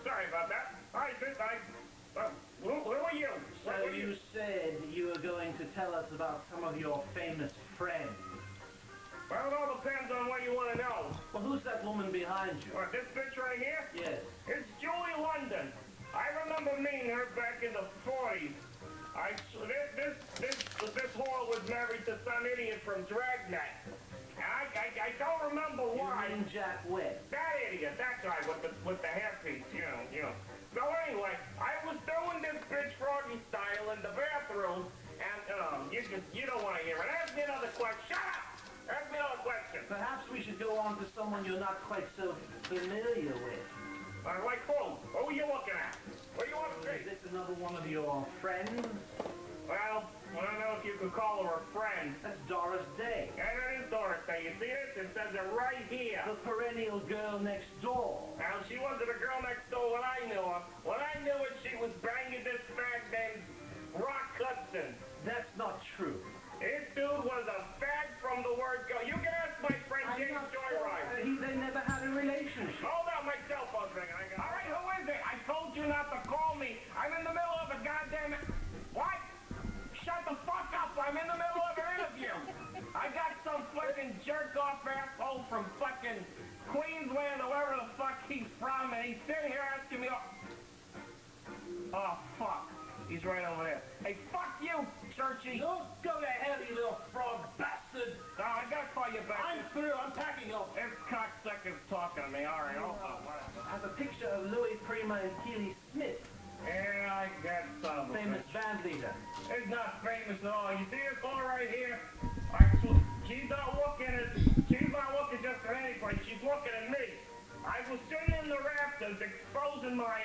Sorry about that. Who are you? So you said you were going to tell us about some of your famous friends. Well, it all depends on what you want to know. Well, who's that woman behind you? What, this bitch right here? Yes. It's Julie London. I remember meeting her back in the 40s. This whore was married to some idiot from Dragnet. I don't remember why. You mean Jack Webb? That idiot, that guy with the hairpiece, you know. So anyway, I was doing this bitch Froggy style in the bathroom, and you don't want to hear it. Ask me another question. Shut up! Ask me another question. Perhaps we should go on to someone you're not quite so familiar with. Like who? Who are you looking at? What do you want to see? Is this another one of your friends? Well, I don't know if you could call her a friend. That's Doris Day. Yeah, that is Doris Day. You see this? It says it right here. The perennial girl next door. Now, she wasn't a girl next door when I knew her. When I knew her, she was banging this fag named Rock Hudson. That's not true. This dude was a fag from the word go. You can ask my friend James Joyride. They never had a relationship. Hold on, my cell phone's ringing. All right, who is it? I told you not to call me. I'm in the middle of a goddamn... What? Shut the fuck up. I'm in the middle of an interview. I got some fucking jerk-off asshole from fucking Queensland or wherever the fuck he's from, and he's sitting here asking me... Oh, fuck. He's right over there. Hey, fuck you, Churchy. Don't go to hell, you little frog bastard. No, I gotta call you back. I'm through. I'm packing up. This cocksucker's talking to me. All right, hold on. I have a picture of Louis Prima and Keely Smith, Yeah, I got some. famous band band leader. It's not famous at all. You see this girl right here? She's not looking just at anybody. She's looking at me. I was sitting in the rafters exposing my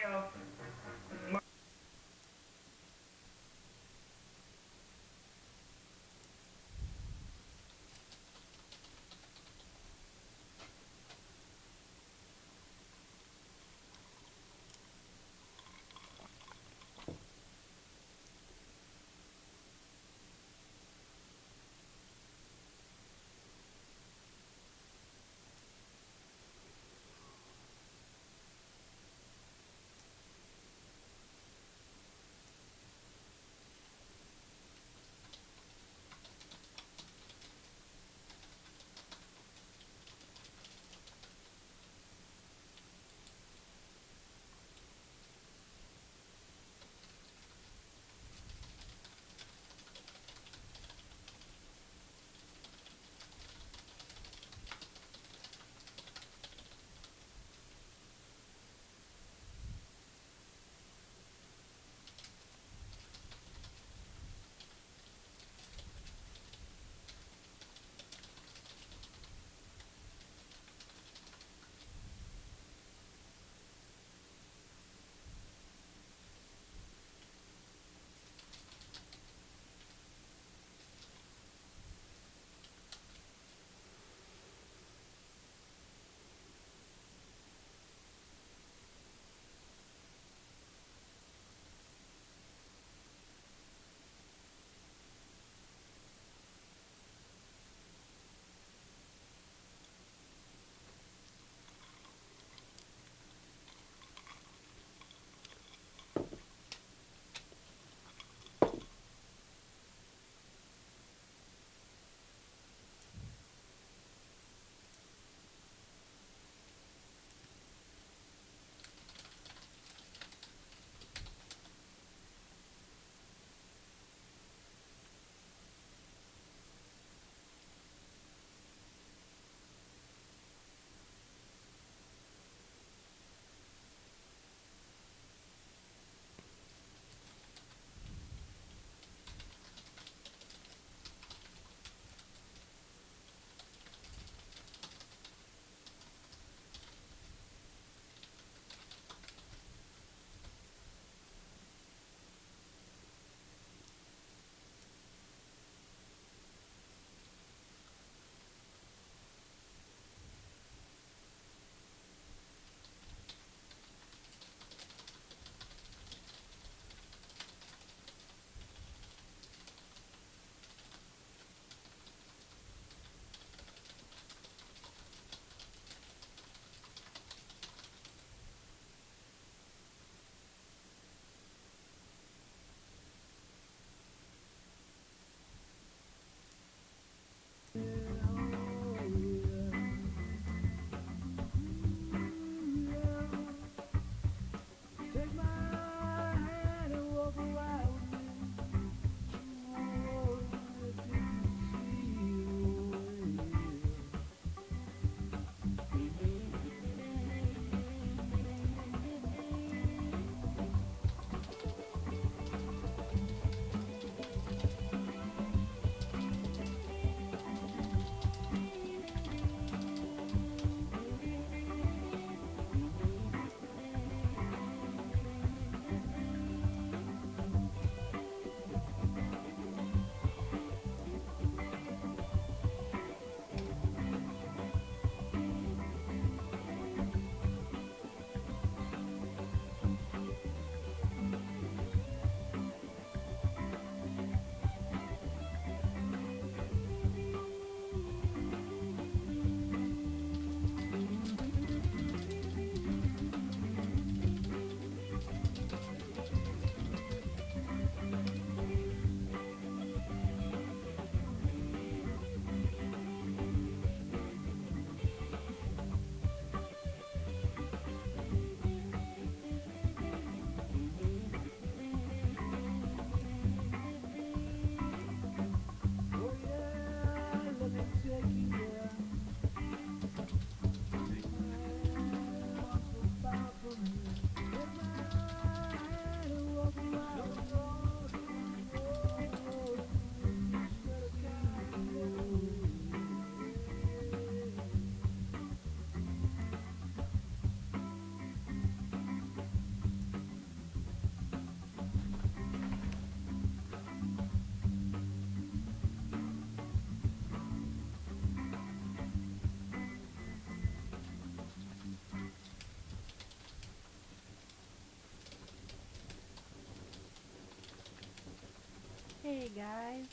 Hey guys,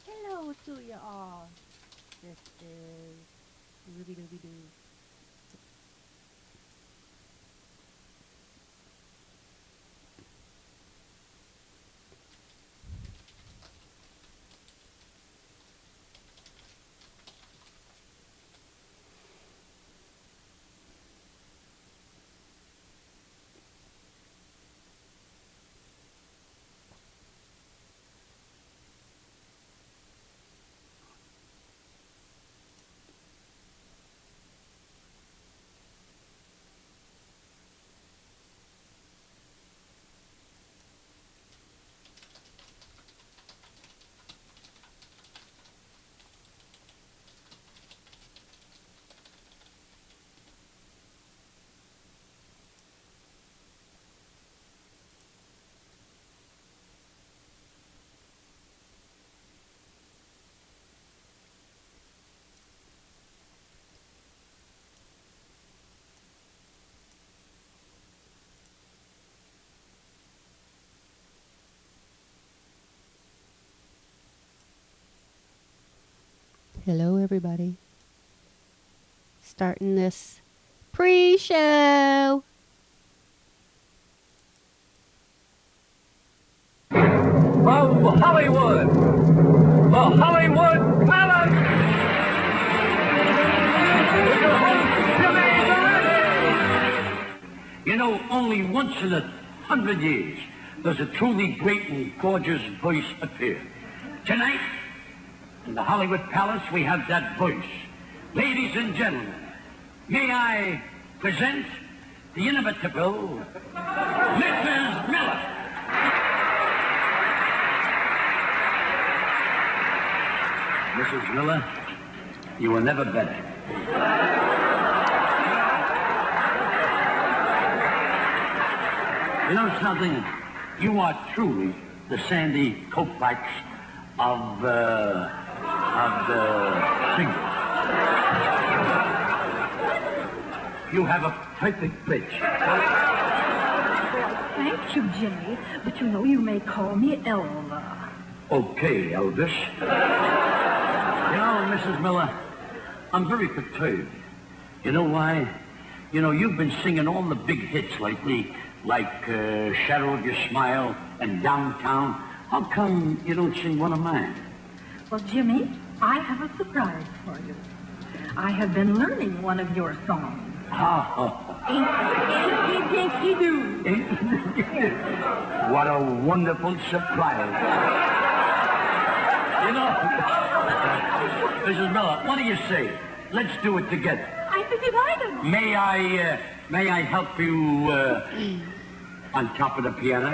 hello to you all. This is Ruby Dooby Doo. Hello, everybody. Starting this pre-show. From Hollywood, the Hollywood Palace, with your host, Jimmy Durante. You know, only once in 100 years does a truly great and gorgeous voice appear. Tonight, in the Hollywood Palace, we have that voice. Ladies and gentlemen, may I present the inimitable Mrs. Miller. Mrs. Miller, you were never better. You know something? You are truly the Sandy Koufax of the singers. You have a perfect pitch. Thank you, Jimmy, but you know you may call me Elva. Okay, Elvis. You know, Mrs. Miller, I'm very perturbed. You know why? You know, you've been singing all the big hits lately, like Shadow of Your Smile and Downtown. How come you don't sing one of mine? Well, Jimmy, I have a surprise for you. I have been learning one of your songs. Inky Dinky Doo. What a wonderful surprise. You know, Mrs. Miller, what do you say? Let's do it together. I'd be delighted. May I help you on top of the piano?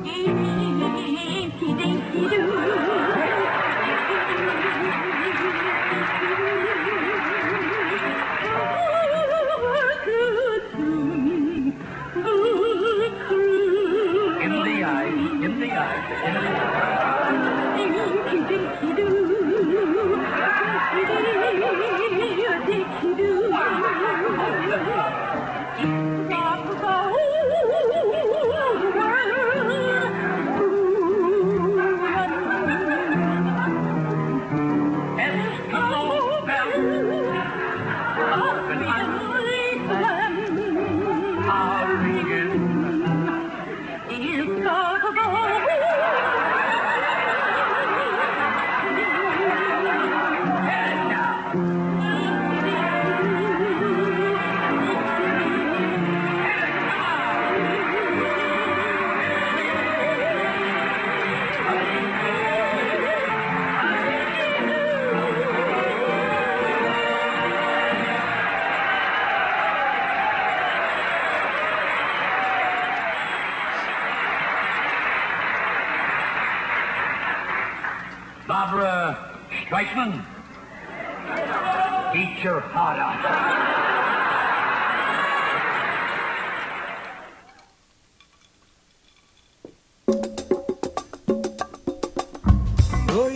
Inky Dinky Doo. In the eye. Eskimo bells up in Iceland are ringing. Barbara Streisand, eat your heart out. Oh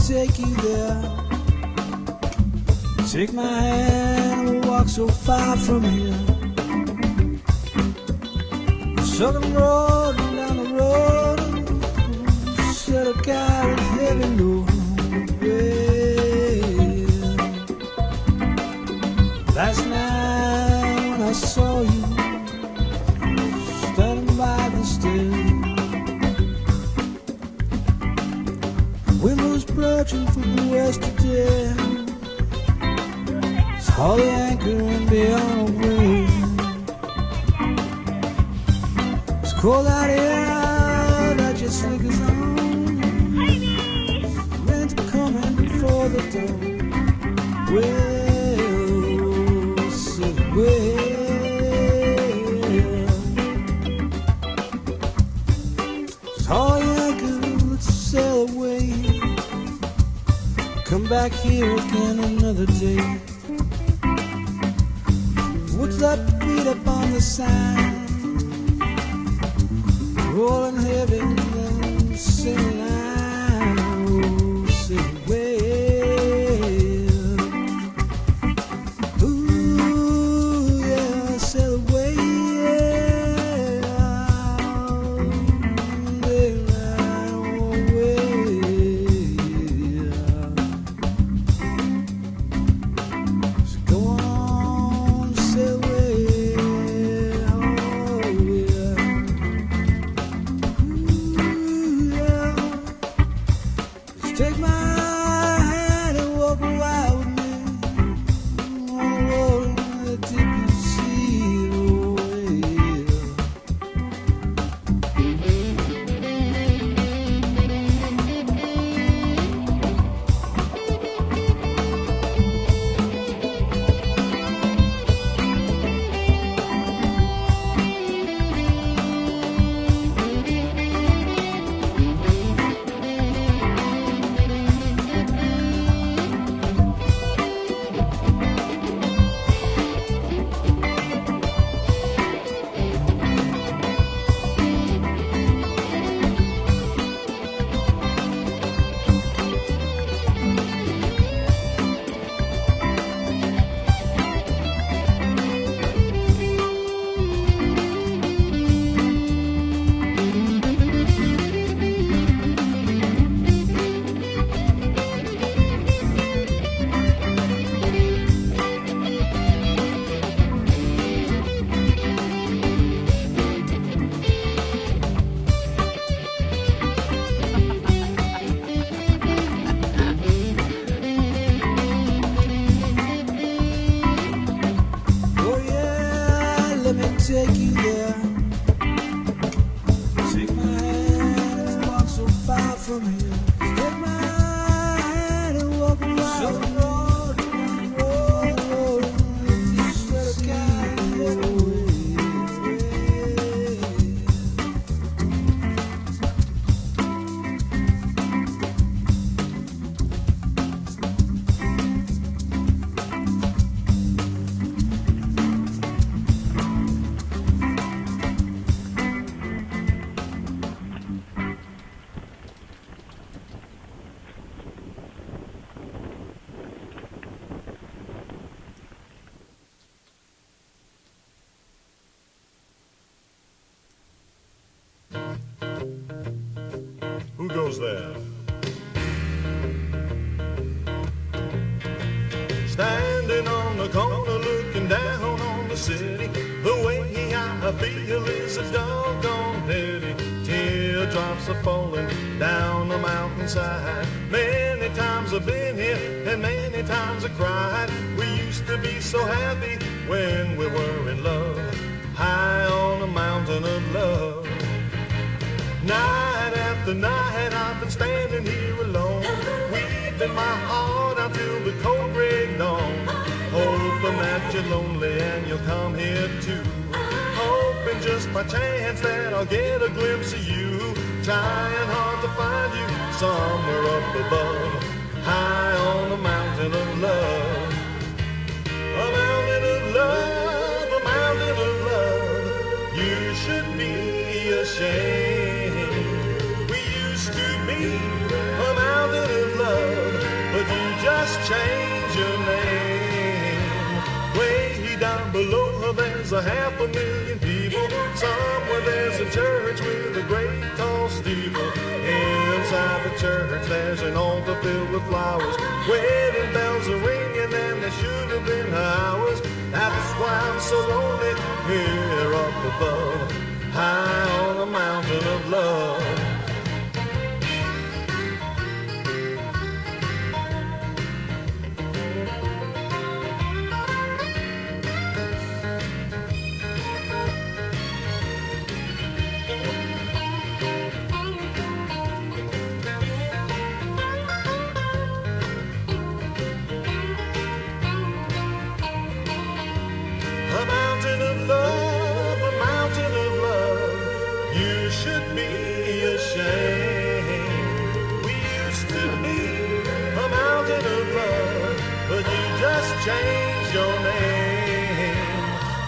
take you there. Take my hand, we'll walk so far from here. Southern road and down the road, set a car with heavy load. Last night when I saw you standing by the stairs, wind was approaching from the west today. Saw the anchor and be on our way. It's cold out here, that your slickers on. Meant to come in before the door. Well, say well. Saw the anchor, let's sail away. Come back here again another day. What's that beat up on the sand? Rolling heavy and singing loud. Oh, say well. Ooh, yeah, sail away. Take my hand and walk a while with me on the road that deep you see. Take you there. Take my hand and walk so far from here. Take my hand and walk around the road, just let a cat get away. Who goes there? Standing on the corner looking down on the city, the way I feel is a doggone pity. Teardrops are falling down the mountainside. Many times I've been here and many times I cried. We used to be so happy when we were in love, high on a mountain of love. Night after night I've been standing here alone, weeping my heart out till the cold gray dawn, hoping that you're lonely and you'll come here too, hoping just by chance that I'll get a glimpse of you, trying hard to find you somewhere up above, high on a mountain of love. A mountain of love, a mountain of love. You should be ashamed. We used to be a mountain of love. there's a 500,000 people. Somewhere there's a church with a great tall steeple. Inside the church there's an altar filled with flowers. Wedding bells are ringing and they should have been ours. That's why I'm so lonely here up above, high on the mountain of love. A mountain of love, a mountain of love. You should be ashamed. We used to be a mountain of love, but you just changed your name.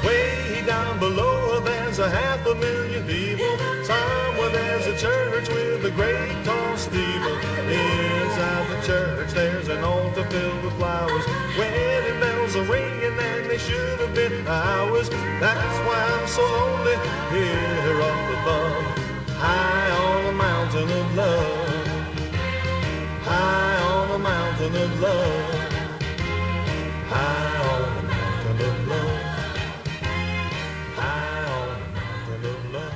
Way down below there's a 500,000 people. Somewhere there's a church with a great tall steeple. Inside the church there's an altar filled with flowers. Wedding bells are ringing and they should have been ours. That's why I'm so lonely here up above, high on the mountain of love, high on the mountain of love, high on the mountain of love, high on the mountain of love.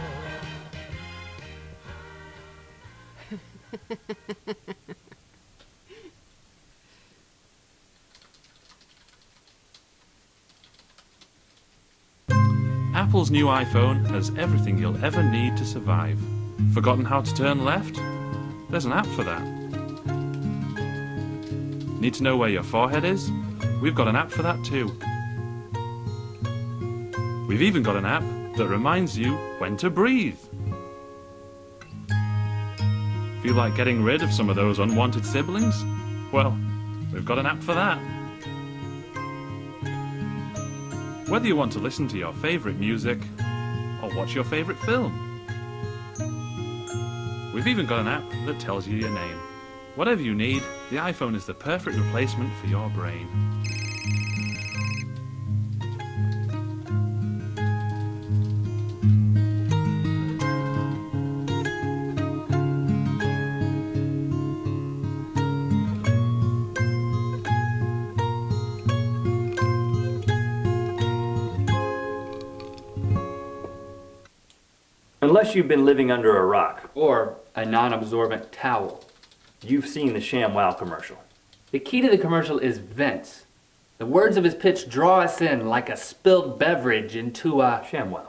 Apple's new iPhone has everything you'll ever need to survive. Forgotten how to turn left? There's an app for that. Need to know where your forehead is? We've got an app for that too. We've even got an app that reminds you when to breathe. Feel like getting rid of some of those unwanted siblings? Well, we've got an app for that. Whether you want to listen to your favourite music or watch your favourite film, we've even got an app that tells you your name. Whatever you need, the iPhone is the perfect replacement for your brain. Unless you've been living under a rock, Or a non-absorbent towel. you've seen the ShamWow commercial. The key to the commercial is Vince. The words of his pitch draw us in like a spilled beverage into a... ShamWow.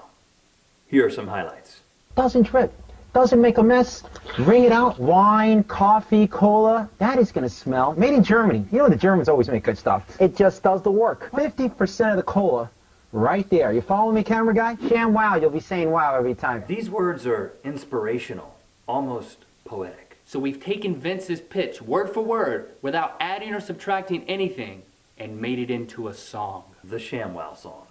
Here are some highlights. Doesn't trip, doesn't make a mess. Wring it out, wine, coffee, cola, that is gonna smell. Made in Germany. You know the Germans always make good stuff. It just does the work. 50% of the cola, right there. You follow me, camera guy? ShamWow, you'll be saying wow every time. These words are inspirational, almost poetic. So we've taken Vince's pitch word for word without adding or subtracting anything and made it into a song. The ShamWow song.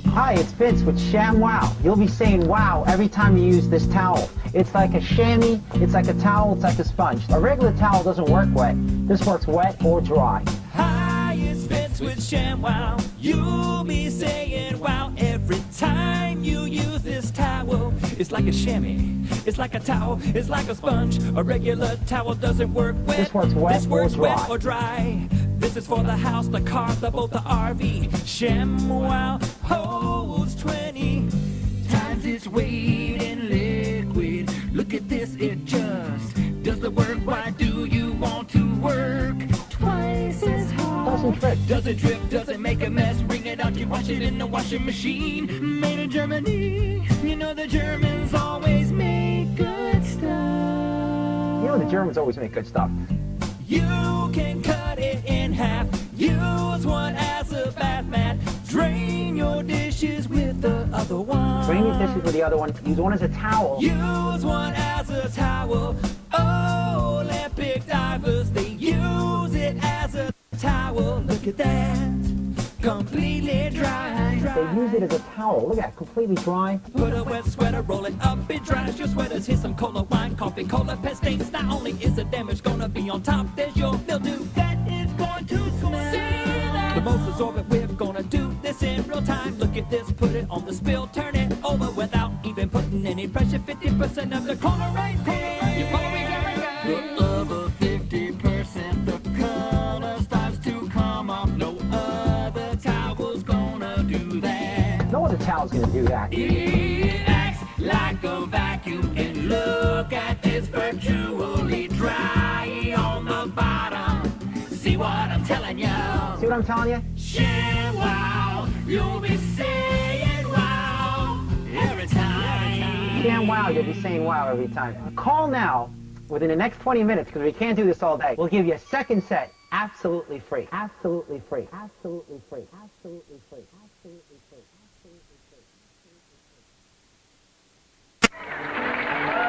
Hi, it's Vince with ShamWow. You'll be saying wow every time you use this towel. It's like a chamois, it's like a towel, it's like a sponge. A regular towel doesn't work wet. This works wet or dry. Hi, it's Vince with ShamWow. You'll be saying wow every time you use this towel. It's like a chamois, it's like a towel, it's like a sponge. A regular towel doesn't work wet. This works wet wet or dry. This is for the house, the car, the boat, the RV. ShamWow holds 20 times its weight in liquid. Look at this, it just does the work. Why do you want to work twice as hard? Doesn't trip. Doesn't trip, doesn't make a mess. Bring it out, you wash it in the washing machine. Made in Germany. You know the Germans always make good stuff. You know the Germans always make good stuff. You can cut it in half. Use one as a bath mat. Drain your dishes with the other one. Drain your dishes with the other one. Use one as a towel. Use one as a towel. Olympic divers, they use it as a towel. Look at that. Completely dry. They use it as a towel. Look at that, completely dry. Put a wet sweater, roll it up, it dries your sweaters. Here's some cola, wine, coffee, cola, pet stains. Not only is the damage gonna be on top, there's your mildew that is going to smell. the most absorbent. We're gonna do this in real time. Look at this, put it on the spill, turn it over without even putting any pressure. 50% of the color right there. You follow me, Jerry? The other 50%, the color starts to come off. No other towel's gonna do that. No other towel's gonna do that. It acts like a vacuum, and look at this, virtually dry on the bottom. See what I'm telling you? See what I'm telling you? Share wow, you'll be saying wow every time. Damn wow, you'll be saying wow every time. Call now within the next 20 minutes, because we can't do this all day. We'll give you a second set absolutely free. Absolutely free. Absolutely free. Absolutely free. Absolutely free. Absolutely free.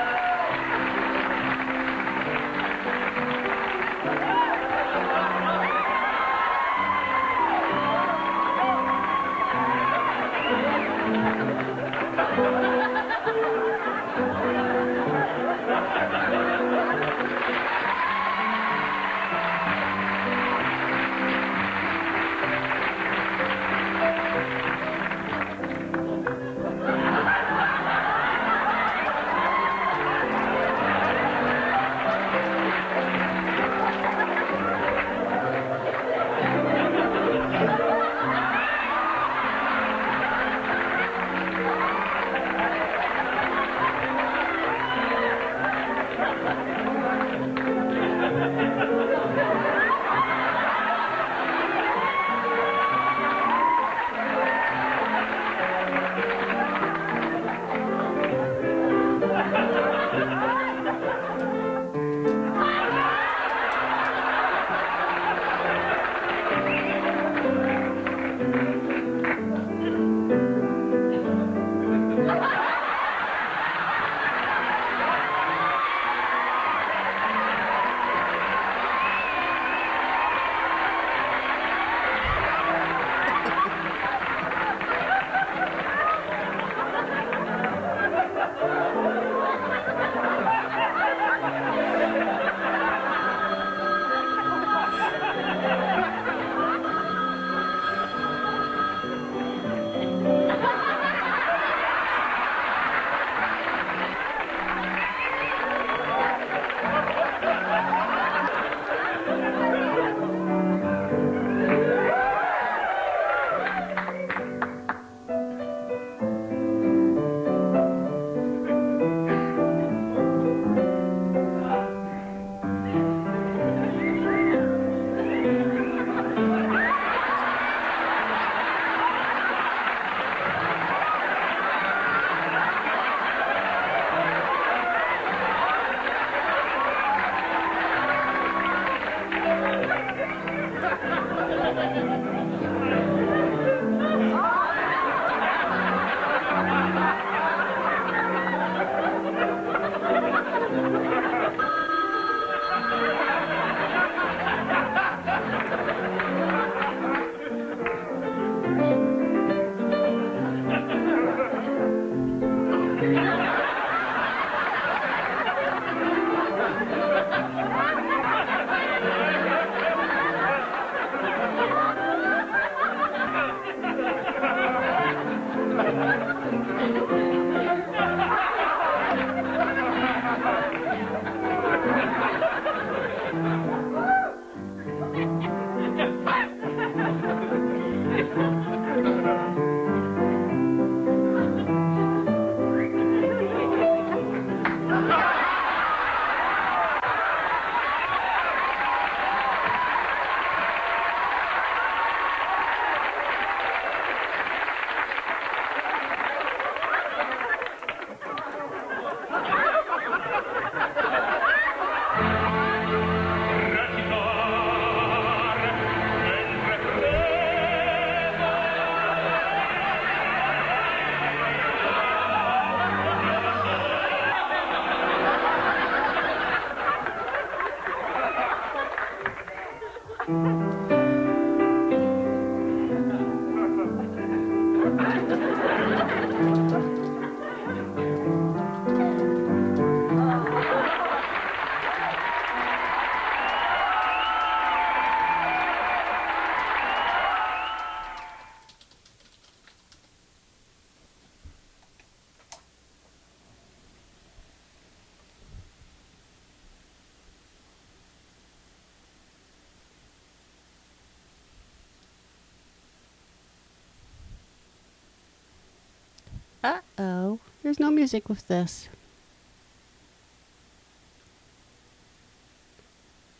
Uh-oh. There's no music with this.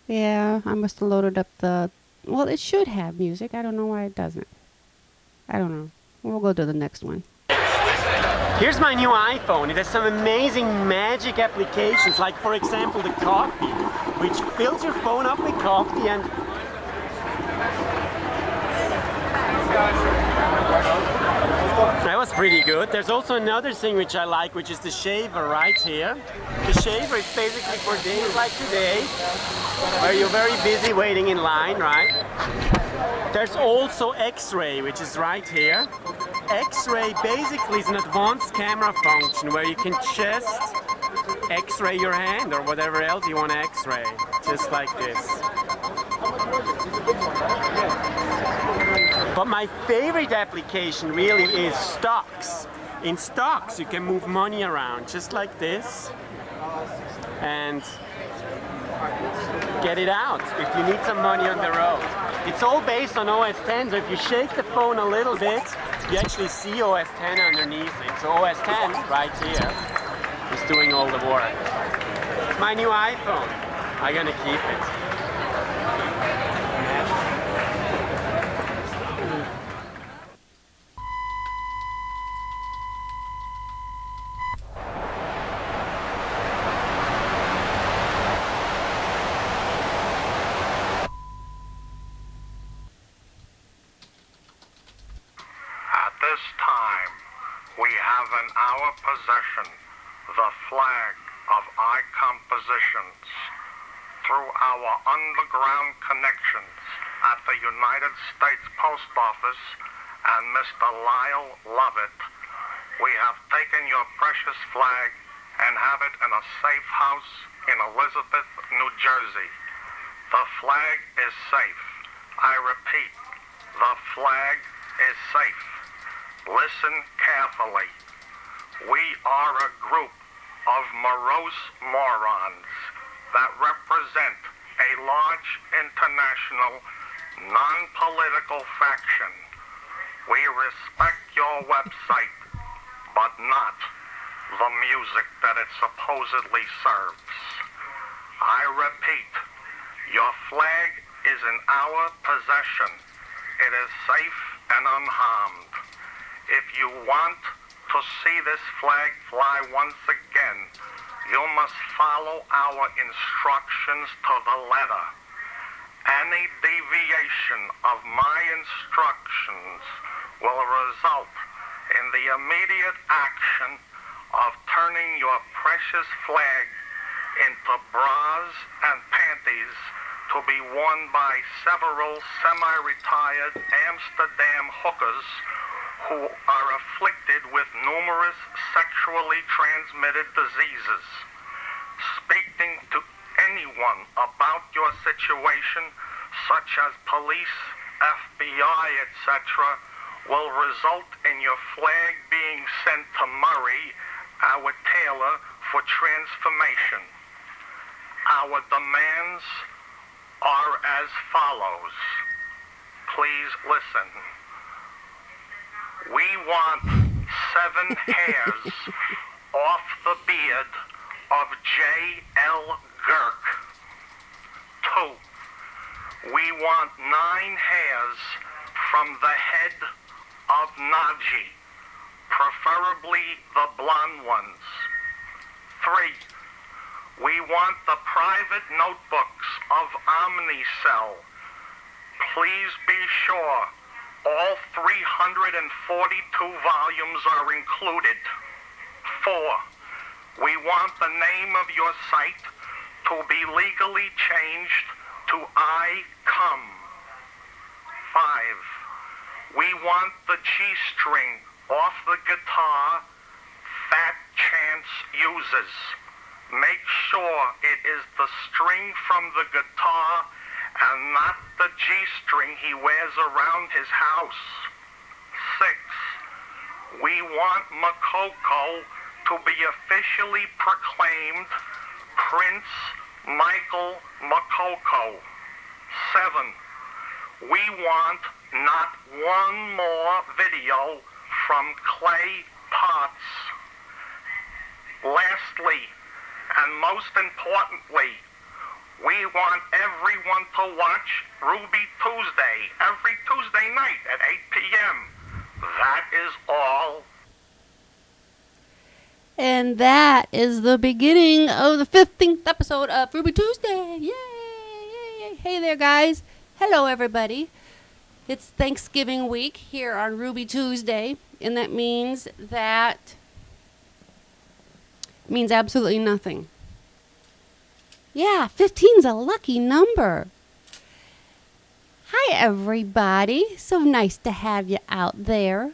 Yeah, I must have loaded up the... Well, it should have music. I don't know why it doesn't. I don't know. We'll go to the next one. Here's my new iPhone. It has some amazing magic applications, like for example the coffee, which fills your phone up with coffee and... That was pretty good. There's also another thing which I like, which is the shaver right here. The shaver is basically for days like today, where you're very busy waiting in line, right? There's also X-ray, which is right here. X-ray basically is an advanced camera function where you can just X-ray your hand or whatever else you want to X-ray, just like this. But my favorite application really is stocks. In stocks you can move money around just like this and get it out if you need some money on the road. It's all based on OS X, so if you shake the phone a little bit, you actually see OS X underneath it. So OS X, right here, is doing all the work. It's my new iPhone. I'm gonna keep it. At this time, we have in our possession the flag of iCompositions. Through our underground connections at the United States Post Office and Mr. Lyle Lovett, we have taken your precious flag and have it in a safe house in Elizabeth, New Jersey. The flag is safe. I repeat, the flag is safe. Listen carefully. We are a group of morose morons that represent a large international non-political faction. We respect your website, but not the music that it supposedly serves. I repeat, your flag is in our possession. It is safe and unharmed. If you want to see this flag fly once again, you must follow our instructions to the letter. Any deviation of my instructions will result in the immediate action of turning your precious flag into bras and panties to be worn by several semi-retired Amsterdam hookers who are afflicted with numerous sexually transmitted diseases. Speaking to anyone about your situation, such as police, FBI, etc., will result in your flag being sent to Murray, our tailor, for transformation. Our demands are as follows. Please listen. We want 7 hairs off the beard of J.L. Girk. 2. We want 9 hairs from the head of Naji, preferably the blonde ones. 3. We want the private notebooks of Omnicell. Please be sure all 342 volumes are included. 4. We want the name of your site to be legally changed to iCom. 5. We want the G-string off the guitar Fat Chance uses. Make sure it is the string from the guitar and not the G-string he wears around his house. 6. We want Makoko to be officially proclaimed Prince Michael Makoko. 7. We want not one more video from Clay parts. Lastly, and most importantly, we want everyone to watch Ruby Tuesday every Tuesday night at 8 p.m. That is all. And that is the beginning of the 15th episode of Ruby Tuesday. Yay, yay, yay. Hey there, guys. Hello, everybody. It's Thanksgiving week here on Ruby Tuesday, and that means absolutely nothing. Yeah, 15's a lucky number. Hi, everybody. So nice to have you out there.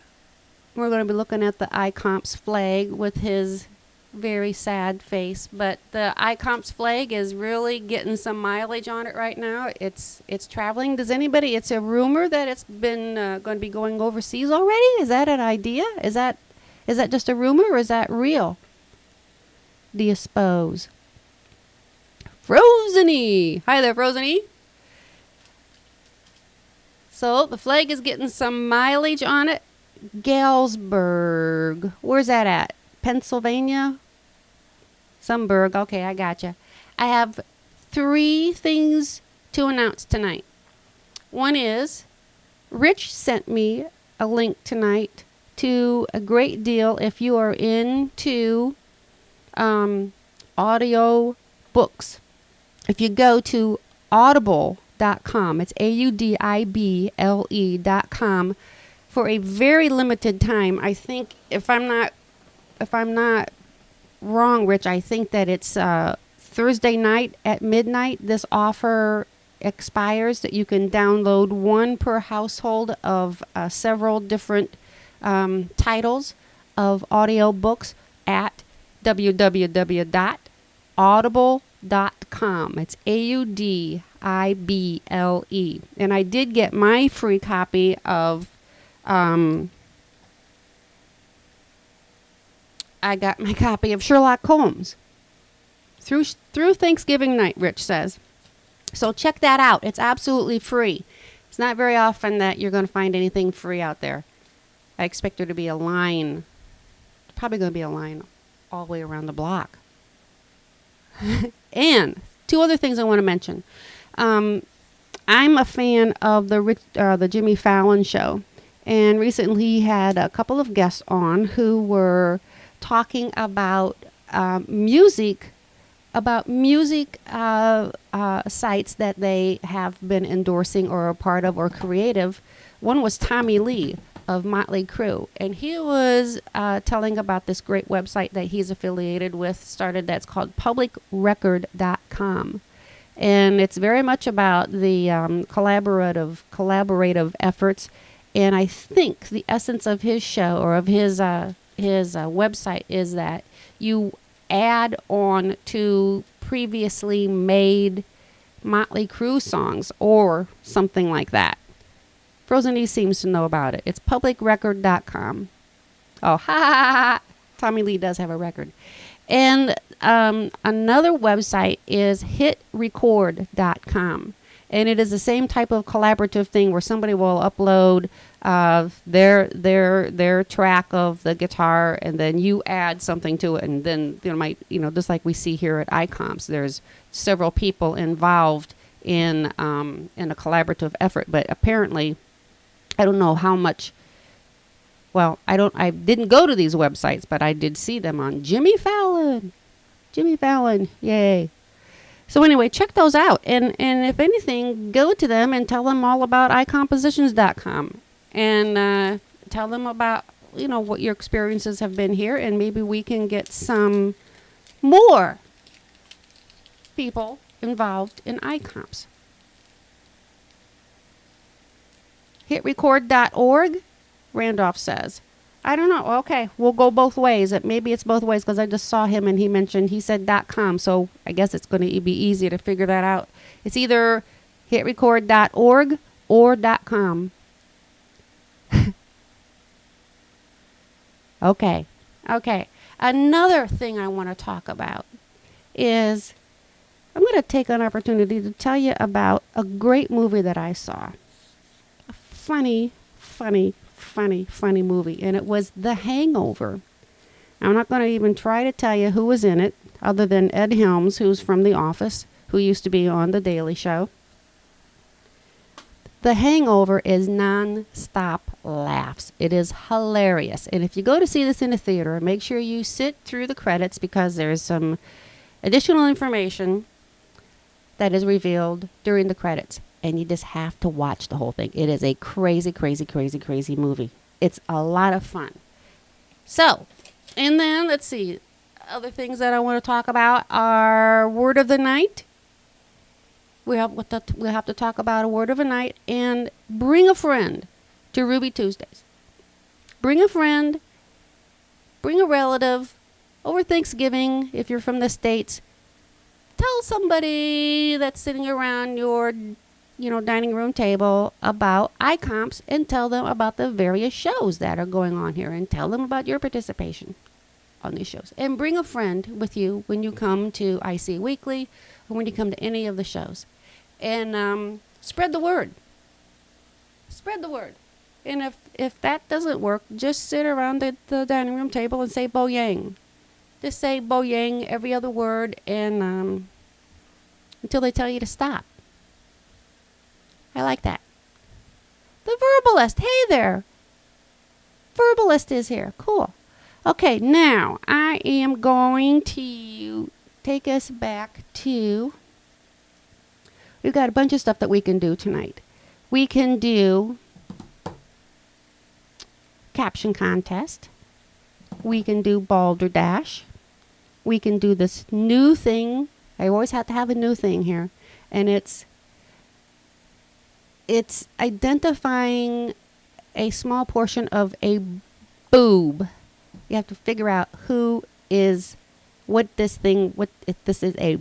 We're going to be looking at the iComps flag with his very sad face, but the iComps flag is really getting some mileage on it right now. It's traveling. Does anybody? It's a rumor that it's been going to be going overseas already. Is that an idea? Is that just a rumor, or is that real? Do you suppose? Frozeny! Hi there, Frozeny! So, the flag is getting some mileage on it. Galesburg. Where's that at? Pennsylvania? Some burg. Okay, I gotcha. I have 3 things to announce tonight. One is, Rich sent me a link tonight to a great deal if you are into audio books. If you go to audible.com, it's audible.com, for a very limited time. I think if I'm not wrong, Rich, I think that it's Thursday night at midnight. This offer expires, that you can download 1 per household of several different titles of audio books at www.audible.com. It's AUDIBLE. And I did get my free copy of I got my copy of Sherlock Holmes through Thanksgiving night, Rich says. So check that out. It's absolutely free. It's not very often that you're going to find anything free out there. I expect there to be a line. Probably going to be a line all the way around the block. And 2 other things I want to mention. I'm a fan of the Jimmy Fallon show. And recently he had a couple of guests on who were talking about music sites that they have been endorsing or a part of or creative. One was Tommy Lee of Motley Crue, and he was telling about this great website that he's affiliated with, that's called publicrecord.com. And it's very much about the collaborative efforts. And I think the essence of his show, or of his website, is that you add on to previously made Motley Crue songs or something like that. Frozen E seems to know about it. It's publicrecord.com. Oh, ha ha ha! Tommy Lee does have a record. And another website is hitrecord.com. And it is the same type of collaborative thing where somebody will upload their track of the guitar, and then you add something to it, and then just like we see here at iComps, there's several people involved in a collaborative effort. But apparently, I don't know how much. Well, I didn't go to these websites, but I did see them on Jimmy Fallon. Jimmy Fallon, yay. So anyway, check those out. And if anything, go to them and tell them all about iCompositions.com. And tell them about, what your experiences have been here. And maybe we can get some more people involved in iComps. Hitrecord.org, Randolph says. I don't know. Okay, we'll go both ways. Maybe it's both ways, because I just saw him and he said .com, so I guess it's going to be easy to figure that out. It's either hitrecord.org or .com. Okay. Another thing I want to talk about is I'm going to take an opportunity to tell you about a great movie that I saw. A funny movie, and it was The Hangover. I'm not going to even try to tell you who was in it, other than Ed Helms, who's from The Office, who used to be on The Daily Show. The Hangover is non-stop laughs. It is hilarious. And if you go to see this in a theater, make sure you sit through the credits, because there's some additional information that is revealed during the credits. And you just have to watch the whole thing. It is a crazy, crazy, crazy, crazy movie. It's a lot of fun. So, and then, let's see, other things that I want to talk about are Word of the Night. We'll have to talk about a Word of the Night, and bring a friend to Ruby Tuesdays. Bring a friend, bring a relative, over Thanksgiving, if you're from the States. Tell somebody that's sitting around your dining room table about iComps, and tell them about the various shows that are going on here, and tell them about your participation on these shows. And bring a friend with you when you come to IC Weekly, or when you come to any of the shows. And spread the word. Spread the word. And if that doesn't work, just sit around the dining room table and say Bo Yang. Just say Bo Yang every other word, and until they tell you to stop. I like that. The Verbalist. Hey there. Verbalist is here. Cool. Okay, now I am going to take us back to... We've got a bunch of stuff that we can do tonight. We can do caption contest. We can do balderdash. We can do this new thing. I always have to have a new thing here. And it's identifying a small portion of a boob. You have to figure out if this is a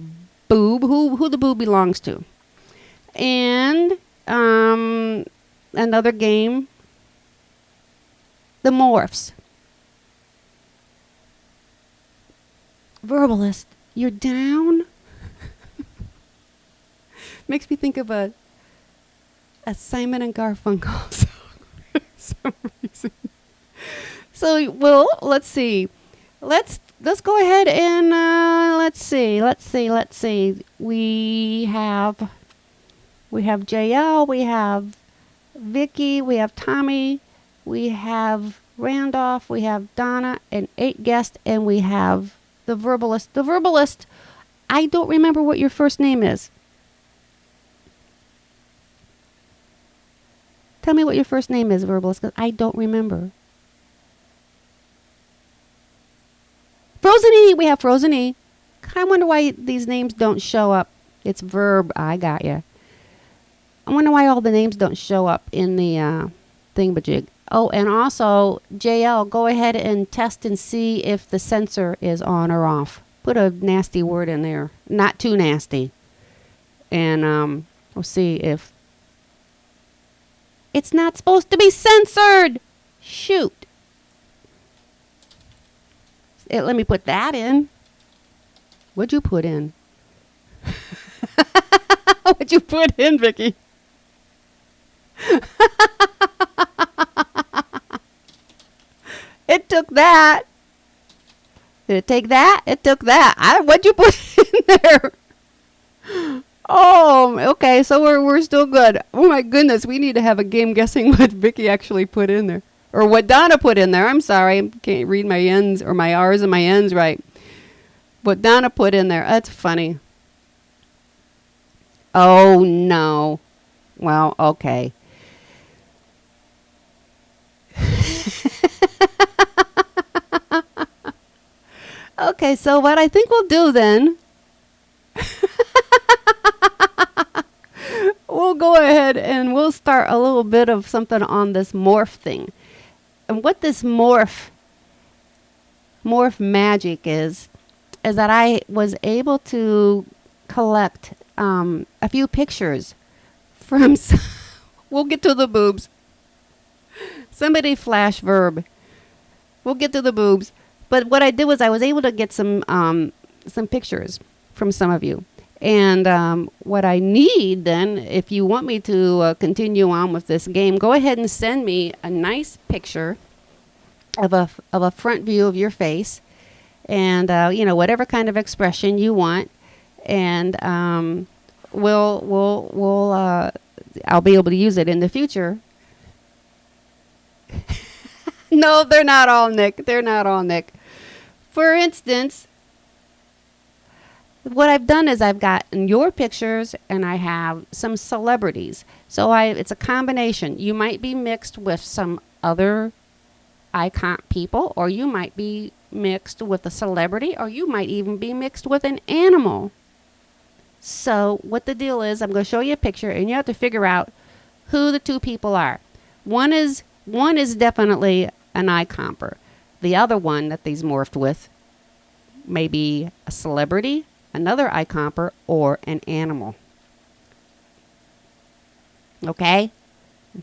boob, who the boob belongs to. And another game, the morphs. Verbalist, you're down? Makes me think of a Simon and Garfunkel song for some reason. So, well, let's see. Let's go ahead and let's see. We have JL, we have Vicky, we have Tommy, we have Randolph, we have Donna, and 8 guests, and we have the Verbalist. The Verbalist, I don't remember what your first name is. Tell me what your first name is, Verbalist, because I don't remember. Frozen E, we have Frozen E. I wonder why these names don't show up. It's Verb, I got you. I wonder why all the names don't show up in the thingamajig. Oh, and also, JL, go ahead and test and see if the sensor is on or off. Put a nasty word in there. Not too nasty. And we'll see if... It's not supposed to be censored! Shoot. Let me put that in. What'd you put in? What'd you put in, Vicky? It took that. Did it take that? It took that. What'd you put in there? Oh, okay. So we're still good. Oh my goodness, we need to have a game guessing what Vicky actually put in there, or what Donna put in there. I'm sorry, I can't read my N's or my R's and my N's right. What Donna put in there. That's funny. Oh no. Well, okay. Okay, so what I think we'll do then, we'll go ahead and we'll start a little bit of something on this morph thing. And what this morph magic is that I was able to collect a few pictures from, we'll get to the boobs. Somebody flash Verb. We'll get to the boobs. But what I did was I was able to get some pictures from some of you. And what I need then, if you want me to continue on with this game, go ahead and send me a nice picture of a front view of your face. and whatever kind of expression you want, and I'll be able to use it in the future. No, they're not all Nick. They're not all Nick. For instance, what I've done is I've gotten your pictures and I have some celebrities. So it's a combination. You might be mixed with some other icon people, or you might be mixed with a celebrity, or you might even be mixed with an animal. So what the deal is, I'm going to show you a picture and you have to figure out who the two people are. One is definitely an icomper. The other one that these morphed with may be a celebrity, another icomper, or an animal. Okay?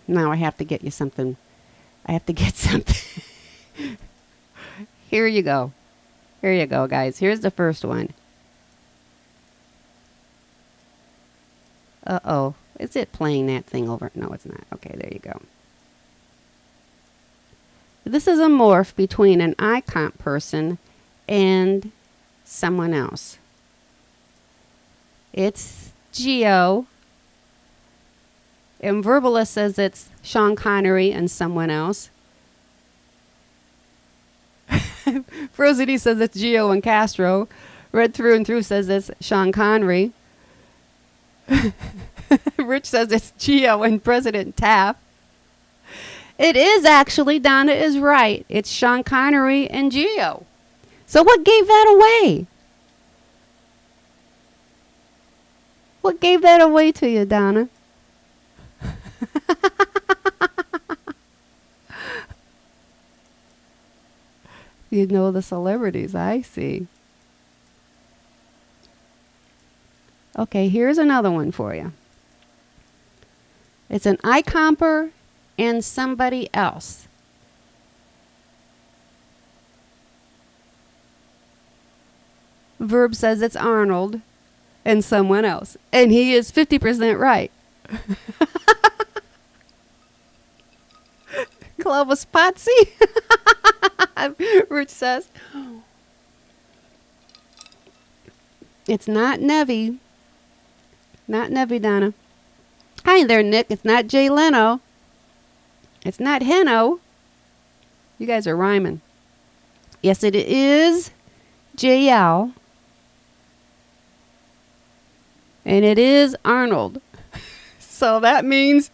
Now I have to get you something. I have to get something. Here you go. Here you go, guys. Here's the first one. Uh-oh. Is it playing that thing over? No, it's not. Okay, there you go. This is a morph between an icomp person and someone else. It's Geo. And Verbalist says it's Sean Connery and someone else. Frozity says it's Geo and Castro. Red Through and Through says it's Sean Connery. Rich says it's Geo and President Taft. It is actually, Donna is right. It's Sean Connery and Geo. So what gave that away? What gave that away to you, Donna? You know the celebrities, I see. Okay, here's another one for you. It's an icomper and somebody else. Verb says it's Arnold and someone else. And he is 50% right. Clovis Potsy. Rich says it's not Nevi. Not Nevi, Donna. Hi there, Nick. It's not Jay Leno. It's not Heno. You guys are rhyming. Yes, it is JL. And it is Arnold. So that means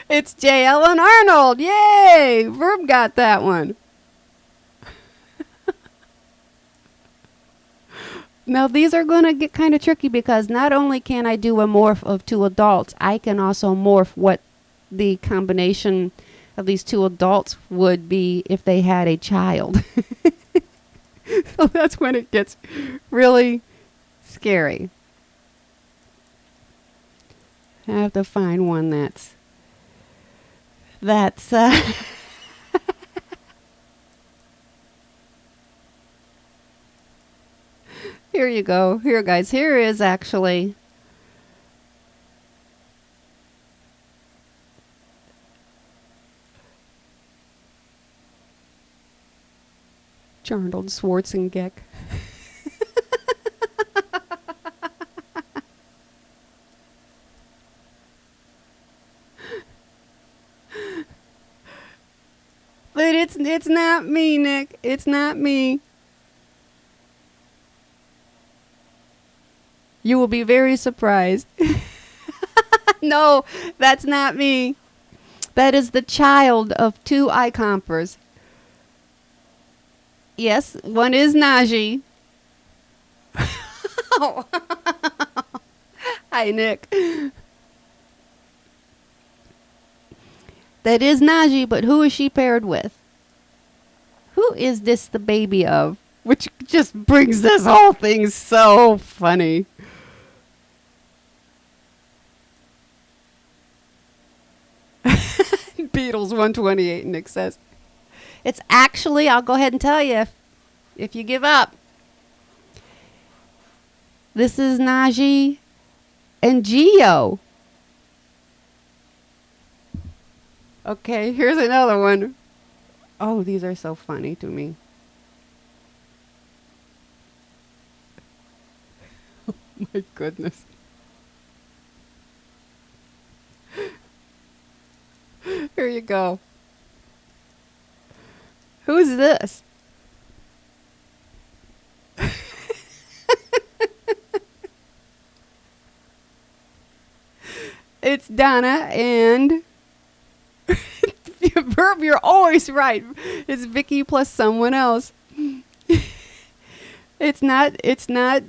it's JL and Arnold. Yay! Verb got that one. Now these are going to get kind of tricky because not only can I do a morph of two adults, I can also morph what the combination of these two adults would be if they had a child. So that's when it gets really scary. I have to find one that's here you go. Here, guys. Here is actually Arnold Schwarzenegger. But it's not me, Nick. It's not me. You will be very surprised. No, that's not me. That is the child of two icompers. Yes, one is Najee. Hi, Nick. That is Najee, but who is she paired with? Who is this the baby of? Which just brings this whole thing so funny. Beatles 128, Nick says. It's actually, I'll go ahead and tell you if you give up. This is Najee and Geo. Okay, here's another one. Oh, these are so funny to me. My goodness. Here you go. Who's this? It's Donna and Verb, you're always right. It's Vicky plus someone else. It's not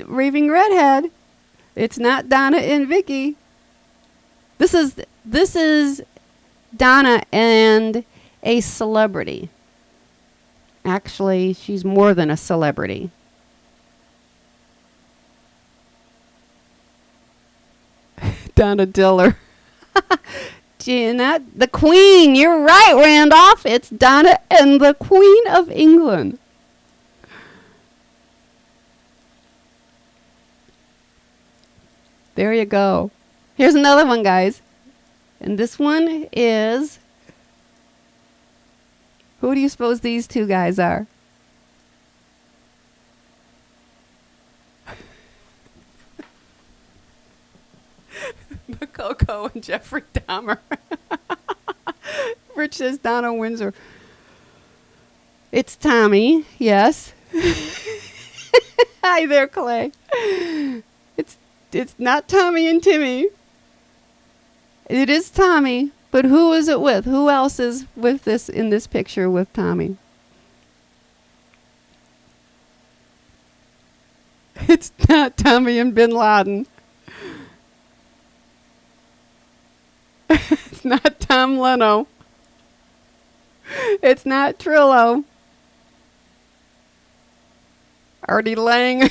Raving Redhead. It's not Donna and Vicky. This is Donna and a celebrity. Actually, she's more than a celebrity. Donna Diller. Jeanette, the Queen. You're right, Randolph. It's Donna and the Queen of England. There you go. Here's another one, guys. And this one is... Who do you suppose these two guys are? Coco and Jeffrey Dahmer. Rich says Donna Windsor. It's Tommy, yes. Hi there, Clay. It's not Tommy and Timmy. It is Tommy, but who is it with? Who else is with this in this picture with Tommy? It's not Tommy and Bin Laden. It's not Tom Leno. It's not Trillo. Artie Lang.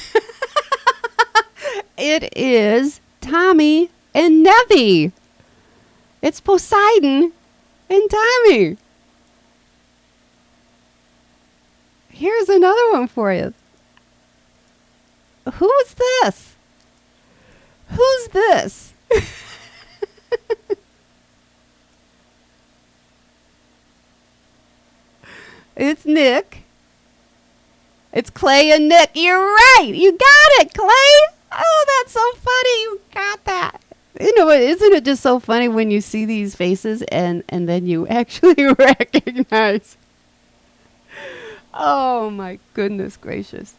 It is Tommy and Nevy. It's Poseidon and Tommy. Here's another one for you. Who's this? Who's this? It's Nick. It's Clay and Nick. You're right. You got it, Clay. Oh, that's so funny. You got that. You know what? Isn't it just so funny when you see these faces and then you actually recognize? Oh, my goodness gracious.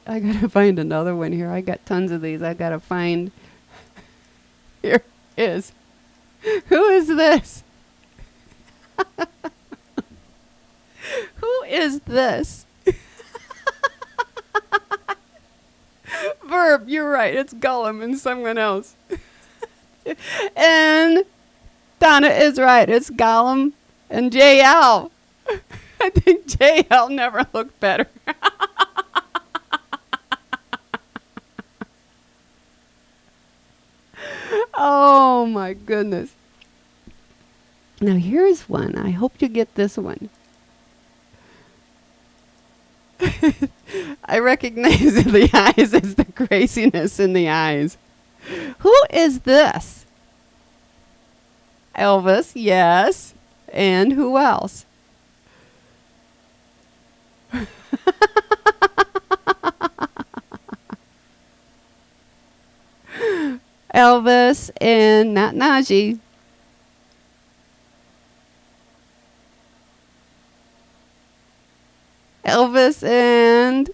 I got to find another one here. I got tons of these. I got to find. Here is. Who is this? Who is this? Verb, you're right. It's Gollum and someone else. And Donna is right. It's Gollum and JL. I think JL never looked better. Oh my goodness. Now here's one. I hope you get this one. I recognize the eyes as the craziness in the eyes. Who is this? Elvis, yes. And who else? Elvis and not Najee. Elvis and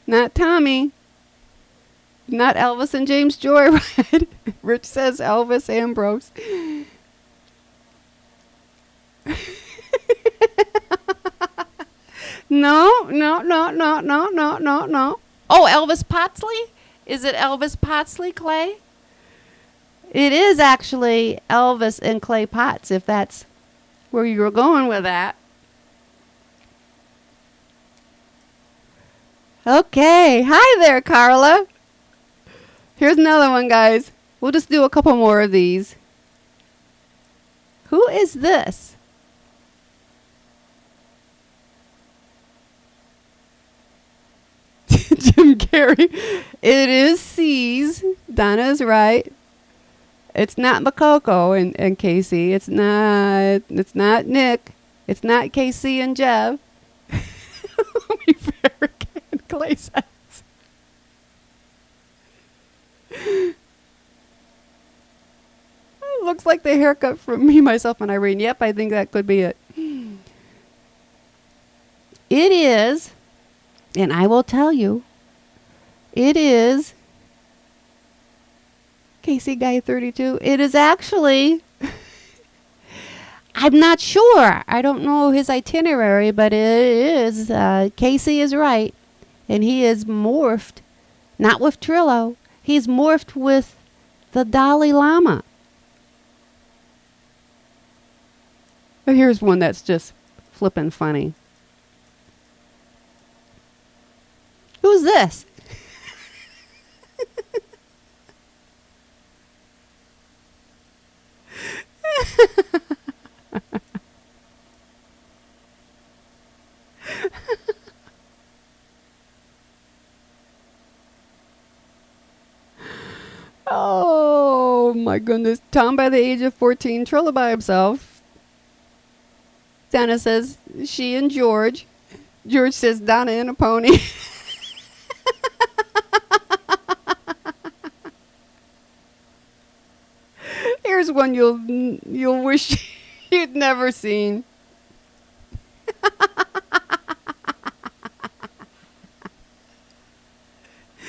not Tommy. Not Elvis and James Joyride. Rich says Elvis Ambrose. No. Oh, Elvis Potsley? Is it Elvis Potsley, Clay? It is actually Elvis and Clay Potts, if that's where you were going with that. Okay. Hi there, Carla. Here's another one, guys. We'll just do a couple more of these. Who is this? Jim Carrey. It is C's. Donna is right. It's not Makoko and Casey. It's not Nick. It's not Casey and Jeff. Clay says. Looks like the haircut from me, myself, and Irene. Yep, I think that could be it. It is, and I will tell you, it is Casey Guy 32. It is actually, I'm not sure. I don't know his itinerary, but it is, Casey is right. And he is morphed, not with Trillo, he's morphed with the Dalai Lama. But here's one that's just flippin' funny. Who's this? Oh my goodness. Tom by the age of 14, Trilla by himself. Donna says she and George. George says Donna and a pony. Here's one you'll wish you'd never seen.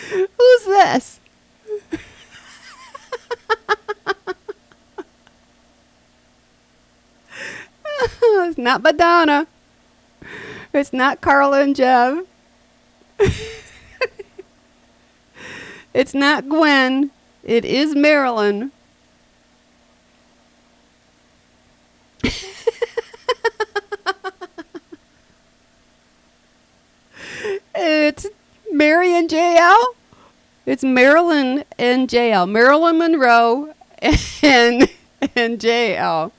Who's this? It's not Madonna. It's not Carla and Jeff. It's not Gwen. It is Marilyn. It's Mary and JL. It's Marilyn and JL. Marilyn Monroe and JL.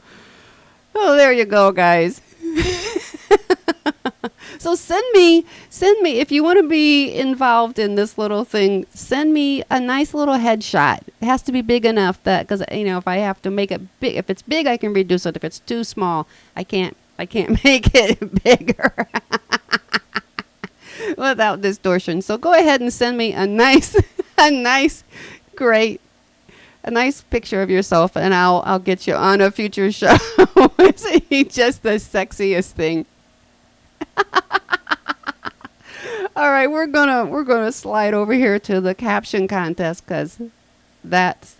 Oh, there you go, guys. So send me, if you want to be involved in this little thing, send me a nice little headshot. It has to be big enough that, because, you know, if I have to make it big, if it's big, I can reduce it. If it's too small, I can't make it bigger without distortion. So go ahead and send me a nice picture of yourself, and I'll get you on a future show. It's just the sexiest thing. All right, we're gonna slide over here to the caption contest, because that's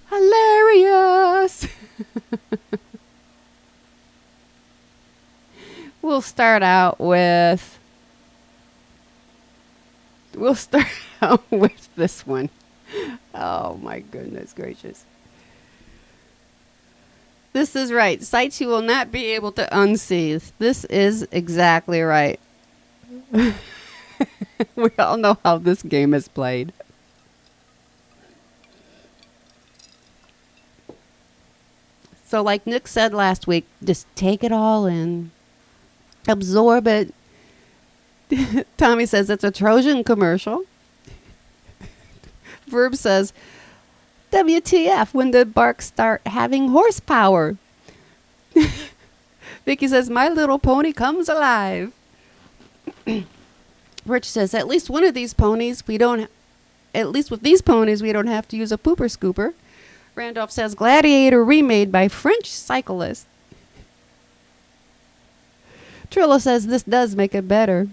hilarious. We'll start out with this one. Oh my goodness gracious. This is right. Sites you will not be able to unsee. This is exactly right. We all know how this game is played. So like Nick said last week, just take it all in. Absorb it. Tommy says it's a Trojan commercial. Verb says, WTF, when did Bark start having horsepower? Vicky says, My Little Pony comes alive. Rich says, at least with these ponies, we don't have to use a pooper scooper. Randolph says, Gladiator remade by French cyclist. Trilla says, this does make it better.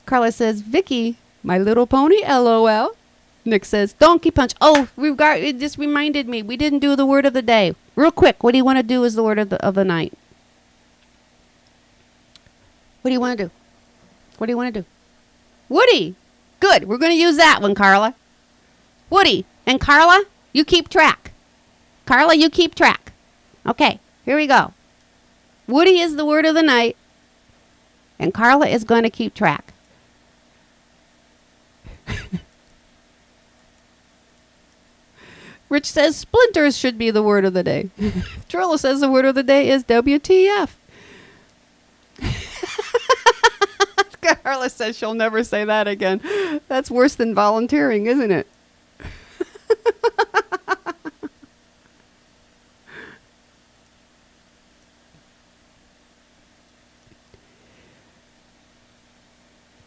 Carla says, Vicky, My Little Pony, LOL. Nick says, Donkey Punch. Oh, it just reminded me, we didn't do the word of the day. Real quick, what do you want to do as the word of the night? What do you want to do? What do you want to do? Woody. Good. We're going to use that one, Carla. Woody. And Carla, you keep track. Carla, you keep track. Okay, here we go. Woody is the word of the night, and Carla is going to keep track. Rich says splinters should be the word of the day. Trillo says the word of the day is WTF. Carla says she'll never say that again. That's worse than volunteering, isn't it?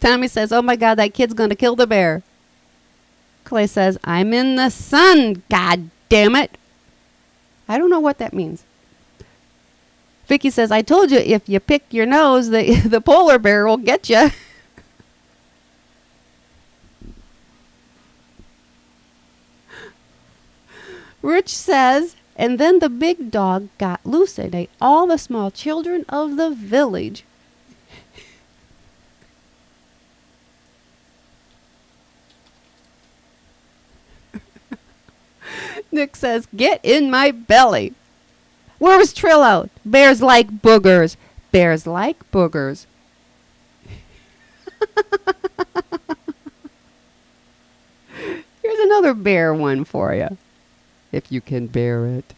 Tommy says, oh my God, that kid's going to kill the bear. Clay says, I'm in the sun, God damn it. I don't know what that means. Vicky says, I told you if you pick your nose, the polar bear will get you. Rich says, and then the big dog got loose and ate all the small children of the village. Nick says, get in my belly. Where was Trillo? Bears like boogers. Bears like boogers. Here's another bear one for you, if you can bear it.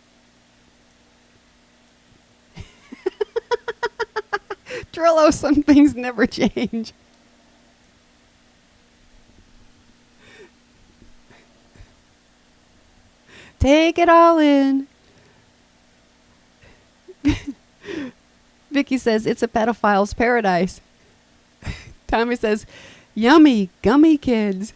Trillo, some things never change. Take it all in. Vicky says, it's a pedophile's paradise. Tommy says, yummy, gummy kids.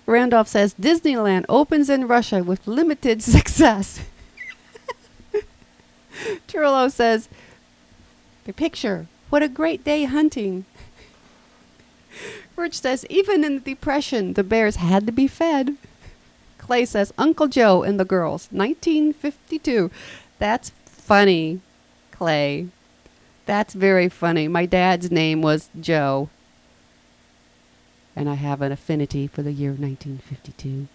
Randolph says, Disneyland opens in Russia with limited success. Trillo says, the picture, what a great day hunting. Rich says, even in the Depression, the bears had to be fed. Clay says, Uncle Joe and the girls, 1952. That's funny, Clay. That's very funny. My dad's name was Joe. And I have an affinity for the year 1952.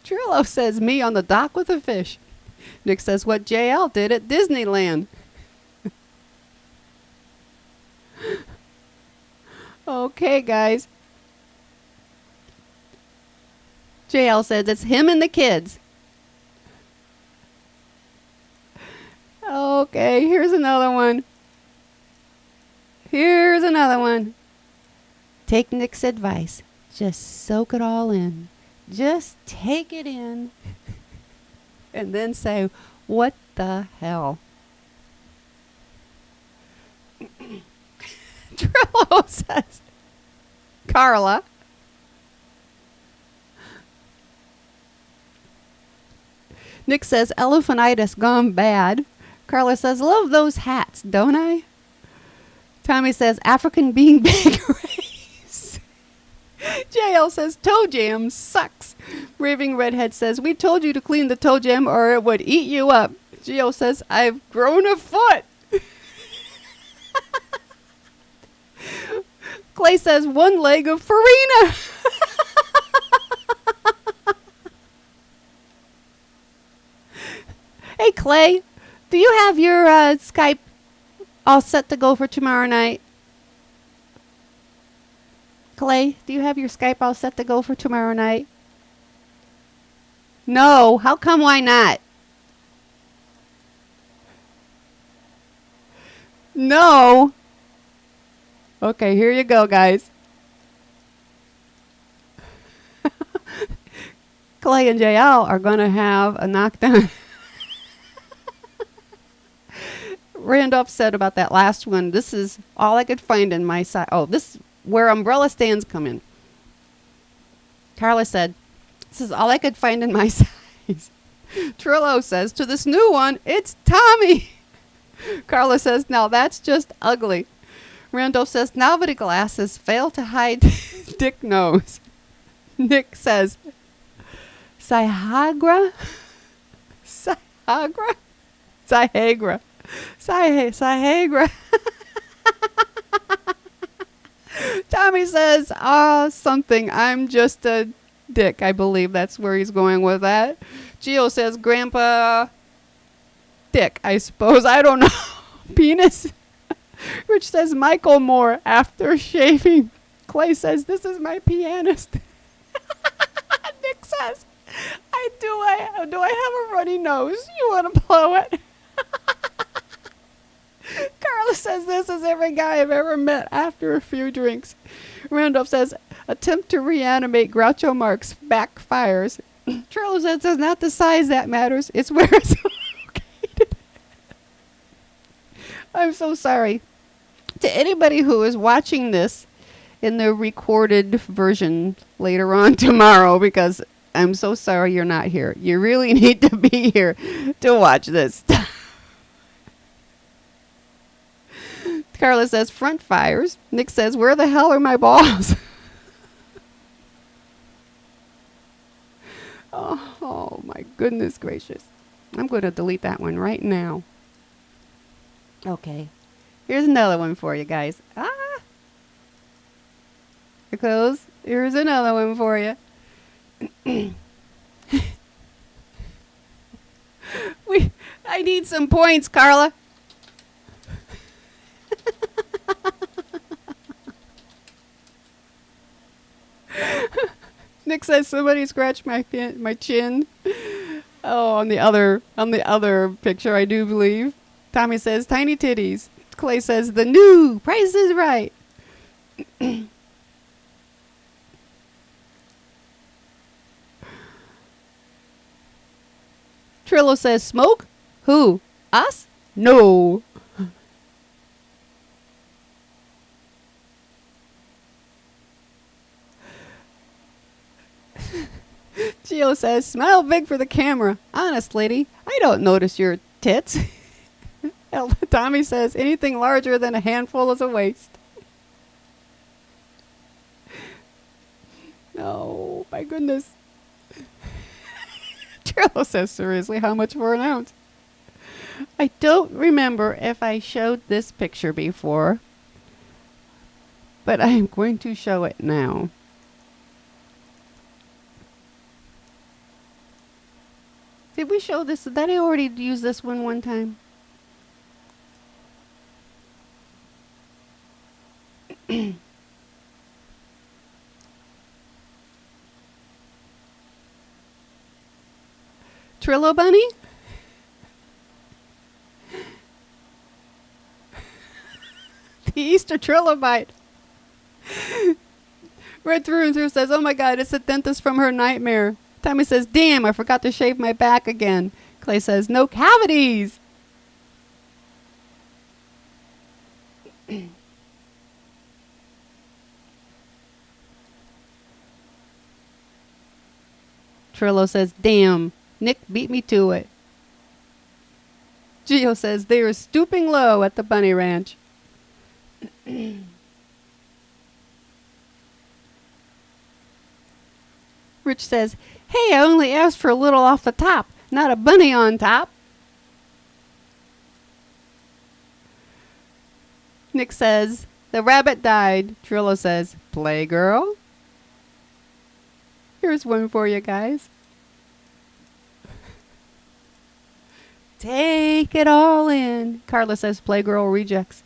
Trillo says, me on the dock with a fish. Nick says, what JL did at Disneyland. Okay, guys. JL says, it's him and the kids. Okay, here's another one. Here's another one. Take Nick's advice. Just soak it all in. Just take it in. And then say, what the hell? Trillo says, Carla. Nick says, elephantitis gone bad. Carla says, love those hats, don't I? Tommy says, African beanbag race. JL says, toe jam sucks. Raving Redhead says, we told you to clean the toe jam or it would eat you up. Gio says, I've grown a foot. Clay says, one leg of Farina. Hey, Clay, do you have your Skype all set to go for tomorrow night? Clay, do you have your Skype all set to go for tomorrow night? No. How come why not? No. Okay, here you go, guys. Clay and JL are going to have a knockdown. Randolph said about that last one, this is all I could find in my size. Oh, this is where umbrella stands come in. Carla said, this is all I could find in my size. Trillo says, to this new one, it's Tommy. Carla says, now that's just ugly. Randolph says, novelty glasses fail to hide dick nose. Nick says, Sihagra? Sihagra? Sihagra. Sihagra. Tommy says, something. I'm just a dick. I believe that's where he's going with that. Gio says, Grandpa Dick, I suppose. I don't know. Penis. Rich says, Michael Moore after shaving. Clay says, this is my pianist. Nick says, do I have a runny nose? You want to blow it? Carla says, this is every guy I've ever met after a few drinks. Randolph says, attempt to reanimate Groucho Marx backfires. Trillo says, it's not the size that matters, it's where it's located. I'm so sorry. To anybody who is watching this in the recorded version later on tomorrow, because I'm so sorry you're not here. You really need to be here to watch this. Carla says, front fires. Nick says, where the hell are my balls? Oh, my goodness gracious. I'm going to delete that one right now. Okay. Here's another one for you guys. Here goes. Here's another one for you. I need some points, Carla. Nick says somebody scratched my chin. Oh, on the other picture, I do believe. Tommy says tiny titties. Clay says the new Price is Right. Trillo says smoke. Who? Us? No. Gio says, smile big for the camera. Honest, lady, I don't notice your tits. Tommy says, anything larger than a handful is a waste. Oh, my goodness. Trillo says, seriously, how much for an ounce? I don't remember if I showed this picture before, but I am going to show it now. Did we show this? Did I already use this one time? Trillo bunny? The Easter trilobite. Red through and through says, oh my God, it's the dentist from her nightmare. Tommy says, damn, I forgot to shave my back again. Clay says, no cavities. Trillo says, damn, Nick beat me to it. Gio says, they are stooping low at the bunny ranch. Rich says, hey, I only asked for a little off the top, not a bunny on top. Nick says, the rabbit died. Trillo says, Playgirl. Here's one for you guys. Take it all in. Carla says, Playgirl rejects.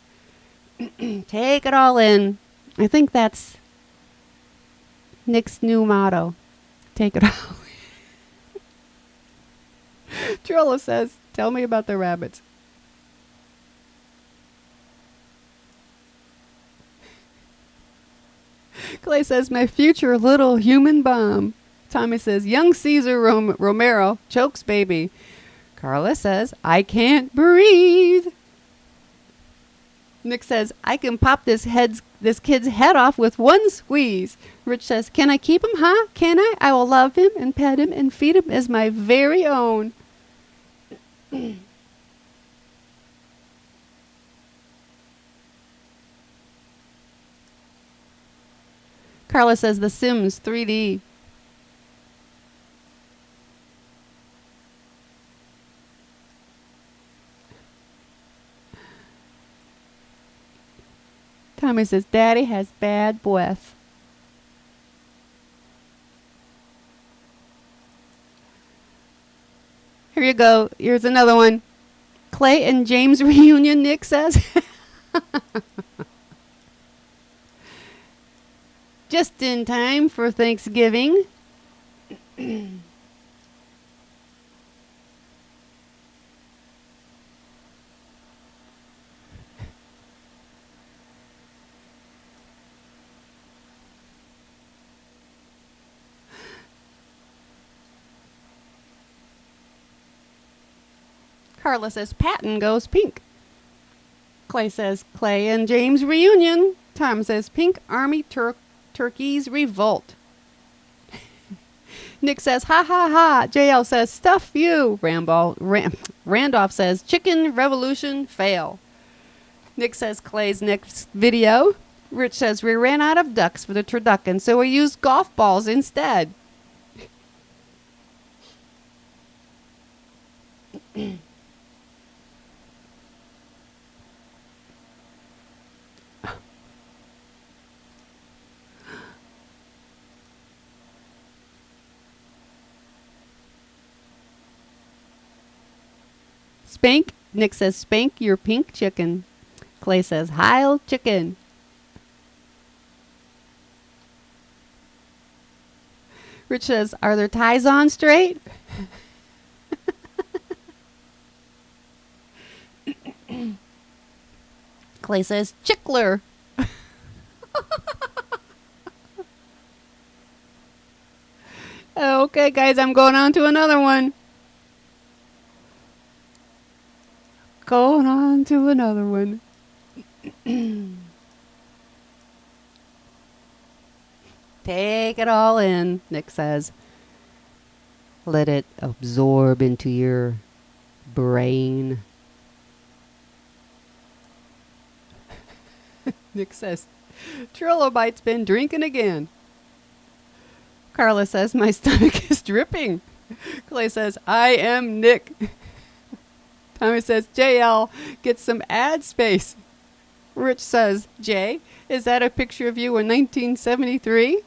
Take it all in. I think that's Nick's new motto. Take it all in. Trillo says, tell me about the rabbits. Clay says, my future little human bomb. Tommy says, young Caesar Romero chokes baby. Carla says, I can't breathe. Nick says, I can pop this kid's head off with one squeeze. Rich says, can I keep him, huh? Can I? I will love him and pet him and feed him as my very own. Carla says, The Sims 3D. Tommy says, Daddy has bad breath. Here you go. Here's another one. Clay and James reunion, Nick says. Just in time for Thanksgiving. Carla says, Patton goes pink. Clay says, Clay and James reunion. Tom says, Pink Army turkeys revolt. Nick says, ha ha ha. JL says, stuff you. Randolph says, chicken revolution fail. Nick says, Clay's next video. Rich says, we ran out of ducks for the turducken, so we used golf balls instead. Spank. Nick says, spank your pink chicken. Clay says, Heil chicken. Rich says, are their ties on straight? Clay says, chickler. Okay, guys, I'm going on to another one. Going on to another one. Take it all in, Nick says. Let it absorb into your brain. Nick says, Trilobite's been drinking again. Carla says, my stomach is dripping. Clay says, I am Nick. Tommy says, JL, get some ad space. Rich says, Jay, is that a picture of you in 1973?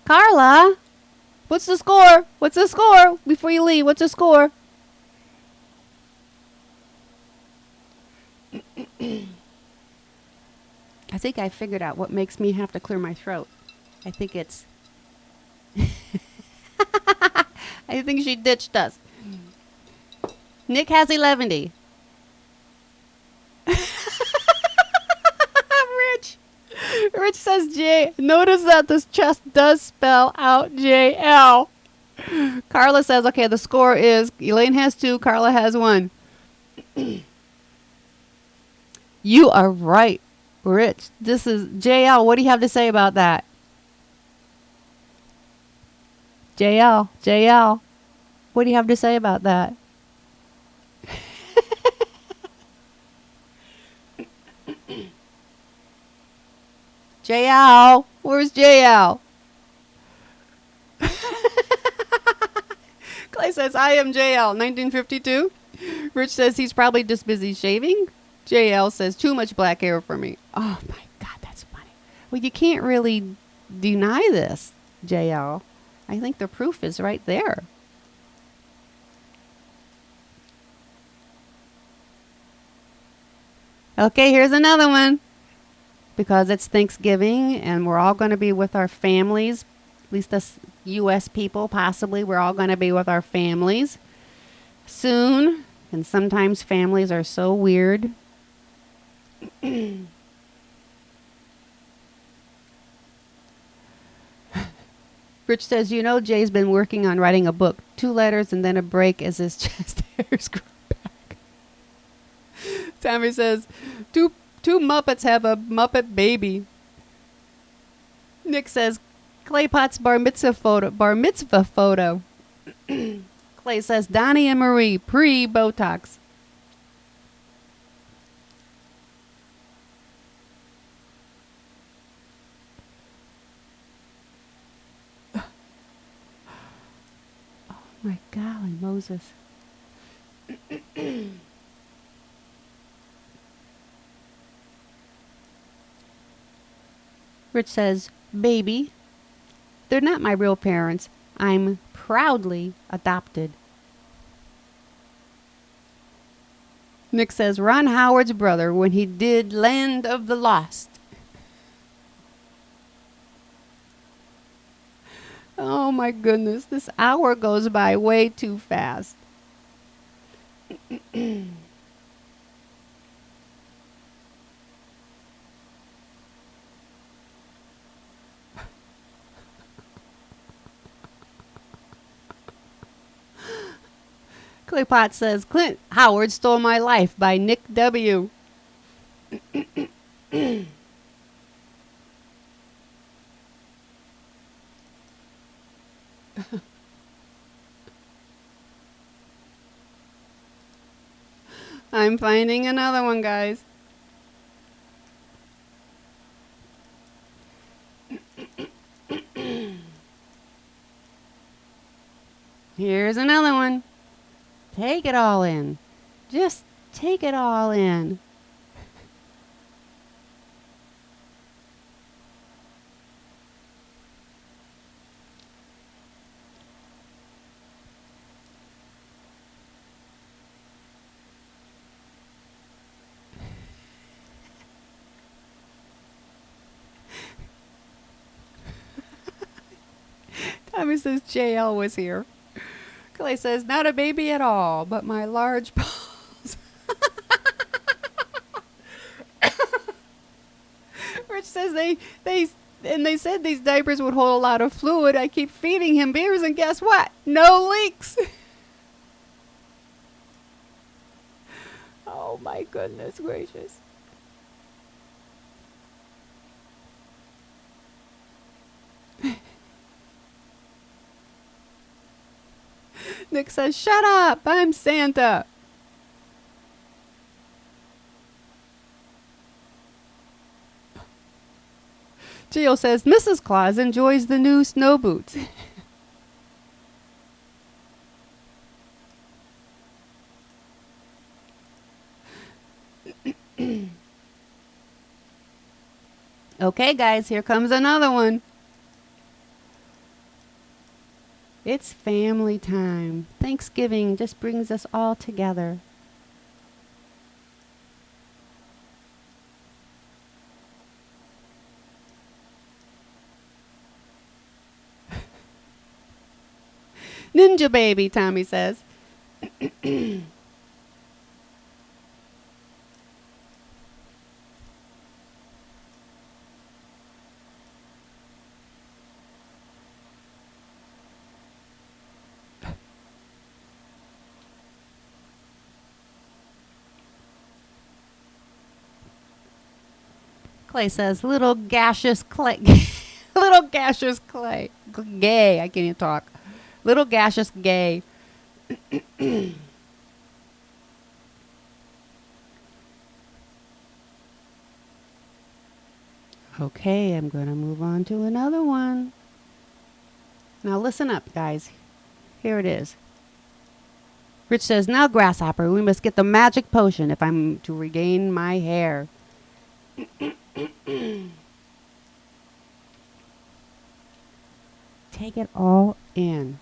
Carla, what's the score? What's the score? Before you leave, what's the score? I think I figured out what makes me have to clear my throat. I think it's... I think she ditched us. Nick has 11. Rich says J. Notice that this chest does spell out JL. Carla says, okay, the score is Elaine has 2, Carla has 1. You are right, Rich. This is JL. What do you have to say about that? JL. What do you have to say about that? JL, where's JL? Clay says, I am JL, 1952. Rich says he's probably just busy shaving. JL says, too much black hair for me. Oh my God, that's funny. Well, you can't really deny this, JL. I think the proof is right there. Okay, here's another one. Because it's Thanksgiving and we're all going to be with our families, at least us U.S. people, possibly. We're all going to be with our families soon. And sometimes families are so weird. Rich says, you know, Jay's been working on writing a book. 2 letters and then a break as his chest hairs grow back. Tommy says, two Muppets have a Muppet baby. Nick says, Claypot's bar mitzvah photo. Clay says, Donnie and Marie, pre-Botox. Oh my golly, Moses. Rich says, baby, they're not my real parents. I'm proudly adopted. Nick says, Ron Howard's brother when he did Land of the Lost. Oh my goodness, this hour goes by way too fast. Claypot says, Clint Howard Stole My Life by Nick W. I'm finding another one, guys. Here's another one. Take it all in. Just take it all in. Tommy says JL was here. Clay says, not a baby at all, but my large balls. Rich says they said these diapers would hold a lot of fluid. I keep feeding him beers and guess what? No leaks. Oh my goodness gracious. Nick says, shut up, I'm Santa. Gio says, Mrs. Claus enjoys the new snow boots. Okay, guys, here comes another one. It's family time. Thanksgiving just brings us all together. Ninja baby, Tommy says. Clay says, little gaseous clay. Little gaseous clay. Gay. I can't even talk. Little gaseous gay. Okay, I'm going to move on to another one. Now listen up, guys. Here it is. Rich says, now, Grasshopper, we must get the magic potion if I'm to regain my hair. Take it all in.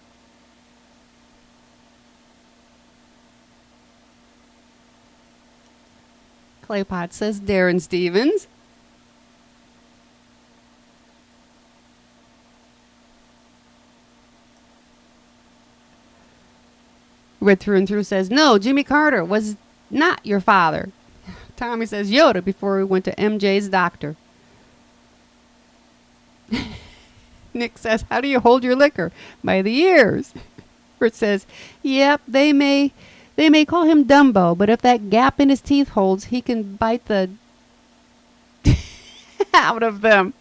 Claypot says, Darren Stevens. Read through and through says, no, Jimmy Carter was not your father. Tommy says, Yoda before we went to MJ's doctor. Nick says, how do you hold your liquor? By the ears. Rich says, yep, they may call him Dumbo, but if that gap in his teeth holds, he can bite the out of them.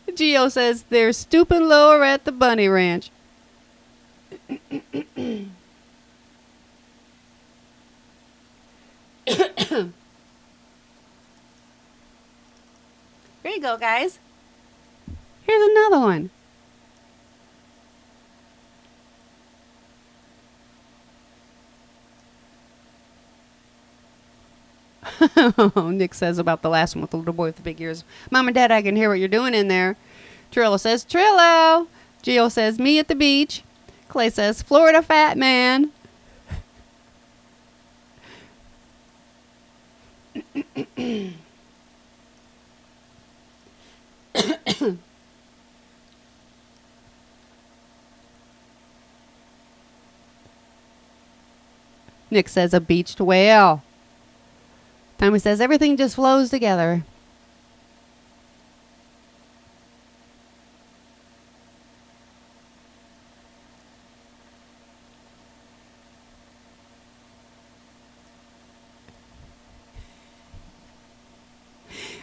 Gio says, they're stooping lower at the bunny ranch. Here you go, guys. Here's another one. Nick says about the last one with the little boy with the big ears. Mom and Dad, I can hear what you're doing in there. Trillo says, Trillo. Gio says, me at the beach. Clay says, Florida fat man. Nick says, a beached whale. Tommy says, everything just flows together.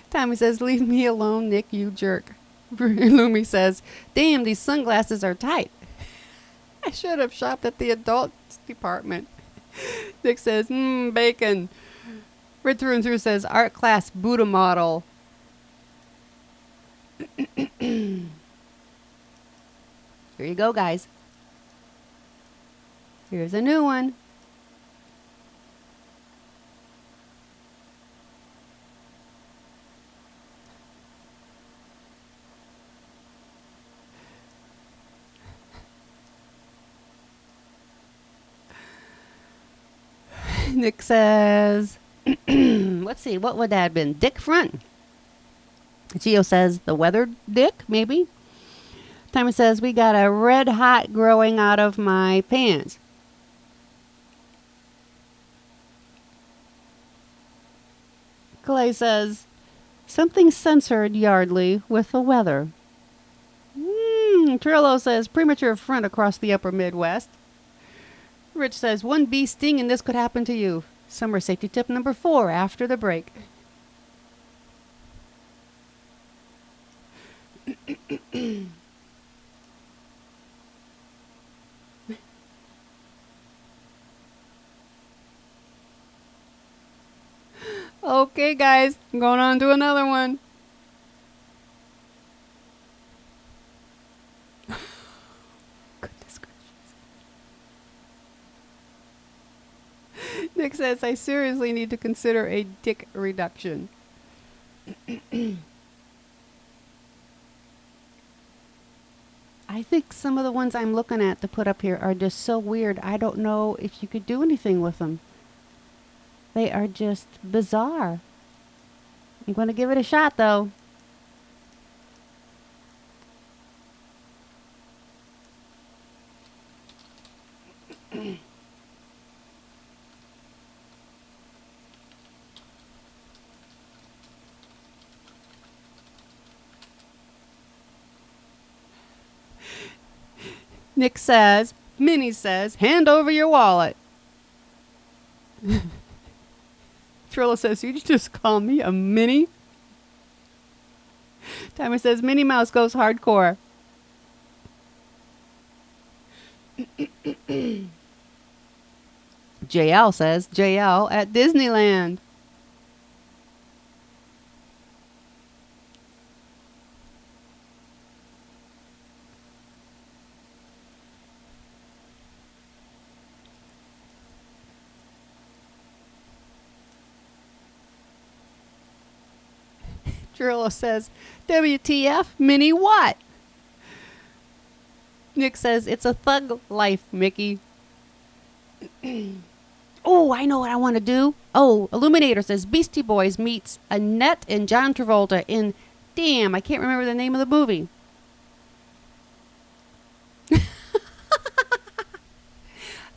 Tommy says, leave me alone, Nick, you jerk. Lumi says, damn, these sunglasses are tight. I should have shopped at the adults department. Nick says, bacon. Red through and through says, art class Buddha model. Here you go, guys. Here's a new one. Nick says, let's see, what would that have been? Dick front. Gio says, the weathered dick, maybe. Tommy says, we got a red hot growing out of my pants. Clay says, something censored Yardley with the weather. Trillo says, premature front across the upper Midwest. Rich says, one bee sting and this could happen to you. Summer safety tip number 4 after the break. Okay, guys, I'm going on to another one. Goodness gracious. Nick says, I seriously need to consider a dick reduction. I think some of the ones I'm looking at to put up here are just so weird. I don't know if you could do anything with them. They are just bizarre. I'm going to give it a shot, though. Nick says, Minnie says, hand over your wallet. Trillo says, you just call me a Minnie? Timer says, Minnie Mouse goes hardcore. JL says, JL at Disneyland. Trillo says, WTF, Minnie what? Nick says, it's a thug life, Mickey. Oh, I know what I want to do. Oh, Illuminator says, Beastie Boys meets Annette and John Travolta in, damn, I can't remember the name of the movie.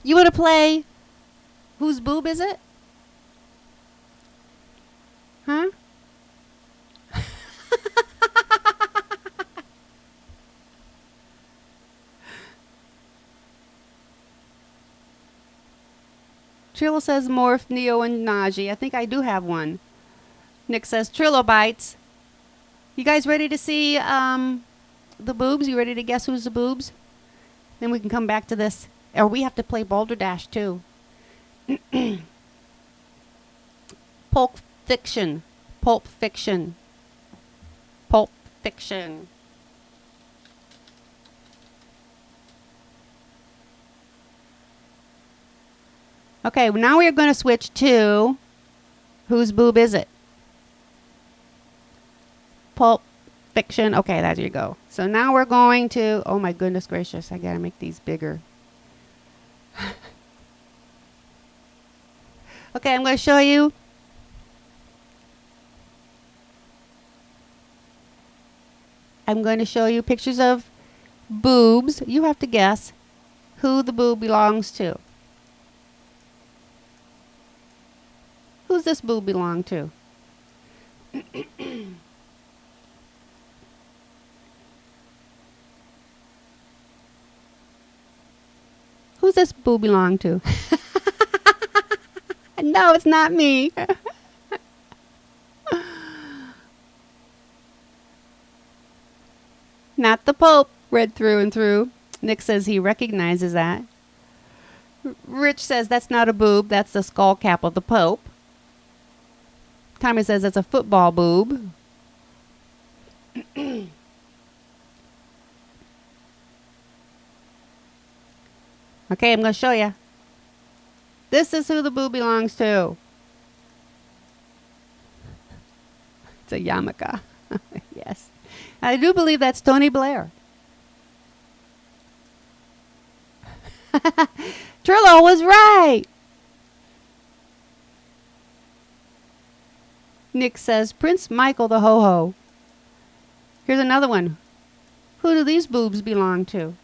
You want to play? Whose boob is it? Huh? Trillo says Morph, Neo, and Najee. I think I do have one. Nick says Trilobites. You guys ready to see the boobs? You ready to guess who's the boobs? Then we can come back to this. Or we have to play Boulder Dash too. Pulp Fiction. Pulp Fiction. Pulp Fiction. Okay, now we are going to switch to whose boob is it? Pulp Fiction. Okay, there you go. So now we're going to, oh my goodness gracious, I got to make these bigger. Okay, I'm going to show you. I'm going to show you pictures of boobs. You have to guess who the boob belongs to. Who's this boob belong to? Who's this boob belong to? No, it's not me. Not the Pope, red through and through. Nick says he recognizes that. Rich says that's not a boob, that's the skull cap of the Pope. Tommy says it's a football boob. Okay, I'm going to show you. This is who the boob belongs to. It's a yarmulke. Yes. I do believe that's Tony Blair. Trillo was right. Nick says Prince Michael the Ho-Ho. Here's another one. Who do these boobs belong to?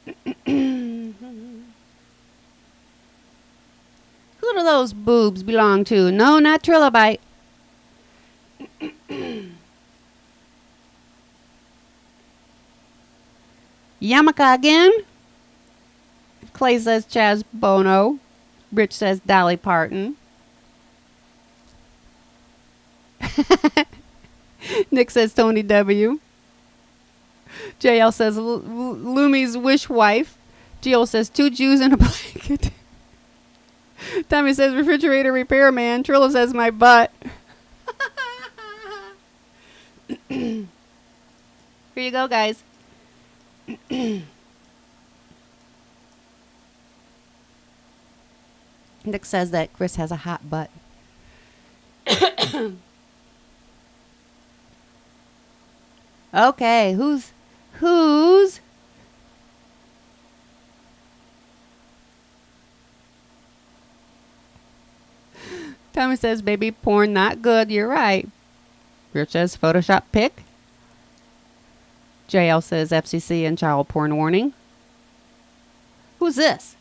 Who do those boobs belong to? No, not Trilobite. Yarmulke again? Clay says Chaz Bono. Rich says Dolly Parton. Nick says Tony W. JL says Lumi's wish wife. Gio says 2 Jews in a blanket. Tommy says refrigerator repairman. Trillo says my butt. Here you go, guys. Nick says that Chris has a hot butt. Okay, who's Tommy says baby porn not good, you're right. Rich says Photoshop pic. JL says FCC and child porn warning. Who's this?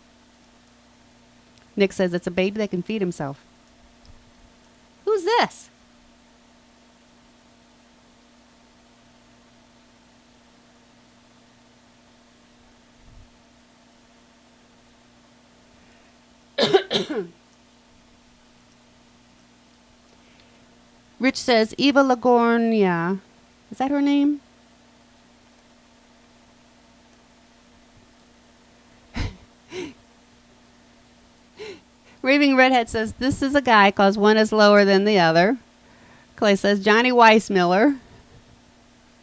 Nick says it's a baby that can feed himself. Who's this? Rich says Eva Lagornia. Is that her name? Raving Redhead says this is a guy cause one is lower than the other. Clay says Johnny Weissmiller.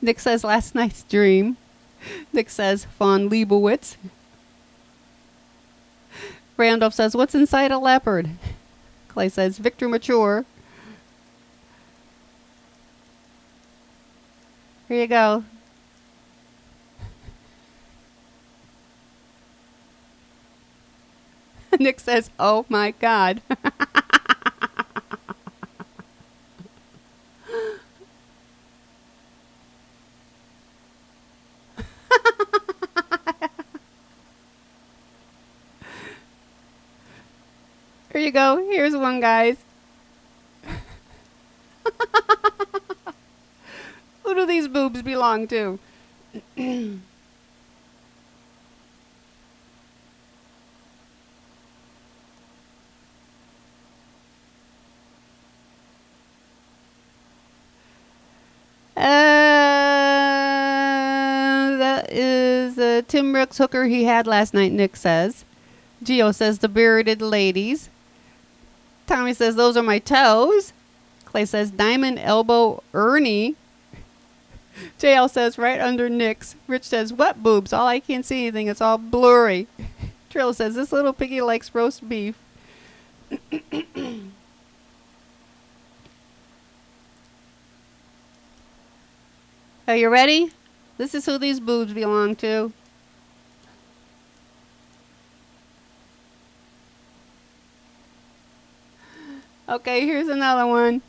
Nick says last night's dream. Nick says von Leibowitz. Randolph says what's inside a leopard? Clay says Victor Mature. Here you go. Nick says, oh my God. Here you go. Here's one, guys. Who do these boobs belong to? That is a Tim Ricks hooker he had last night, Nick says. Gio says the bearded ladies. Tommy says those are my toes. Clay says Diamond Elbow Ernie. JL says right under Nick's. Rich says what boobs? All I can't see anything. It's all blurry. Trill says this little piggy likes roast beef. Are you ready? This is who these boobs belong to. Okay, here's another one.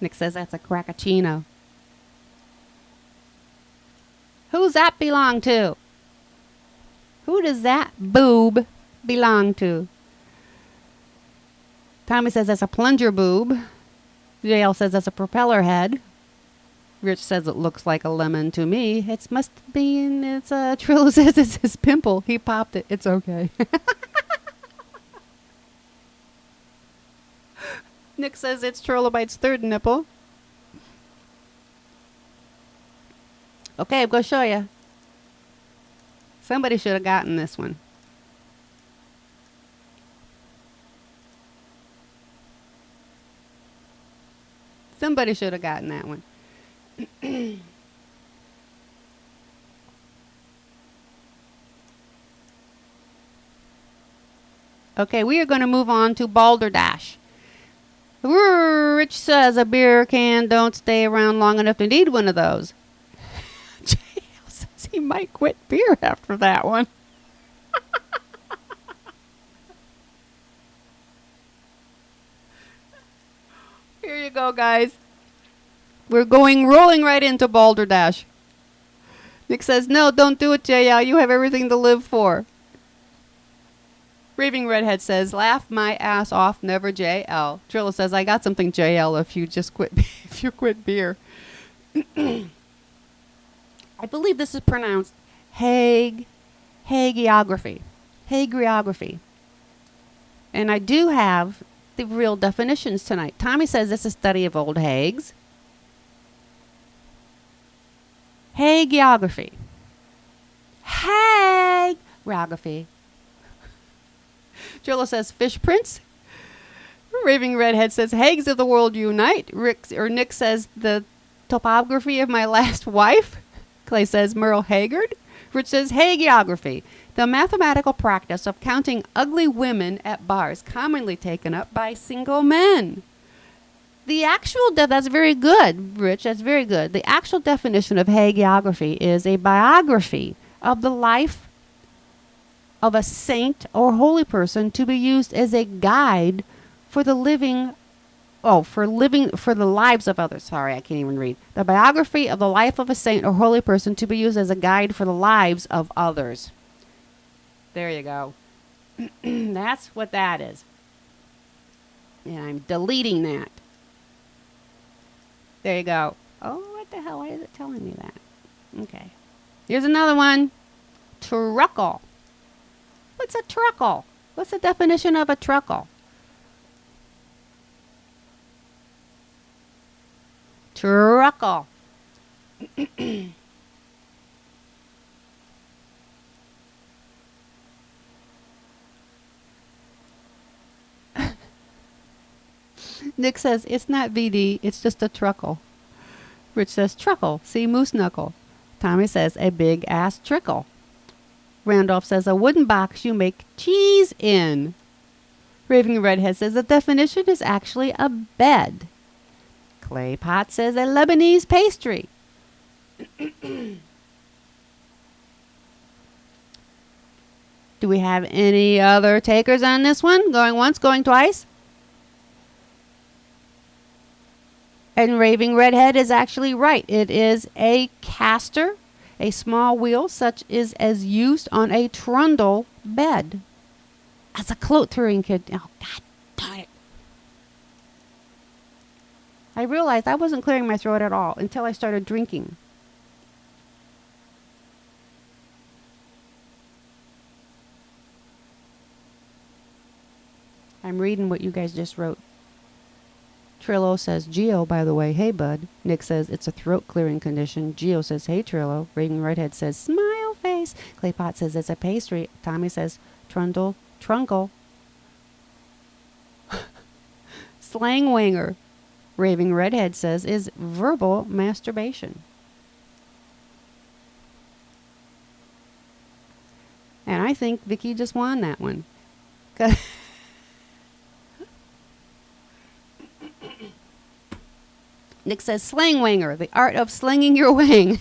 Nick says that's a crackaccino. Who's that belong to? Who does that boob belong to? Tommy says that's a plunger boob. JL says that's a propeller head. Rich says it looks like a lemon to me. It must be, and it's Trill says it's his pimple. He popped it. It's okay. Nick says it's Trilobite's third nipple. Okay, I'm going to show you. Somebody should have gotten this one. Somebody should have gotten that one. Okay, we are going to move on to Balderdash. Rich says a beer can don't stay around long enough to need one of those. JL says he might quit beer after that one. Here you go, guys. We're rolling right into Balderdash. Nick says, no, don't do it, JL. You have everything to live for. Raving Redhead says, laugh my ass off, never JL. Trillo says, I got something, JL, if you just quit, if you quit beer. I believe this is pronounced hagiography. Hagiography. And I do have the real definitions tonight. Tommy says it's a study of old hags. Hagiography. Hagiography. Trillo says fish prints. Raving Redhead says hags of the world unite. Nick says the topography of my last wife. Clay says Merle Haggard. Rich says hagiography. The mathematical practice of counting ugly women at bars commonly taken up by single men. The actual, that's very good, Rich, that's very good. The actual definition of hagiography is a biography of the life of a saint or holy person to be used as a guide for the lives of others. Sorry, I can't even read. The biography of the life of a saint or holy person to be used as a guide for the lives of others. There you go. That's what that is. And I'm deleting that. There you go. Oh, what the hell? Why is it telling me that? Okay. Here's another one. Truckle. What's a truckle? What's the definition of a truckle? Truckle. Nick says, it's not VD, it's just a truckle. Rich says, truckle, see moose knuckle. Tommy says, a big ass trickle. Randolph says, a wooden box you make cheese in. Raving Redhead says, the definition is actually a bed. Clay Pot says, a Lebanese pastry. Do we have any other takers on this one? Going once, going twice? And Raving Redhead is actually right. It is a caster, a small wheel such as used on a trundle bed. As a clothing kid. Oh, God darn it. I realized I wasn't clearing my throat at all until I started drinking. I'm reading what you guys just wrote. Trillo says, Geo, by the way, hey, bud. Nick says, it's a throat clearing condition. Geo says, hey, Trillo. Raving Redhead says, smile face. Claypot says, it's a pastry. Tommy says, trunkle. Slang wanger. Raving Redhead says, is verbal masturbation. And I think Vicky just won that one. Nick says, slang wanger, the art of slinging your wang.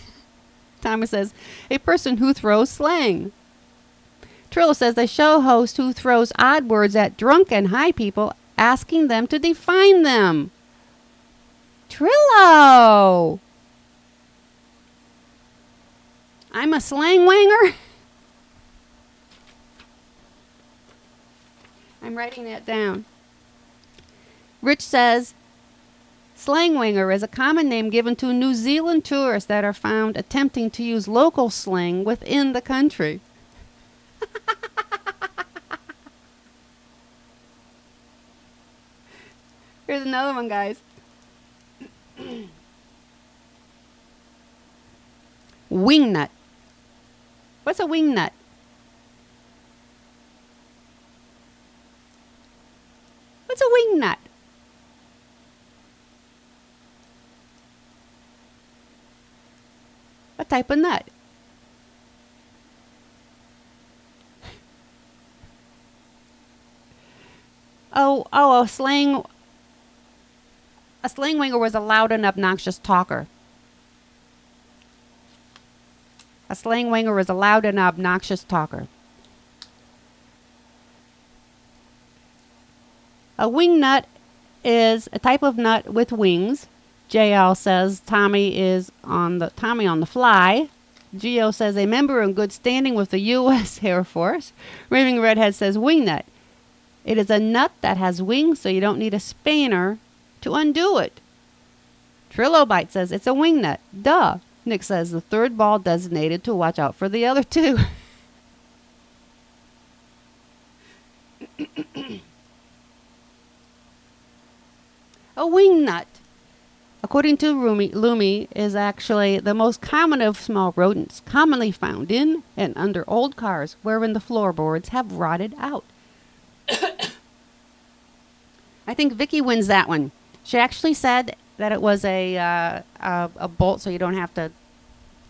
Thomas says, a person who throws slang. Trillo says, a show host who throws odd words at drunk and high people, asking them to define them. Trillo! I'm a slang wanger? I'm writing that down. Rich says, slangwanger is a common name given to New Zealand tourists that are found attempting to use local slang within the country. Here's another one, guys. Wingnut. What's a wingnut? What's a wingnut? What type of nut? A slang winger was a loud and obnoxious talker. A slang winger was a loud and obnoxious talker. A wingnut is a type of nut with wings. JL says Tommy on the fly. Geo says a member in good standing with the U.S. Air Force. Raving Redhead says wingnut. It is a nut that has wings, so you don't need a spanner to undo it. Trilobite says it's a wingnut. Duh. Nick says the third ball designated to watch out for the other two. A wingnut, according to Lumi, is actually the most common of small rodents, commonly found in and under old cars wherein the floorboards have rotted out. I think Vicky wins that one. She actually said that it was a bolt, so you don't have to.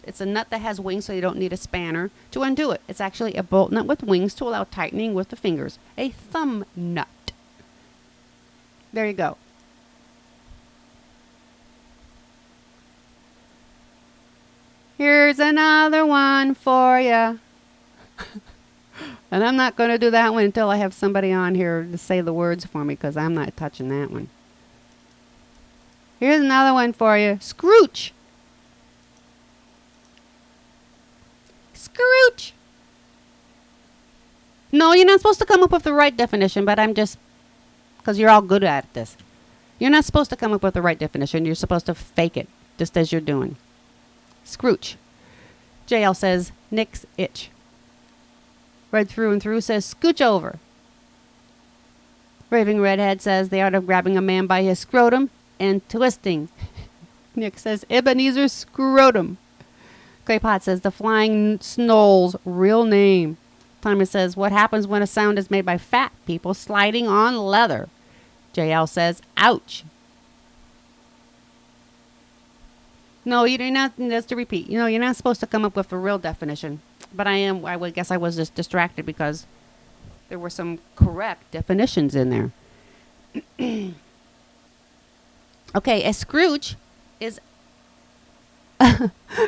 It's a nut that has wings, so you don't need a spanner to undo it. It's actually a bolt nut with wings to allow tightening with the fingers. A thumb nut. There you go. Here's another one for you. And I'm not going to do that one until I have somebody on here to say the words for me, because I'm not touching that one. Here's another one for you. Scrooch. Scrooch. No, you're not supposed to come up with the right definition, but I'm just, because you're all good at this. You're not supposed to come up with the right definition. You're supposed to fake it, just as you're doing. Scrooch. JL says, Nick's itch. Red Through and Through says, scooch over. Raving Redhead says, the art of grabbing a man by his scrotum and twisting. Nick says, Ebenezer scrotum. Grapehot says, the flying snoll's real name. Tommy says, what happens when a sound is made by fat people sliding on leather? JL says, ouch. No, you're not, just to repeat, you're not supposed to come up with a real definition. But I would guess I was just distracted because there were some correct definitions in there. Okay, a Scrooge is...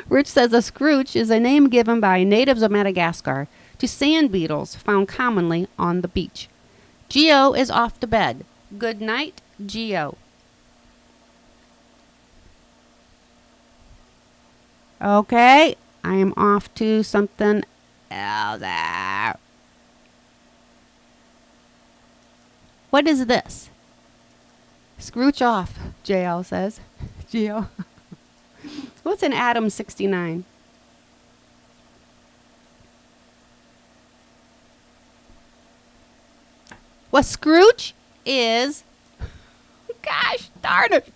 Rich says a Scrooge is a name given by natives of Madagascar to sand beetles found commonly on the beach. Geo is off to bed. Good night, Geo. Okay, I am off to something else. What is this? Scrooch off, JL says. Geo. What's an Atom 69? What Scrooch is... Gosh darn it.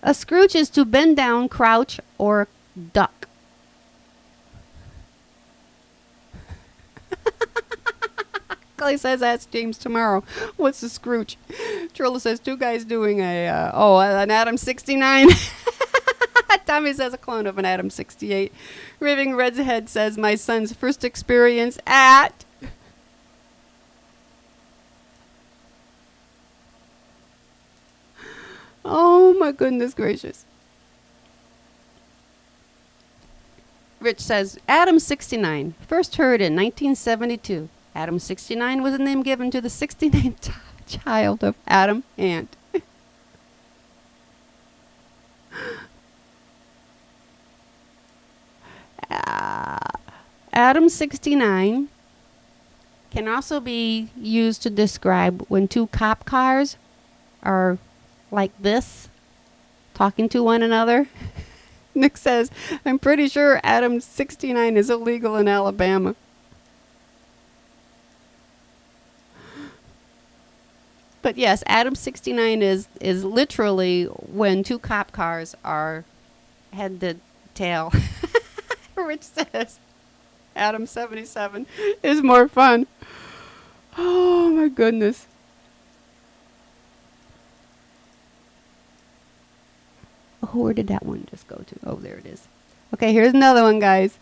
A Scrooge is to bend down, crouch, or duck. Clay says, ask James tomorrow. What's a Scrooge? Trilla says, two guys doing an Atom 69. Tommy says, a clone of an Atom 68. Raving Redhead says, my son's first experience at... Oh my goodness gracious. Rich says, Atom 69, first heard in 1972. Atom 69 was a name given to the 69th child of Adam Ant. Atom 69 can also be used to describe when two cop cars are like this, talking to one another. Nick says, I'm pretty sure Atom 69 is illegal in Alabama. But yes, Adam 69 is literally when two cop cars are head to tail. Rich says Adam 77 is more fun. Oh my goodness. Oh, where did that one just go to? Oh, there it is. Okay, here's another one, guys.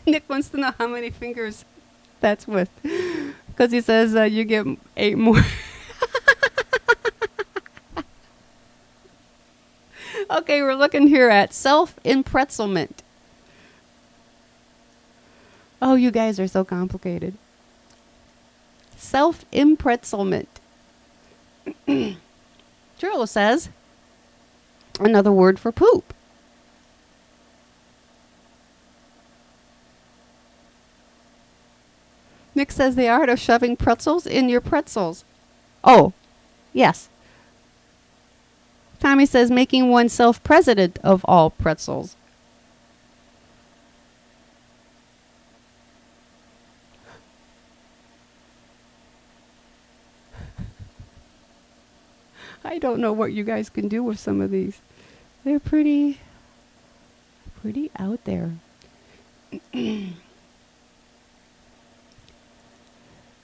Nick wants to know how many fingers that's with. Because he says you get 8 more. Okay, we're looking here at self-impretzelment. Oh, you guys are so complicated. Self-impretzelment. Trillo says another word for poop. Nick says the art of shoving pretzels in your pretzels. Oh, yes. Tommy says making oneself president of all pretzels. I don't know what you guys can do with some of these. They're pretty out there.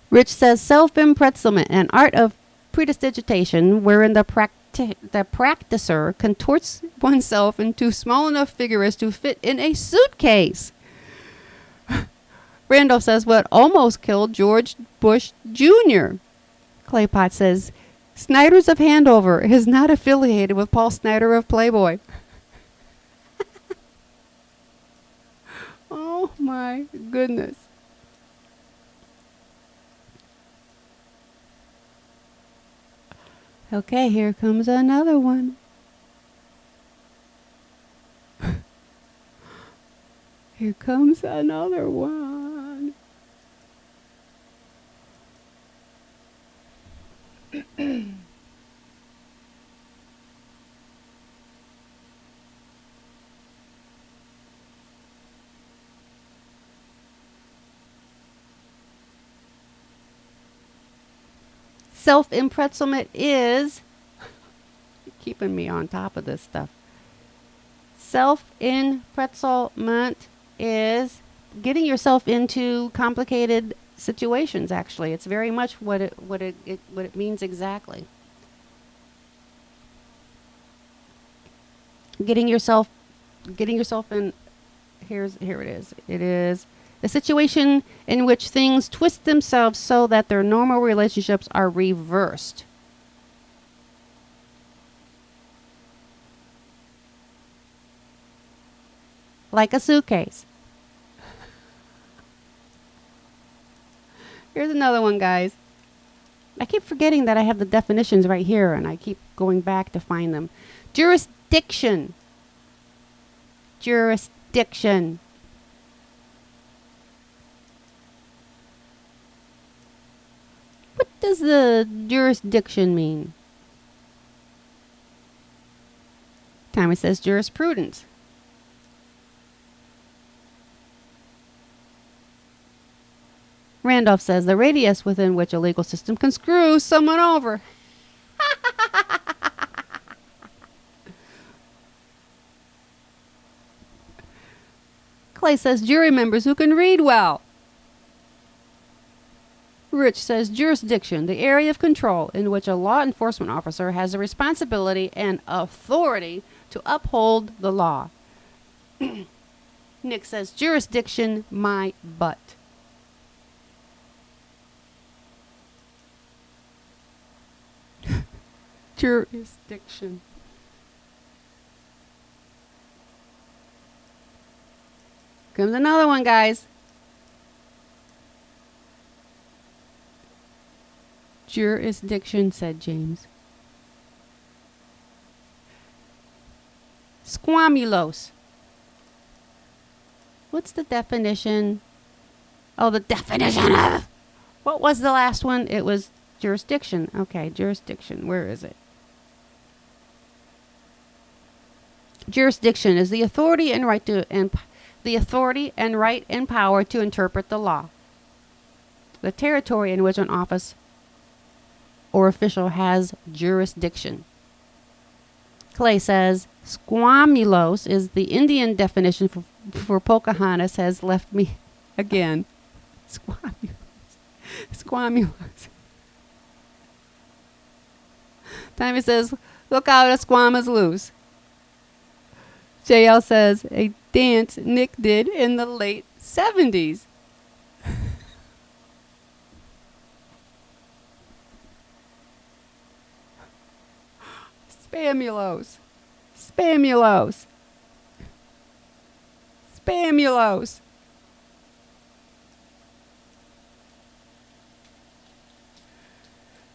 Rich says self-impretzelment, an art of prestidigitation wherein the practicer contorts oneself into small enough figures to fit in a suitcase. Randolph says what almost killed George Bush Jr. Claypot says Snyder's of Handover is not affiliated with Paul Snyder of Playboy. Oh my goodness. Okay, here comes another one. Here comes another one. Self-impretzelment is keeping me on top of this stuff. Self-impretzelment is getting yourself into complicated situations. Actually, it's very much what it means exactly. Getting yourself in. Here it is. It is a situation in which things twist themselves so that their normal relationships are reversed. Like a suitcase. Here's another one, guys. I keep forgetting that I have the definitions right here, and I keep going back to find them. Jurisdiction. Jurisdiction. What does the jurisdiction mean? Tommy says jurisprudence. Randolph says the radius within which a legal system can screw someone over. Clay says jury members who can read well. Rich says jurisdiction, the area of control in which a law enforcement officer has the responsibility and authority to uphold the law. Nick says jurisdiction, my butt. Jurisdiction. Comes another one, guys. Jurisdiction, said James. Squamulose. What's the definition? Oh, the definition of... What was the last one? It was jurisdiction. Okay, jurisdiction. Where is it? Jurisdiction is the authority and right to power to interpret the law. The territory in which an office or official has jurisdiction. Clay says, squamulos is the Indian definition for Pocahontas has left me again. Squamulos. Tommy says, look out, a squam is loose. JL says, a dance Nick did in the late 70s. Spamulos. Spamulos. Spamulos.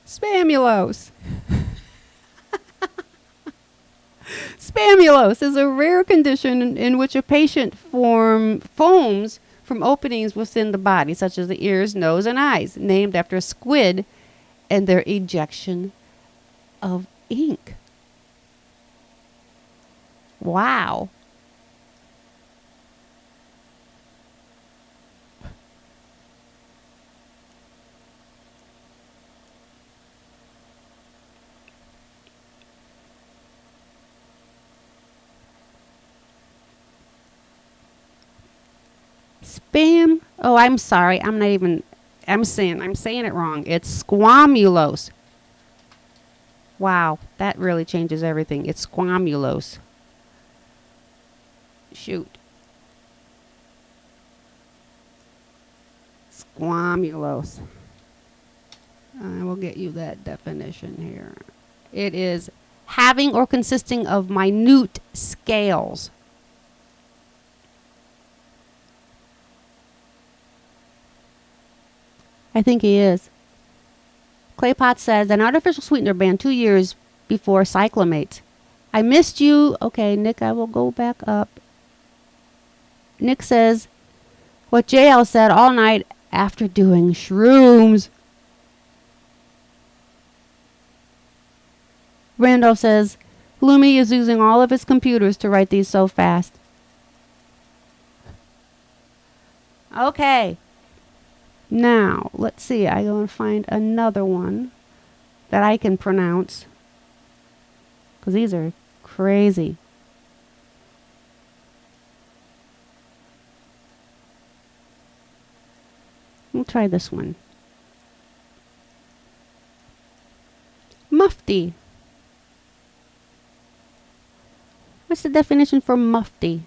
Spamulos. Spamulos is a rare condition in which a patient foams from openings within the body, such as the ears, nose, and eyes, named after a squid and their ejection of ink. Wow. Spam. Oh, I'm sorry. I'm saying it wrong. It's squamulos. Wow, that really changes everything. It's squamulos. Shoot. Squamulos. I will get you that definition here. It is having or consisting of minute scales. I think he is. Claypot says, an artificial sweetener banned 2 years before cyclamate. I missed you. Okay, Nick, I will go back up. Nick says, what JL said all night after doing shrooms. Randolph says, Lumi is using all of his computers to write these so fast. Okay. Now, let's see. I go and find another one that I can pronounce. Because these are crazy. We'll try this one. Mufti. What's the definition for mufti?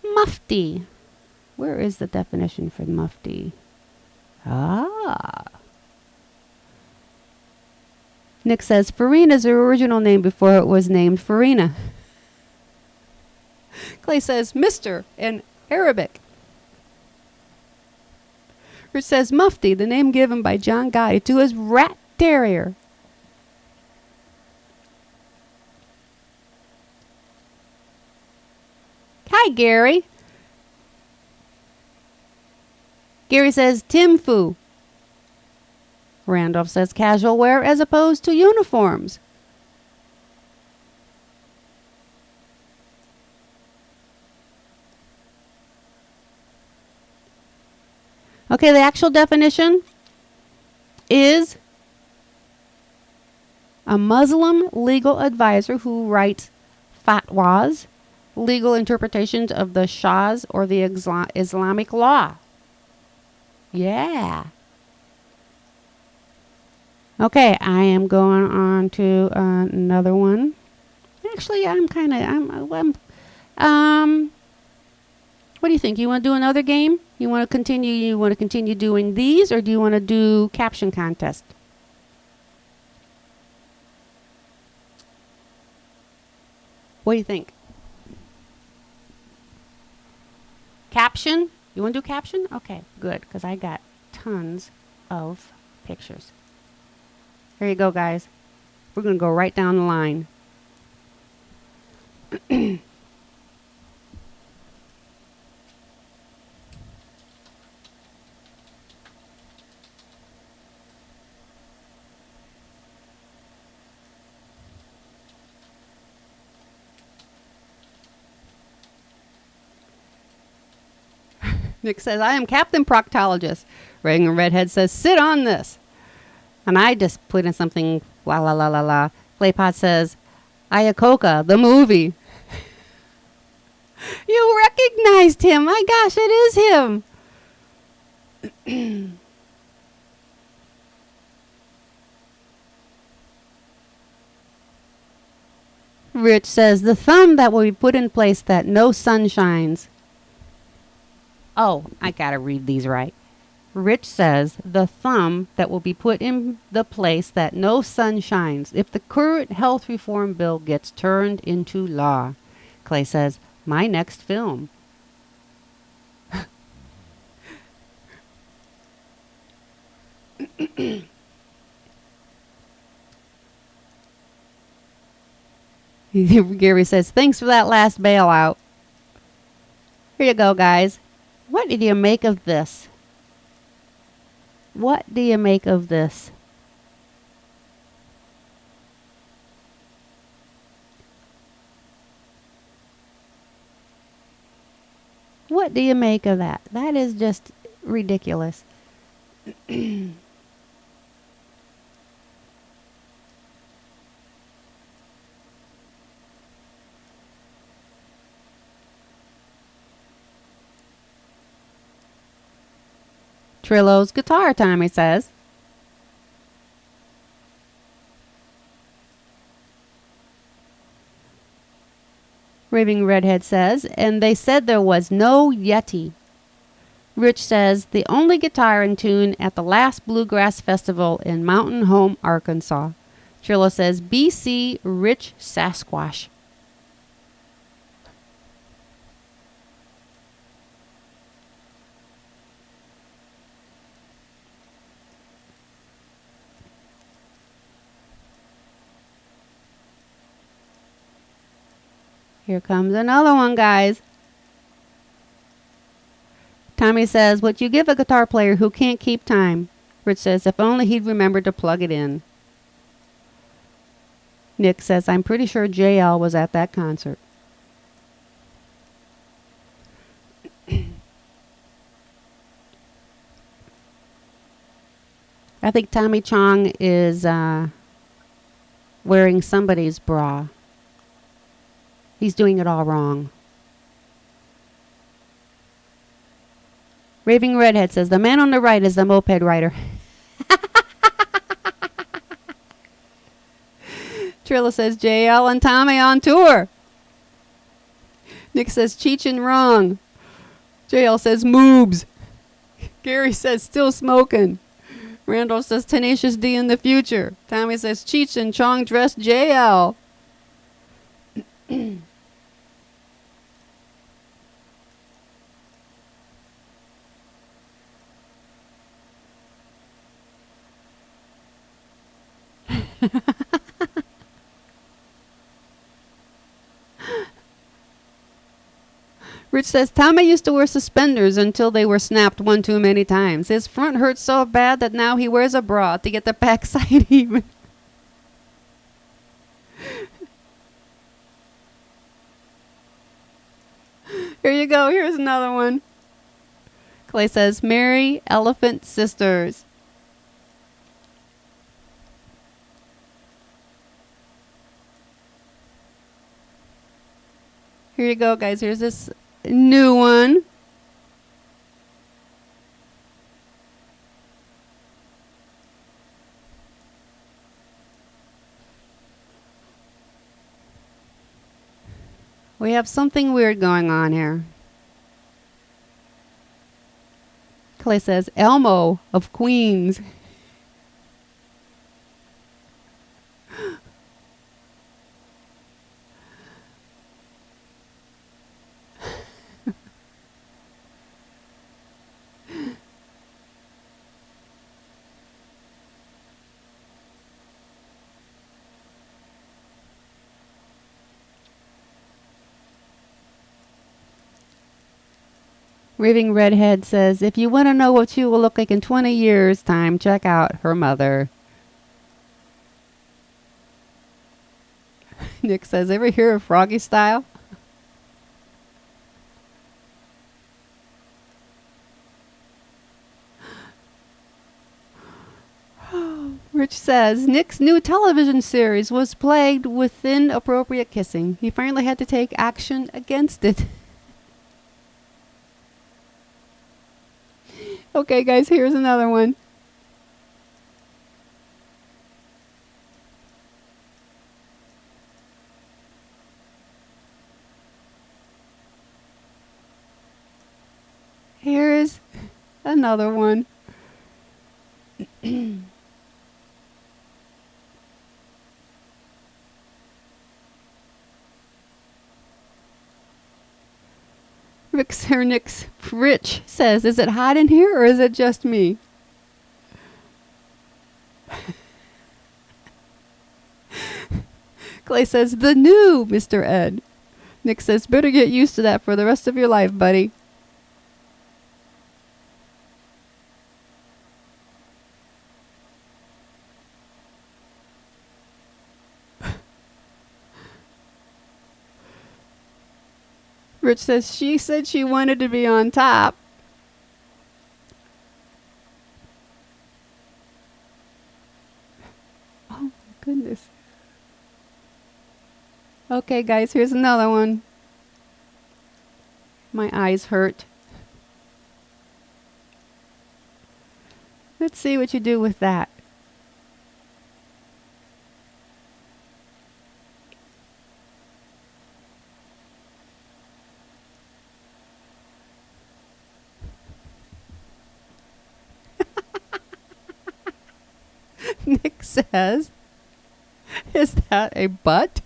Mufti. Where is the definition for mufti? Ah. Nick says, Farina is the original name before it was named Farina. Clay says, Mr. in Arabic. Rich says, Mufti, the name given by John Gotti to his rat terrier. Hi, Gary. Gary says, Timfu. Randolph says, casual wear as opposed to uniforms. Okay, the actual definition is a Muslim legal advisor who writes fatwas, legal interpretations of the Shah's or the Islamic law. Yeah. Okay, I am going on to another one. Actually, what do you think? You want to do another game? You want to continue doing these, or do you want to do caption contest? What do you think? Caption? You want to do caption? Okay, good, because I got tons of pictures. Here you go, guys. We're going to go right down the line. Nick says, I am Captain Proctologist. Raving Redhead says, sit on this. And I just put in something, la la la la la. Claypot says, Iacocca, the movie. You recognized him. My gosh, it is him. Rich says, the thumb that will be put in place that no sun shines. Oh, I gotta read these right. Rich says, the thumb that will be put in the place that no sun shines if the current health reform bill gets turned into law. Clay says, my next film. Gary says, thanks for that last bailout. Here you go, guys. What do you make of this? What do you make of this? What do you make of that? That is just ridiculous. Trillo's guitar time, he says. Raving Redhead says, and they said there was no Yeti. Rich says, the only guitar in tune at the last Bluegrass Festival in Mountain Home, Arkansas. Trillo says, BC Rich Sasquatch. Here comes another one, guys. Tommy says, what you give a guitar player who can't keep time? Rich says, if only he'd remembered to plug it in. Nick says, I'm pretty sure JL was at that concert. I think Tommy Chong is wearing somebody's bra. He's doing it all wrong. Raving Redhead says, the man on the right is the moped rider. Trilla says, JL and Tommy on tour. Nick says, Cheechin wrong. JL says, moobs. Gary says, still smoking. Randall says, Tenacious D in the future. Tommy says, Cheechin Chong dressed JL. Rich says, Tommy used to wear suspenders until they were snapped one too many times. His front hurts so bad that now he wears a bra to get the backside even. Here you go. Here's another one. Clay says, Merry Elephant Sisters. Here you go, guys. Here's this new one. We have something weird going on here. Clay says, Elmo of Queens. Raving Redhead says, if you want to know what she will look like in 20 years' time, check out her mother. Nick says, ever hear of Froggy Style? Rich says, Nick's new television series was plagued with inappropriate kissing. He finally had to take action against it. Okay, guys, here's another one. Here's another one. Rich says, is it hot in here or is it just me? Clay says, the new Mr. Ed. Nick says, better get used to that for the rest of your life, buddy. Rich says, she said she wanted to be on top. Oh, my goodness. Okay, guys, here's another one. My eyes hurt. Let's see what you do with that. Nick says, is that a butt?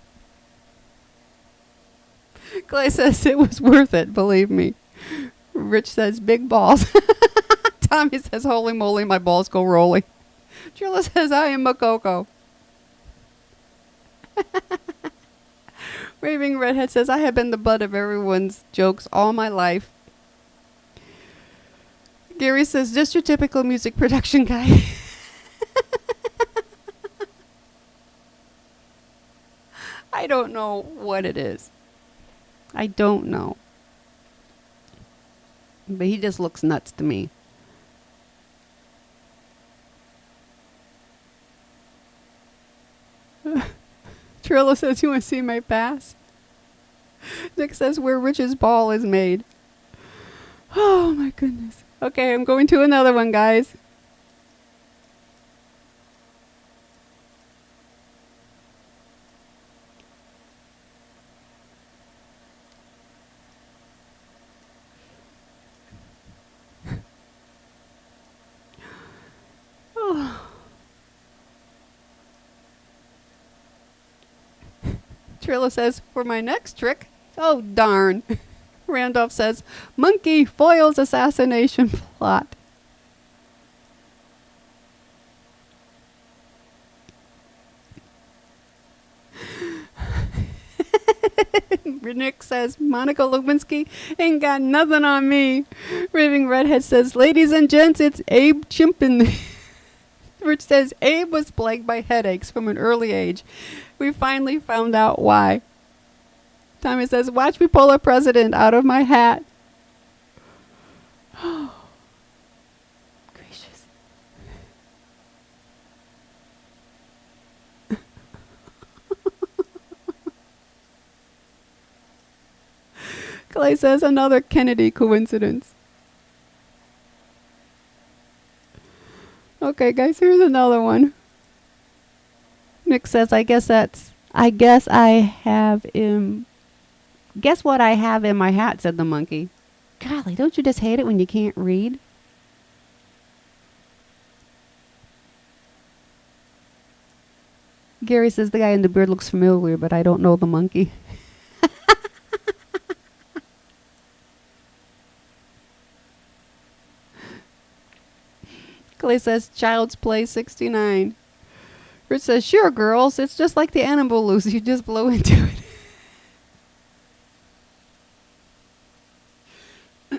Clay says it was worth it, believe me. Rich says big balls. Tommy says, holy moly, my balls go rolling. Trilla says, I am Makoko. Raving Redhead says, I have been the butt of everyone's jokes all my life. Gary says, just your typical music production guy. I don't know what it is. I don't know. But he just looks nuts to me. Trillo says, you want to see my pass? Nick says, where Rich's ball is made. Oh my goodness. Okay, I'm going to another one, guys. Trillo says, for my next trick, oh darn. Randolph says, monkey foils assassination plot. Nick says, Monica Lewinsky ain't got nothing on me. Raving Redhead says, ladies and gents, it's Abe Chimpin. Rich says, Abe was plagued by headaches from an early age. We finally found out why. Tommy says, watch me pull a president out of my hat. Oh, gracious. Clay says, another Kennedy coincidence. Okay, guys, here's another one. Nick says, guess what I have in my hat, said the monkey. Golly, don't you just hate it when you can't read? Gary says, the guy in the beard looks familiar, but I don't know the monkey. Clay says, Child's Play 69. Rich says, sure, girls, it's just like the animal loose. You just blow into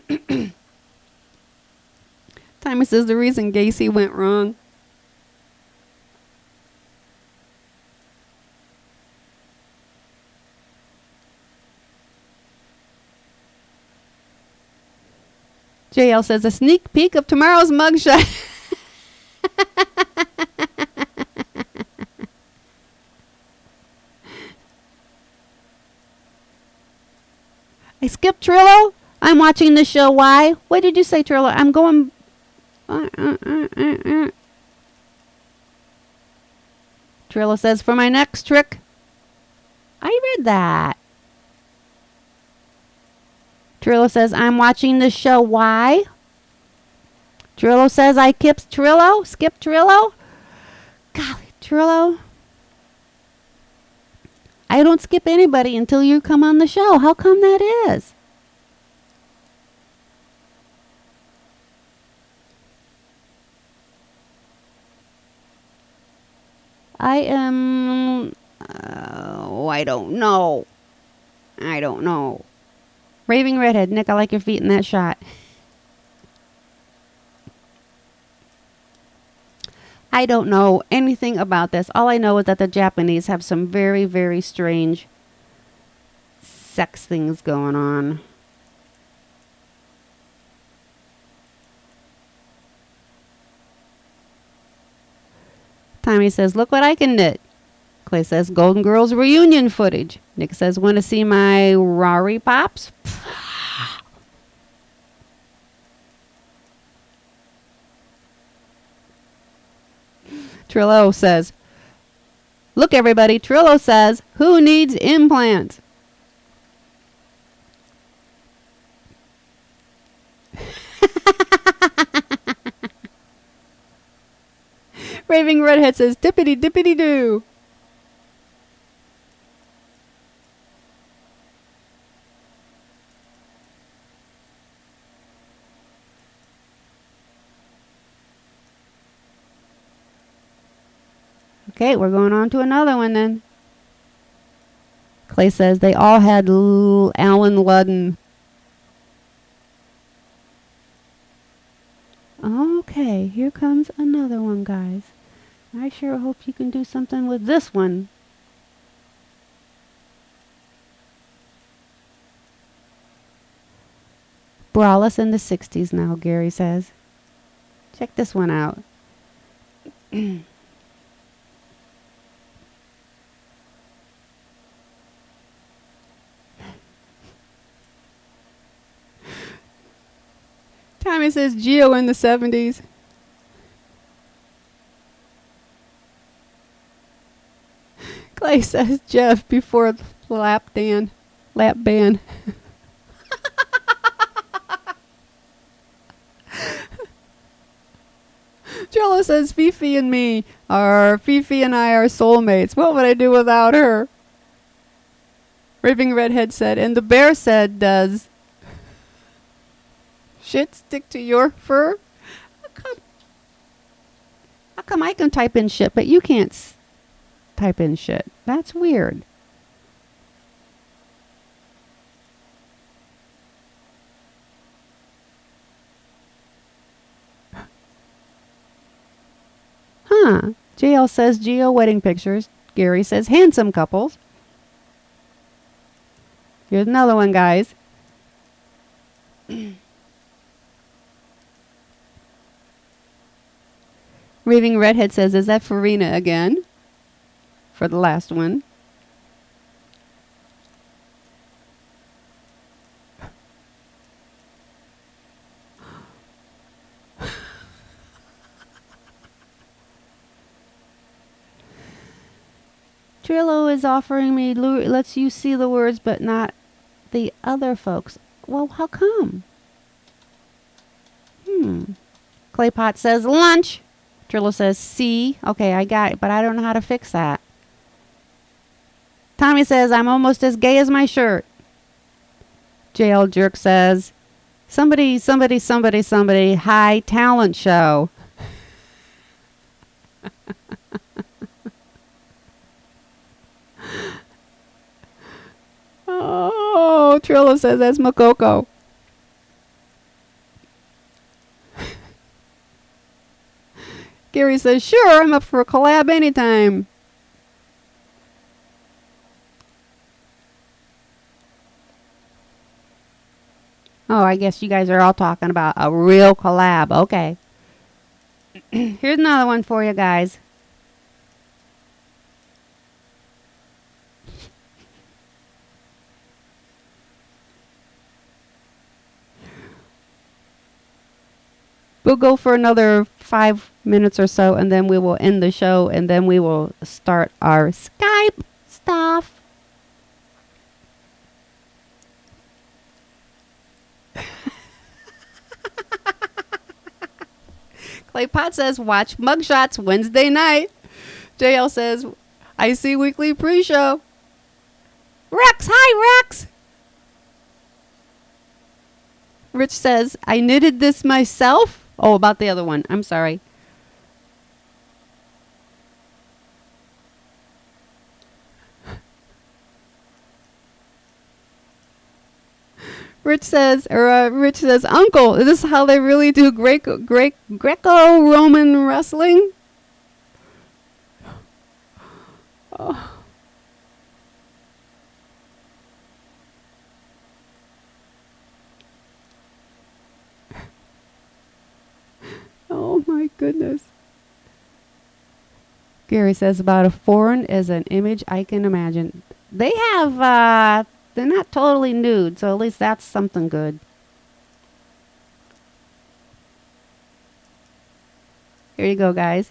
it. Tommy says, the reason Gacy went wrong. JL says, a sneak peek of tomorrow's mugshot. I skipped Trillo. I'm watching the show. Why? What did you say, Trillo? I'm going... Trillo says, for my next trick. I read that. Trillo says, I'm watching the show. Why? Trillo says, I skipped Trillo. Skip Trillo. Golly, Trillo. I don't skip anybody until you come on the show. How come that is? I am... I don't know. I don't know. Raving Redhead. Nick, I like your feet in that shot. I don't know anything about this. All I know is that the Japanese have some very, very strange sex things going on. Tommy says, look what I can knit. Clay says, Golden Girls reunion footage. Nick says, want to see my Rari Pops? Trillo says, look everybody, Trillo says, who needs implants? Raving Redhead says, dippity dippity doo. Okay, we're going on to another one then. Clay says they all had Alan Ludden. Okay, here comes another one, guys. I sure hope you can do something with this one. Brawless in the 60s now, Gary says. Check this one out. Tommy says Geo in the 70s. Clay says Jeff before the lap band. Jello says Fifi and me are Fifi and I are soulmates. What would I do without her? Raving Redhead said, and the bear said does shit stick to your fur? How come I can type in shit, but you can't type in shit? That's weird. Huh. JL says Geo wedding pictures. Gary says handsome couples. Here's another one, guys. Raving Redhead says, is that Farina again? For the last one. Trillo is offering me, lets you see the words, but not the other folks. Well, how come? Claypot says lunch. Trillo says see. Okay, I got it, but I don't know how to fix that. Tommy says I'm almost as gay as my shirt. JL Jerk says somebody, high talent show. Oh, Trillo says that's Makoko. Gary says, sure, I'm up for a collab anytime. Oh, I guess you guys are all talking about a real collab. Okay. Here's another one for you guys. We'll go for another 5 minutes or so, and then we will end the show, and then we will start our Skype stuff. Claypot says, watch Mugshots Wednesday night. JL says, I see weekly pre-show. Rex, hi Rex. Rich says, I knitted this myself. Oh, about the other one. I'm sorry. Rich says, Uncle, is this how they really do Greco-Roman wrestling? Oh. Oh my goodness. Gary says, about a foreign as an image I can imagine. They have, they're not totally nude, so at least that's something good. Here you go, guys.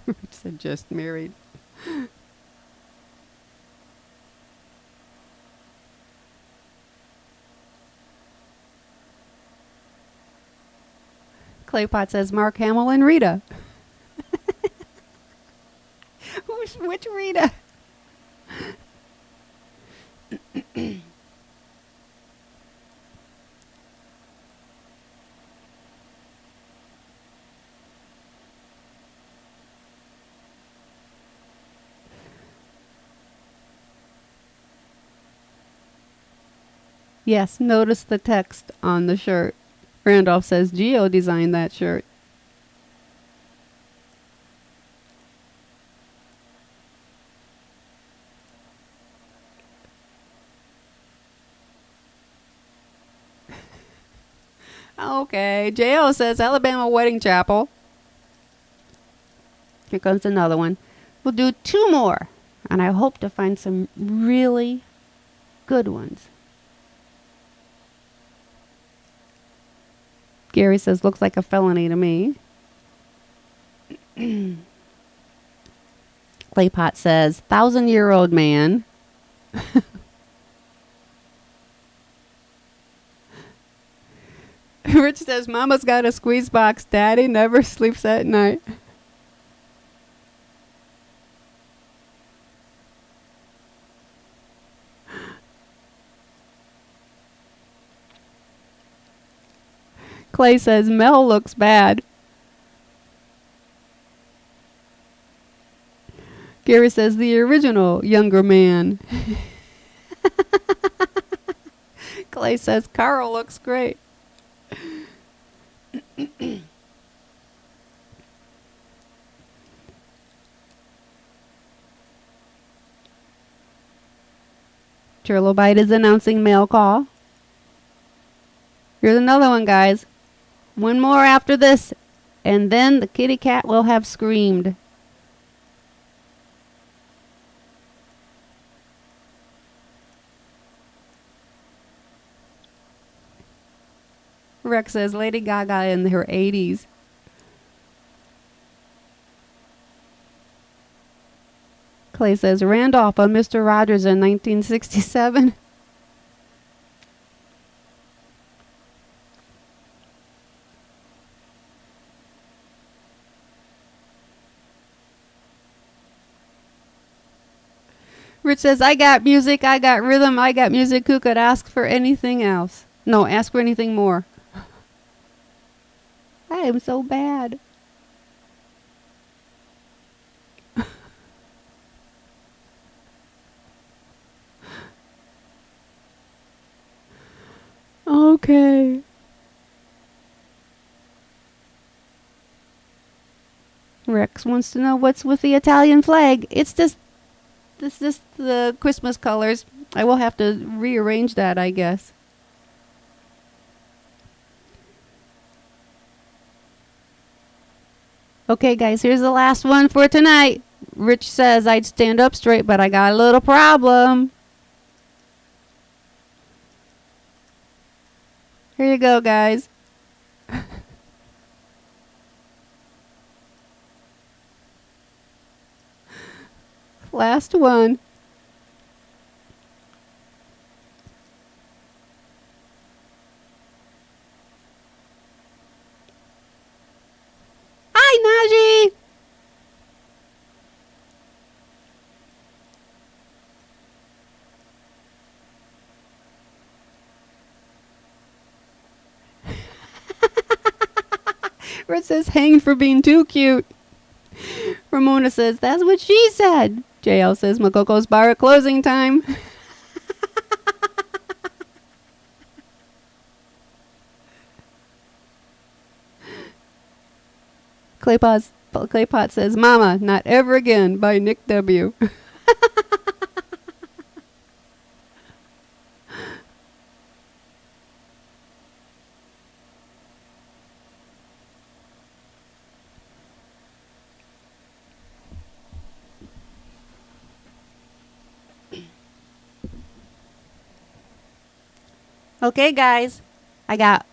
Rich said, just married. Claypot says, Mark Hamill and Rita. Which Rita? Yes, notice the text on the shirt. Randolph says, Geo designed that shirt. Okay, J.O. says, Alabama Wedding Chapel. Here comes another one. We'll do 2 more, and I hope to find some really good ones. Gary says, looks like a felony to me. Claypot says, 1,000-year-old man. Rich says, Mama's got a squeeze box. Daddy never sleeps at night. Clay says, Mel looks bad. Gary says, the original younger man. Clay says, Carl looks great. Trilobite is announcing mail call. Here's another one, guys. One more after this, and then the kitty cat will have screamed. Rex says Lady Gaga in her 80s. Clay says Randolph on Mr. Rogers in 1967. Rich says, I got music, I got rhythm, I got music. Who could ask for anything else? No, ask for anything more. I am so bad. Okay. Rex wants to know what's with the Italian flag. It's just the Christmas colors. I will have to rearrange that, I guess. Okay, guys, here's the last one for tonight. Rich says I'd stand up straight, but I got a little problem. Here you go, guys. Last one. Hi, Najee. Rich says hanging for being too cute. Ramona says that's what she said. JL says Makoko's bar at closing time. Claypot says Mama, not ever again by Nick W. Okay, guys, I'm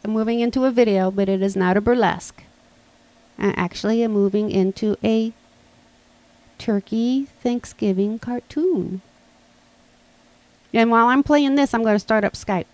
moving into a video, but it is not a burlesque. Actually, I'm moving into a turkey Thanksgiving cartoon. And while I'm playing this, I'm going to start up Skype.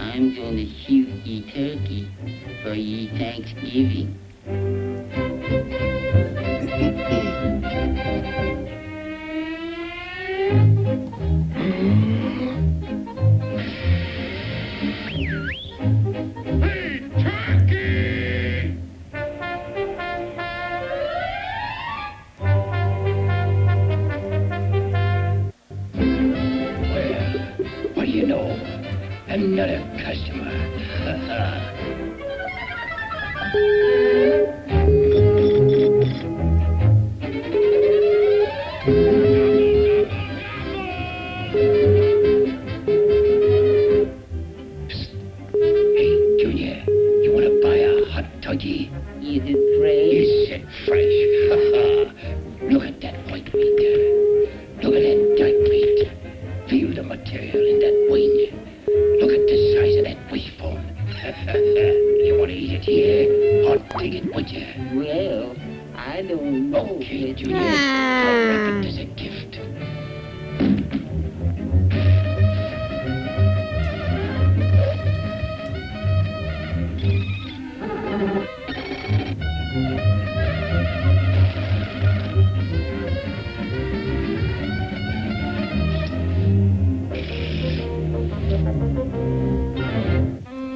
I'm gonna shoot ye turkey for ye Thanksgiving. What do you know? Another customer. Hey, Junior, you want to buy a hot toddy? Is it fresh? Is it fresh? Look at that white meat. Look at that dark meat. Feel the material in that wing. Look at the size of that wishbone. You want to eat it here or take it with you? Well, I don't know. Okay, Junior. I'll wrap it as a gift.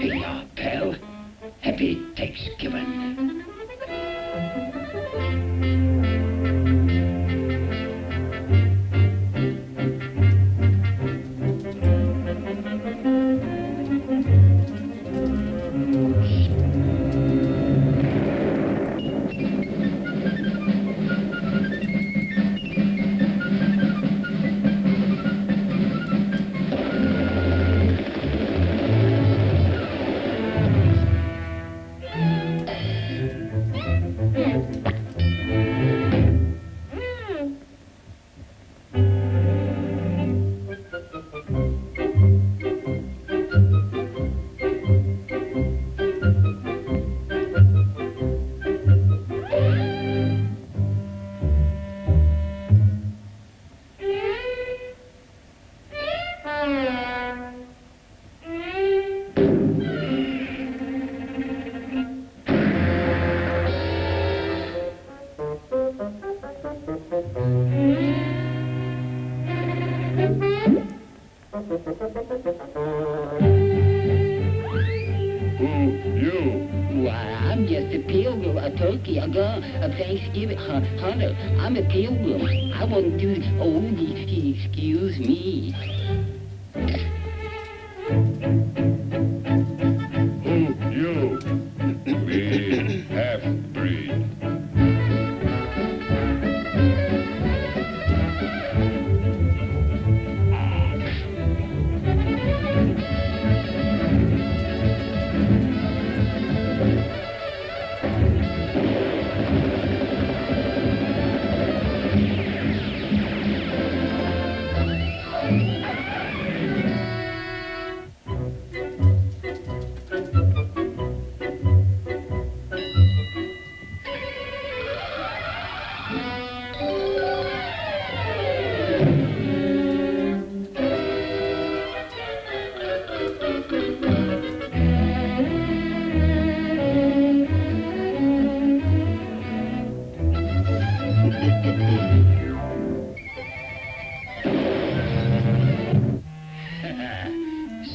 Hey, pal. Happy Thanksgiving. You? Why, I'm just a pilgrim, a turkey, a gun, a Thanksgiving hunter. I'm a pilgrim. I wouldn't do. Oh, excuse me. You? We half-breed.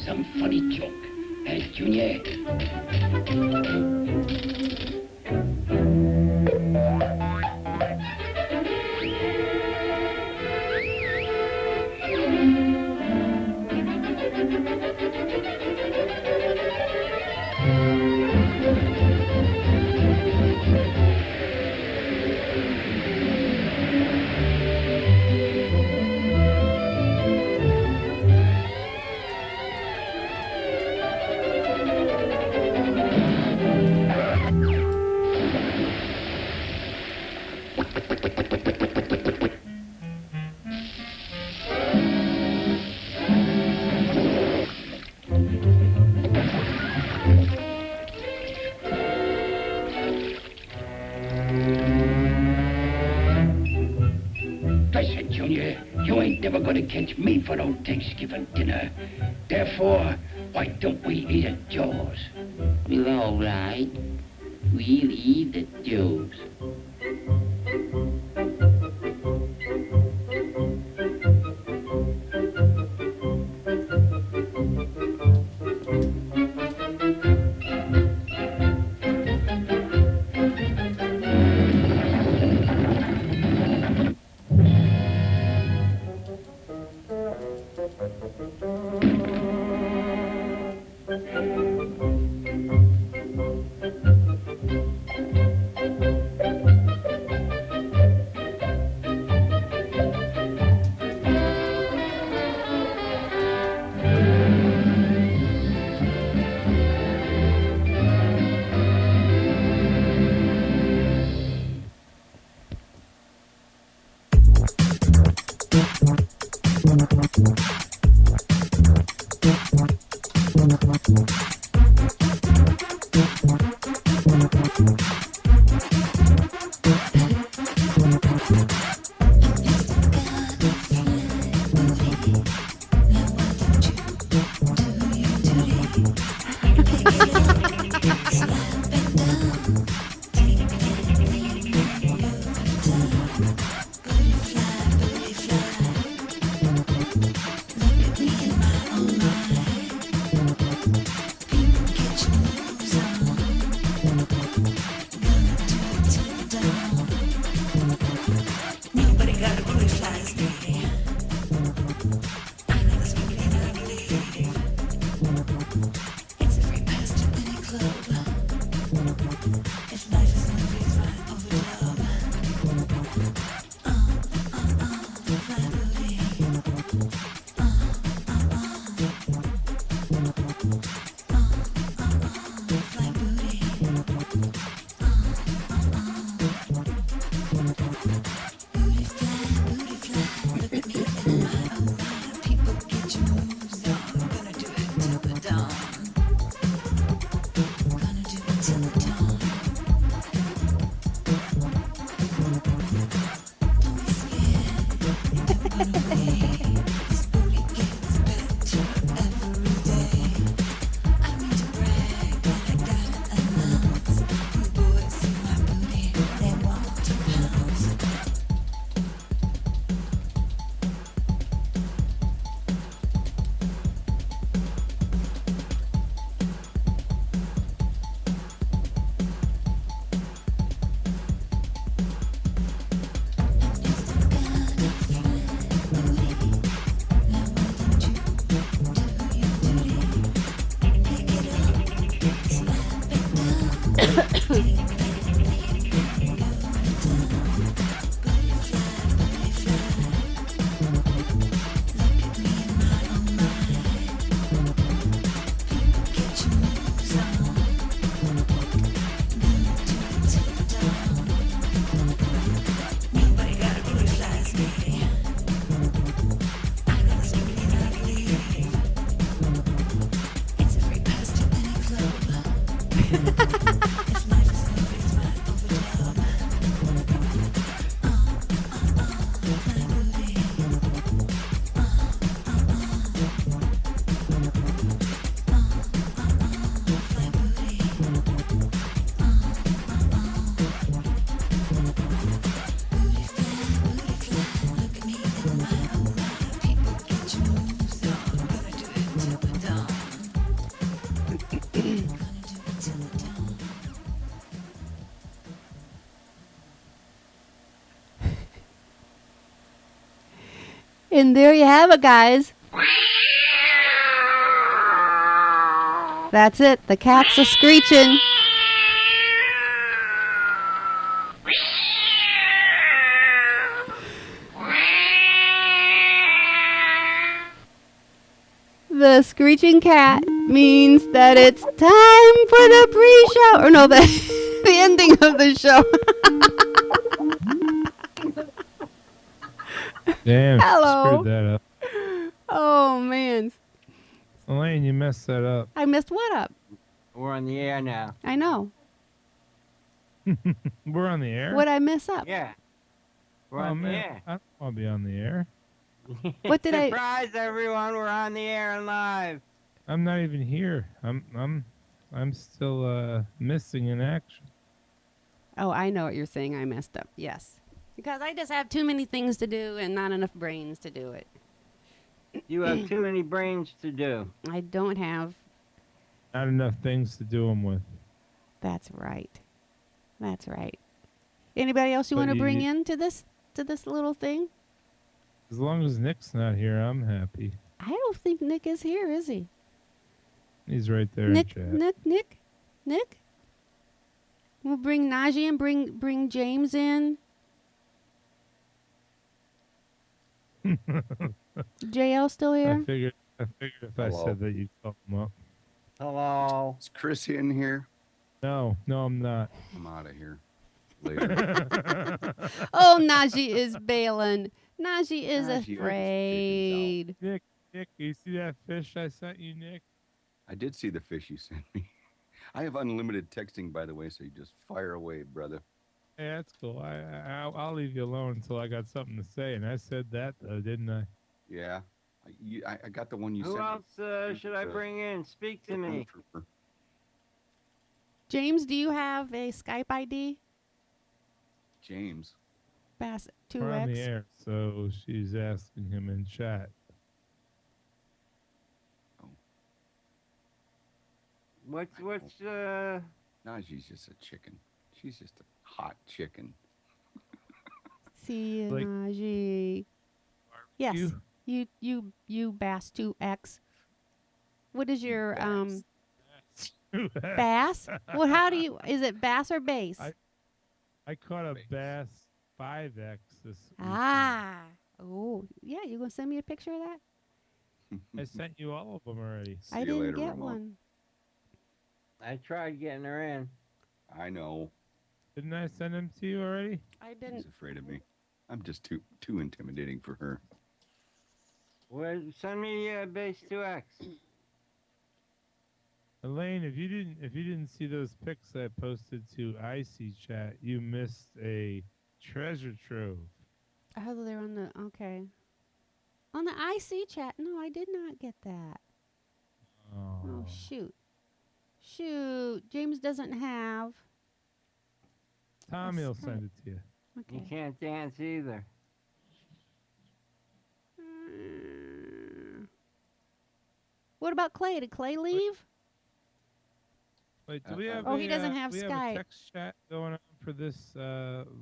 Some funny joke. Hey, Junior. Listen, Junior, you ain't never gonna catch me for no Thanksgiving dinner. Therefore, why don't we eat at Joe's? Well, all right. We'll eat at Joe's. And there you have it, guys. That's it. The cats are screeching. The screeching cat means that it's time for the pre-show. Or no, the ending of the show. Damn, Hello. screwed that up. Oh, man. Elaine, you messed that up. I messed what up? We're on the air now. I know. We're on the air? What'd I mess up? Yeah. We're Oh, on the man. air. I don't want to be on the air. What did I... Surprise, everyone. We're on the air and live. I'm not even here. I'm still missing in action. Oh, I know what you're saying. I messed up. Yes. Because I just have too many things to do and not enough brains to do it. You have too many brains to do. I don't have. Not enough things to do them with. That's right. That's right. Anybody else you But want to you- bring in to this little thing? As long as Nick's not here, I'm happy. I don't think Nick is here, is he? He's right there Nick, in chat. Nick. We'll bring Najee and bring James in. JL still here? I figured if I Hello. said that, you'd call him up. Hello. Is Chris in here? No, I'm not. I'm out of here. Later. Oh, Najee is bailing. Najee is Najee afraid. Nick, you see that fish I sent you, Nick? I did see the fish you sent me. I have unlimited texting, by the way, so you just fire away, brother. Hey, that's cool. I'll leave you alone until I got something to say, and I said that though, didn't I? Yeah. I got the one you Who sent else should I bring in? Speak to me. James, do you have a Skype ID? James. Bass We're on the 2X. air, so she's asking him in chat. What's Najee's just a chicken. She's just a hot chicken. See you, Like- Najee. Yes. You Bass 2X. What is your bass? Well, how do you? Is it bass or bass? I caught a bass 5X this week. Ah. Oh, yeah. You gonna send me a picture of that? I sent you all of them already. I didn't get one. I tried getting her in. I know. Didn't I send them to you already? I didn't. She's afraid of me. I'm just too intimidating for her. Well, send me base 2X. Elaine, if you didn't see those pics I posted to IC chat, you missed a treasure trove. Oh, they're on the okay. On the IC chat. No, I did not get that. Oh shoot. James doesn't have. Tommy will send it to you. Okay. You can't dance either. What about Clay? Did Clay leave? Wait, do we have? Oh, he doesn't have we Skype. have a text chat going on for this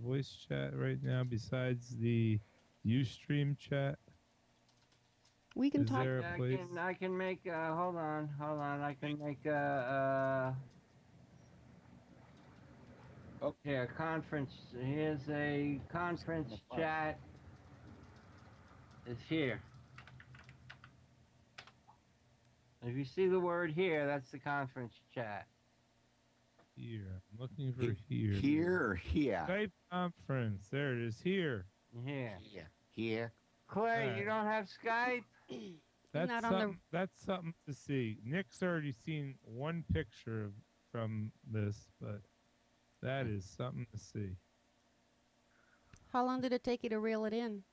voice chat right now, besides the UStream chat. We can Is talk. there a place? I can make. Hold on. I can make Okay, a conference. Here's a conference chat. It's here. If you see the word here, that's the conference chat. Here, I'm looking for here. Here or here? Skype conference. There it is. Here. Here. Here. Clay, Alright. you don't have Skype? That's Not on the- something. That's something to see. Nick's already seen one picture from this, but that is something to see. How long did it take you to reel it in?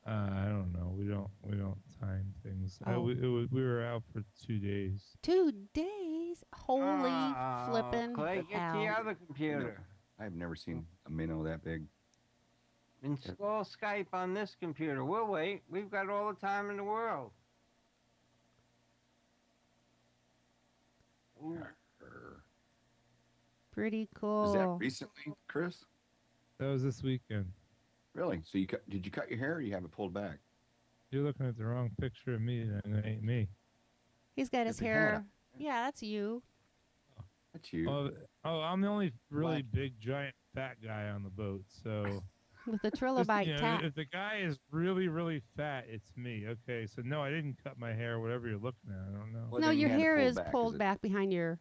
I don't know. We don't time things. Oh. We were out for 2 days. 2 days. Holy flippin' Clay, get to your hell. other computer. I've never seen a minnow that big. Install Skype on this computer. We'll wait. We've got all the time in the world. Ooh. Pretty Was that cool. recently, Chris? That was this weekend. Really? So did you cut your hair or you have it pulled back? You're looking at the wrong picture of me, then. It ain't me. He's got his the hat hair. Yeah, that's you. That's you. I'm the only really big, giant, fat guy on the boat. So With the just, trilobite you know, tap. if the guy is really, really fat, it's me. Okay, so no, I didn't cut my hair. Whatever you're looking at, I don't know. Well, No, then you your had it hair pulled is back, pulled back behind your.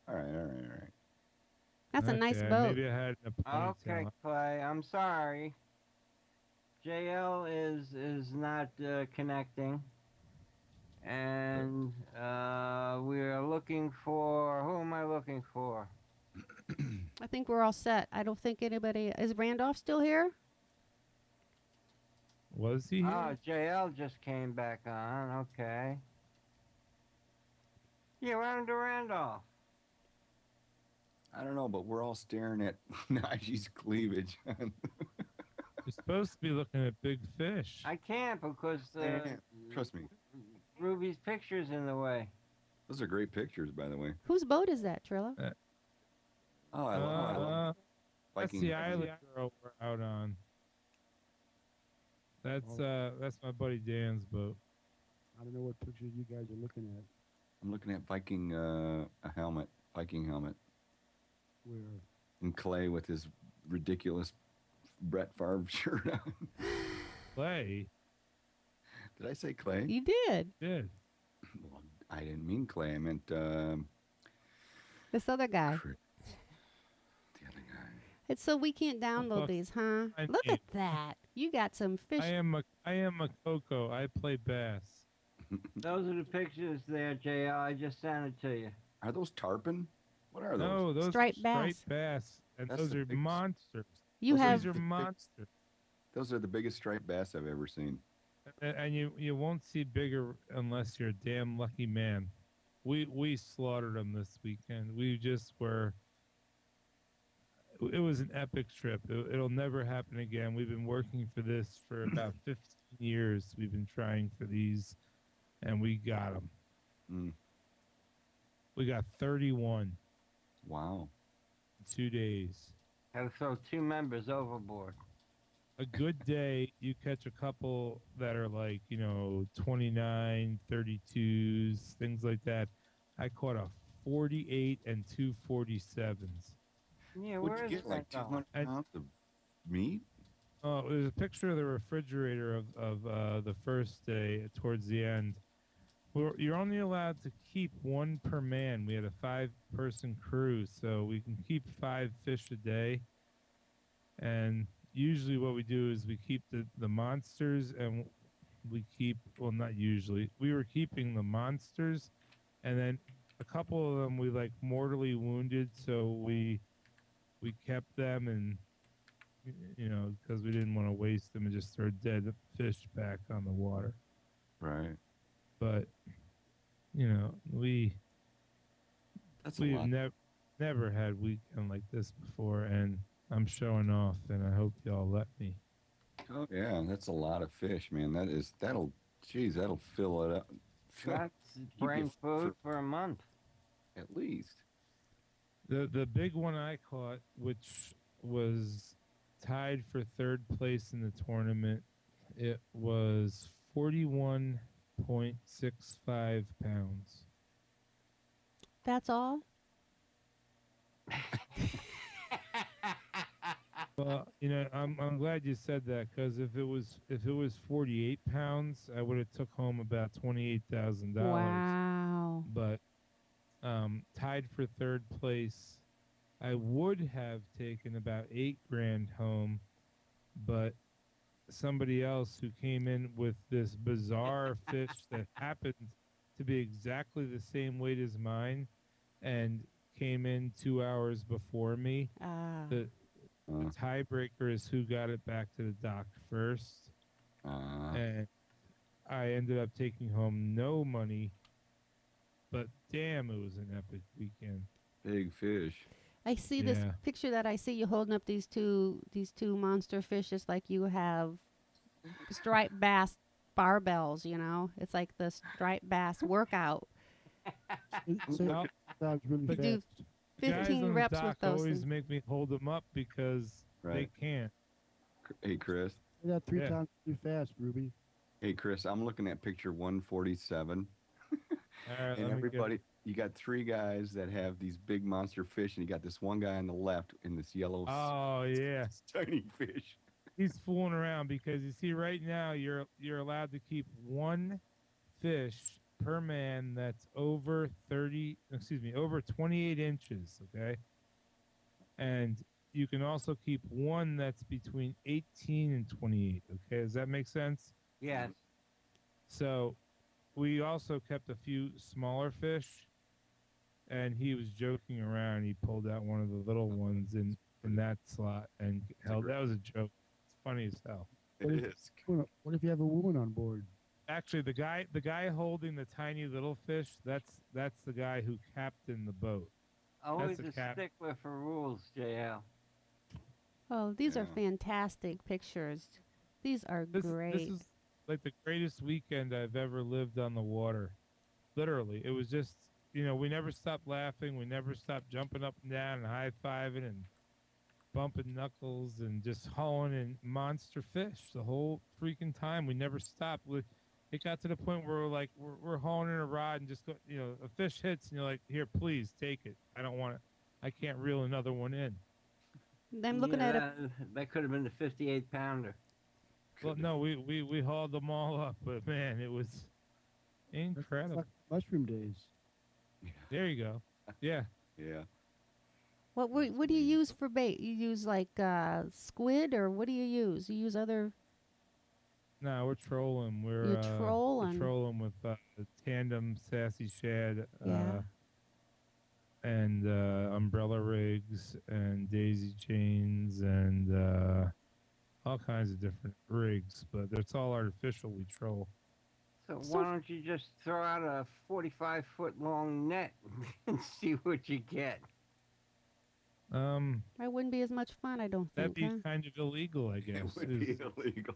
All right. That's a nice Okay, boat. maybe I had a ponytail. Okay, Clay, I'm sorry. JL is not connecting, and we are looking for. Who am I looking for? I think we're all set. I don't think anybody is. Randolph still here? Was he Oh, here? JL just came back on. Okay. Yeah, what happened to Randolph? I don't know, but we're all staring at Najee's cleavage. You're supposed to be looking at big fish. I can't because Trust me. Ruby's picture's in the way. Those are great pictures, by the way. Whose boat is that, Trilla? I love That's Viking. the island girl we're out on. That's my buddy Dan's boat. I don't know what picture you guys are looking at. I'm looking at Viking Viking helmet. Where? And Clay with his ridiculous Brett Favre shirt on. Clay? Did I say Clay? You did. Did. Well, I didn't mean Clay. I meant This other guy. The other guy. It's so we can't download these, huh? Look at that. You got some fish. I am a Coco. I play bass. Those are the pictures there, JL. I just sent it to you. Are those tarpon? What are those? No, those Striped are striped bass. And That's those the are biggest- monsters. You These are monsters. Those are the biggest striped bass I've ever seen. And you won't see bigger unless you're a damn lucky man. We slaughtered them this weekend. We just were. It was an epic trip. It'll never happen again. We've been working for this for about 15 years. We've been trying for these, and we got them. We got 31. Wow. 2 days. Had to throw 2 members overboard. A good day, you catch a couple that are like, 29, 32s, things like that. I caught a 48 and 2 47s. Yeah, What'd where you is get, like that 200 pounds of meat? Oh, there's a picture of the refrigerator of the first day towards the end. You're only allowed to keep 1 per man. We had a 5-person crew, so we can keep 5 fish a day. And usually what we do is we keep the monsters, and we keep, well, not usually. We were keeping the monsters, and then a couple of them we like mortally wounded, so we kept them, and because we didn't want to waste them and just throw dead fish back on the water. Right. But we've never had a weekend like this before, and I'm showing off, and I hope y'all let me. Oh yeah, that's a lot of fish, man. That'll fill it up. That's brain food for a month. At least. The big one I caught, which was tied for 3rd place in the tournament, it was 41.65 pounds. That's all? Well, I'm glad you said that, because if it was 48 pounds, I would have took home about $28,000. Wow. But tied for 3rd place, I would have taken about $8,000 home, but somebody else who came in with this bizarre fish that happened to be exactly the same weight as mine, and came in 2 hours before me. The tiebreaker is who got it back to the dock first. And I ended up taking home no money, but damn, it was an epic weekend. Big fish. I see this picture that I see you holding up these two monster fish, just like you have striped bass barbells. It's like the striped bass workout. Sounds really We do fast. 15 reps with those always things. make me hold them up because they can't. Hey, Chris. Say that three Yeah. times too fast, Ruby. Hey, Chris, I'm looking at picture 147. All right, And let me get. everybody, you got three guys that have these big monster fish, and you got this one guy on the left in this yellow Oh yeah. tiny fish. He's fooling around because you see right now you're allowed to keep one fish per man that's over 28 inches, okay? And you can also keep one that's between 18 and 28, okay? Does that make sense? Yes. So we also kept a few smaller fish, and he was joking around. He pulled out one of the little ones in that slot and held. That was a joke. It's funny as hell. What if you have a woman on board? Actually, the guy holding the tiny little fish, that's the guy who captained the boat. Always That's a stickler for rules, JL. Oh, these are fantastic pictures. These are great. This is like the greatest weekend I've ever lived on the water. Literally, it was just, we never stopped laughing. We never stopped jumping up and down and high-fiving and bumping knuckles and just hauling in monster fish the whole freaking time. We never stopped. It got to the point where we're hauling in a rod and just go, a fish hits and you're like, here, please take it. I don't want it. I can't reel another one in. I'm looking at it. That could have been the 58 pounder. Well, no, we hauled them all up, but man, it was incredible. Like mushroom days. There you go. Yeah. Yeah. What do you use for bait? You use like squid, or what do you use? You use other. No, we're trolling. You're trolling. We're trolling with the tandem sassy shad. Yeah. And umbrella rigs and daisy chains and all kinds of different rigs, but it's all artificial. We troll. So why don't you just throw out a 45-foot long net and see what you get? That wouldn't be as much fun, I don't That'd think. be kind of illegal, I guess. It would be illegal.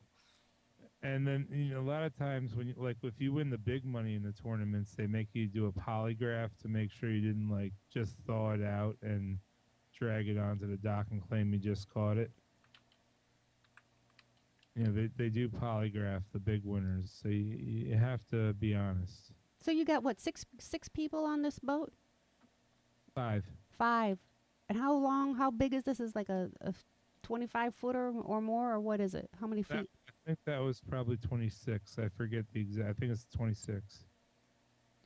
And then a lot of times when if you win the big money in the tournaments, they make you do a polygraph to make sure you didn't just thaw it out and drag it onto the dock and claim you just caught it. They do polygraph the big winners, so you have to be honest. So you got what, six people on this boat? 5. 5. And how big is this? Is like a 25-footer or more, or what is it? How many feet? I think that was probably 26. I forget the exact. I think it's 26.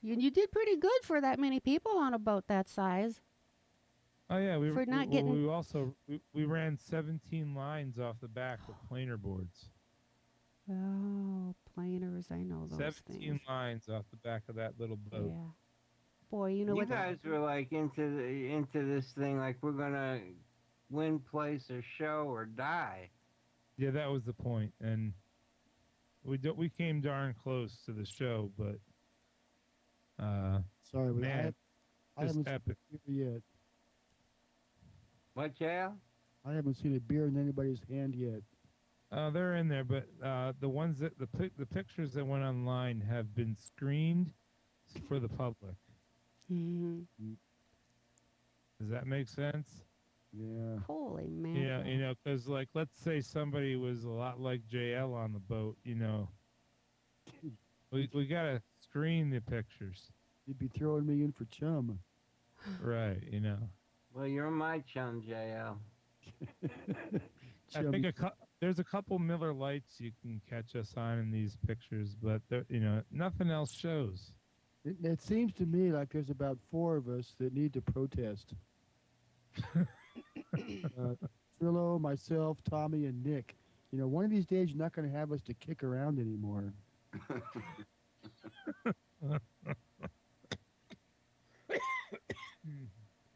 You did pretty good for that many people on a boat that size. Oh yeah, we ran 17 lines off the back with planer boards. Oh, planers, I know those 17 things. lines off the back of that little boat. Yeah. Boy, you know You what? guys were like into this thing, like we're gonna win, place, or show, or die. Yeah, that was the point, and we came darn close to the show, but sorry, but man, I haven't epic. seen a beer yet. What, JL? I haven't seen a beer in anybody's hand yet. They're in there, but the ones that the pictures that went online have been screened for the public. Mm-hmm. Does that make sense? Yeah. Holy man. Yeah, because let's say somebody was a lot like JL on the boat, we gotta screen the pictures. You'd be throwing me in for chum. Right, Well, you're my chum, JL. I think there's a couple Miller Lights you can catch us on in these pictures, but nothing else shows. It seems to me like there's about 4 of us that need to protest. Trillo, myself, Tommy, and Nick. One of these days you're not going to have us to kick around anymore.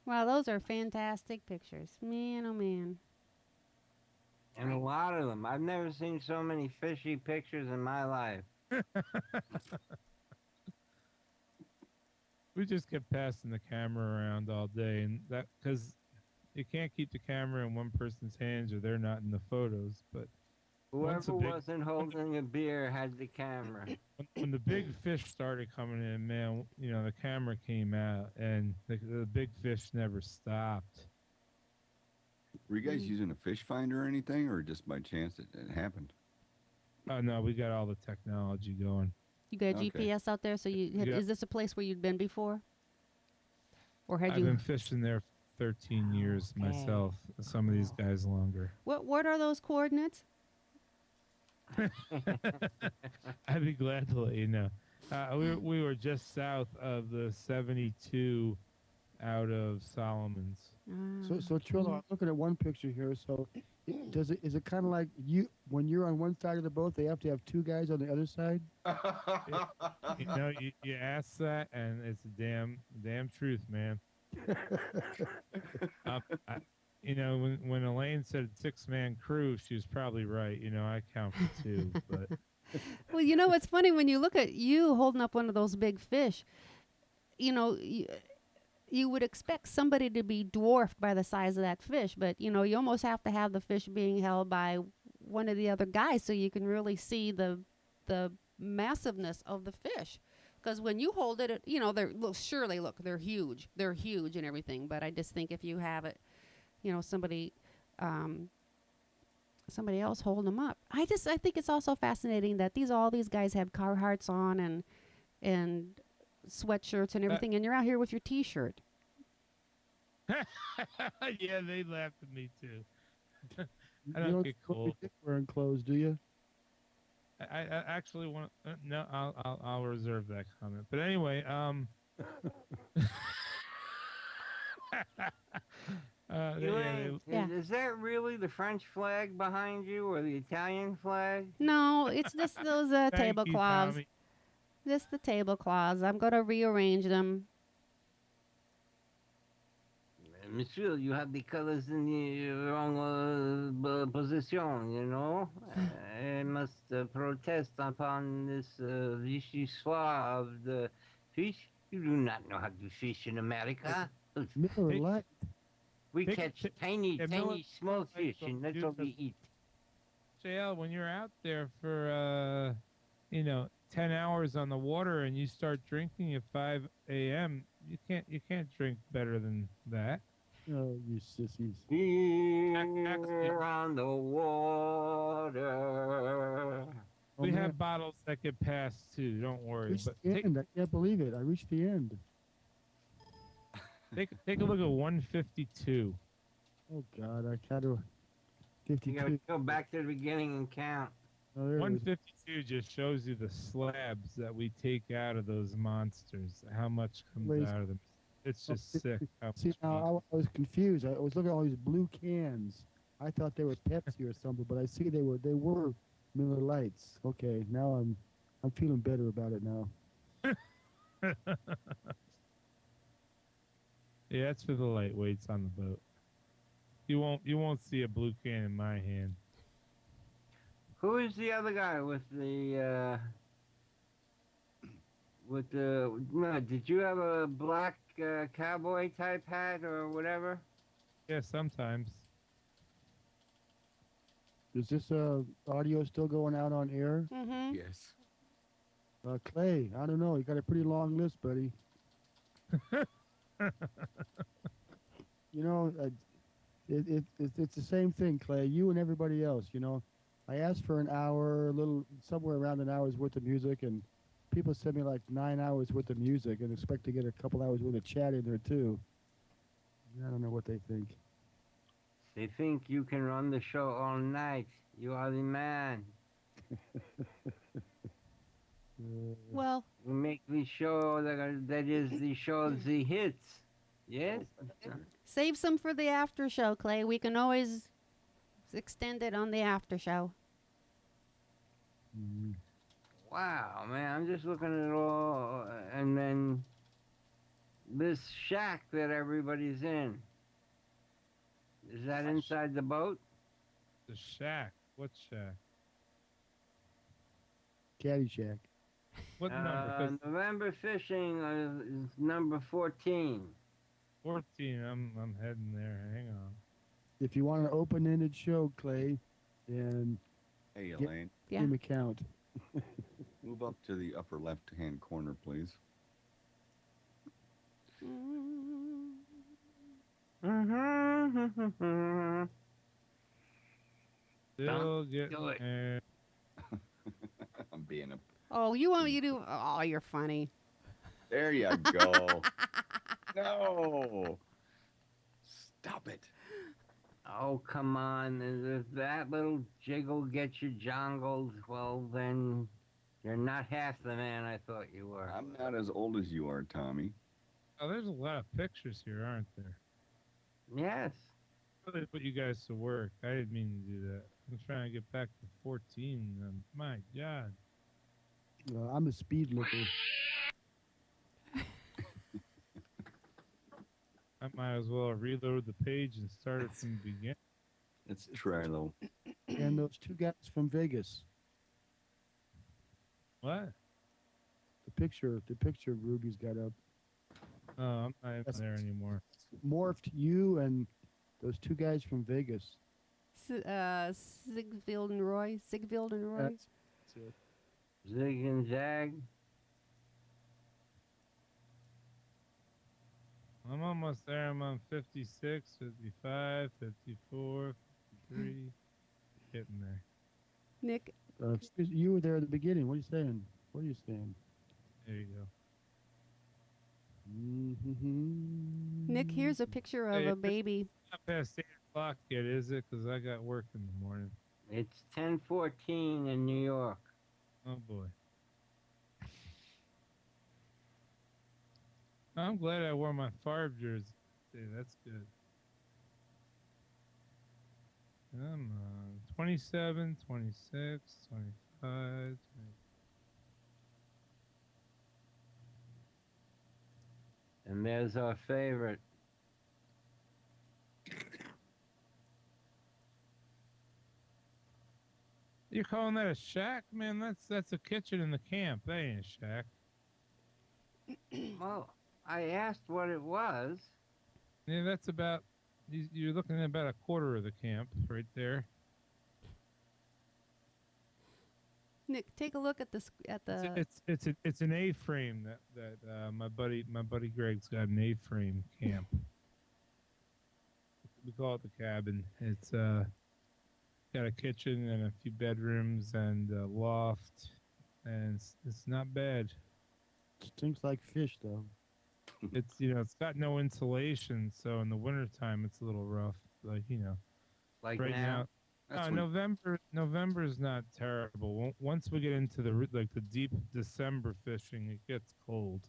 Wow, those are fantastic pictures. Man, oh man. And a lot of them. I've never seen so many fishy pictures in my life. We just kept passing the camera around all day, and that because you can't keep the camera in one person's hands or they're not in the photos. But Whoever wasn't holding a beer had the camera. When the big fish started coming in, man, the camera came out, and the big fish never stopped. Were you guys Mm. using a fish finder or anything, or just by chance it happened? Oh no, we got all the technology going. You got Okay. GPS out there, so Yeah. is this a place where you'd been before, or had I've you? been fishing there for 13 years myself. Some of these guys longer. What are those coordinates? I'd be glad to let you know. We were just south of the 72 out of Solomon's. So Trillo, I'm looking at one picture here. So, is it kind of like you when you're on one side of the boat, they have to have two guys on the other side? You know, you ask that, and it's a damn truth, man. You know, when Elaine said 6-man crew, she was probably right. You know, I count for two, but Well, you know what's funny when you look at you holding up one of those big fish. You know, you would expect somebody to be dwarfed by the size of that fish, but you know, you almost have to have the fish being held by one of the other guys so you can really see the massiveness of the fish. Because when you hold it, you know, they're huge, and everything. But I just think if you have it, you know, somebody else holding them up. I think it's also fascinating that all these guys have Carhartts on and sweatshirts and everything, and you're out here with your T-shirt. yeah, they laughed at me too. I You don't don't get suppose cold. you're wearing clothes, do you? I actually want. No, I'll reserve that comment. But anyway, Elaine, is that really the French flag behind you or the Italian flag? No, it's just those tablecloths. Tommy. Just the tablecloths. I'm gonna rearrange them. Monsieur, you have the colors in the wrong position, you know? I must protest upon this vichyssoise of the fish. You do not know how to fish in America. Miller Lite. We catch tiny, Miller small Lite fish, don't and that's do what we eat. JL, when you're out there for 10 hours on the water and you start drinking at 5 a.m., you can't drink better than that. Oh, you sissies. Here on the water. We man. have bottles that get passed too. Don't worry. Reached But the end. I can't believe it. I reached the end. take a look at 152. Oh God, I got to. 52. You gotta go back to the beginning and count. Oh, there it is. 152 just shows you the slabs that we take out of those monsters. How much comes Wait. out of them? It's just sick. How See, much now I was confused. I was looking at all these blue cans. I thought they were Pepsi or something, but I see they were Miller Lights. Okay, now I'm feeling better about it now. Yeah, that's for the lightweights on the boat. You won't see a blue can in my hand. Who is the other guy with the no, did you have a black cowboy type hat or whatever? Yeah, sometimes. Is this audio still going out on air? Mm-hmm. Yes. Clay, I don't know. You got a pretty long list, buddy. You know, it's the same thing, Clay. You and everybody else. You know, I asked for an hour, somewhere around an hour's worth of music, and people send me like 9 hours worth of music and expect to get a couple hours worth of chat in there too. I don't know what they think. They think you can run the show all night. You are the man. Well, you make the show that is the show of the hits. Yes. save some for the after show, Clay. We can always extend it on the after show. Wow, man! I'm just looking at it all, and then this shack that everybody's in. Is that inside the boat? The shack. What shack? Caddyshack. What number? 'Cause November fishing is number 14. 14. I'm heading there. Hang on. If you want an open-ended show, Clay, then Hey, get Elaine. him a count. Move up to the upper left-hand corner, please. Mm-hmm. Still Don't getting do it. there. I'm being a. Oh, you want me to do? Oh, you're funny. There you go. No. Stop it. Oh, come on. If that little jiggle gets you jongled, well, then you're not half the man I thought you were. I'm not as old as you are, Tommy. Oh, there's a lot of pictures here, aren't there? Yes. Really put you guys to work. I didn't mean to do that. I'm trying to get back to 14. My God. I'm a speed looker. I might as well reload the page and start it from the beginning. Let's try though. And those two guys from Vegas. What? The picture Ruby's got up. Oh, I'm not even there anymore. Morphed you and those two guys from Vegas. Sigfield and Roy. Sigfield and Roy. That's it. Zig and Zag. I'm almost there. I'm on 56, 55, 54, 53. Getting there. Nick. You were there at the beginning. What are you saying? What are you saying? There you go. Nick, here's a picture of Hey, a baby. It's not past 8 o'clock yet, is it? Because I got work in the morning. It's 10:14 in New York. Oh, boy. I'm glad I wore my Favre jersey today. That's good. Come on. 27, 26, 25, 20. And there's our favorite. You're calling that a shack? Man, that's a kitchen in the camp. That ain't a shack. Well, I asked what it was. Yeah, that's about, you're looking at about a quarter of the camp right there. Nick, take a look at the It's an A-frame that my buddy Greg's got an A-frame camp. We call it the cabin. It's got a kitchen and a few bedrooms and a loft, and it's not bad. Stinks like fish though. It's it's got no insulation, so in the wintertime it's a little rough. Like Like right now? now November is not terrible. Once we get into the deep December fishing, it gets cold.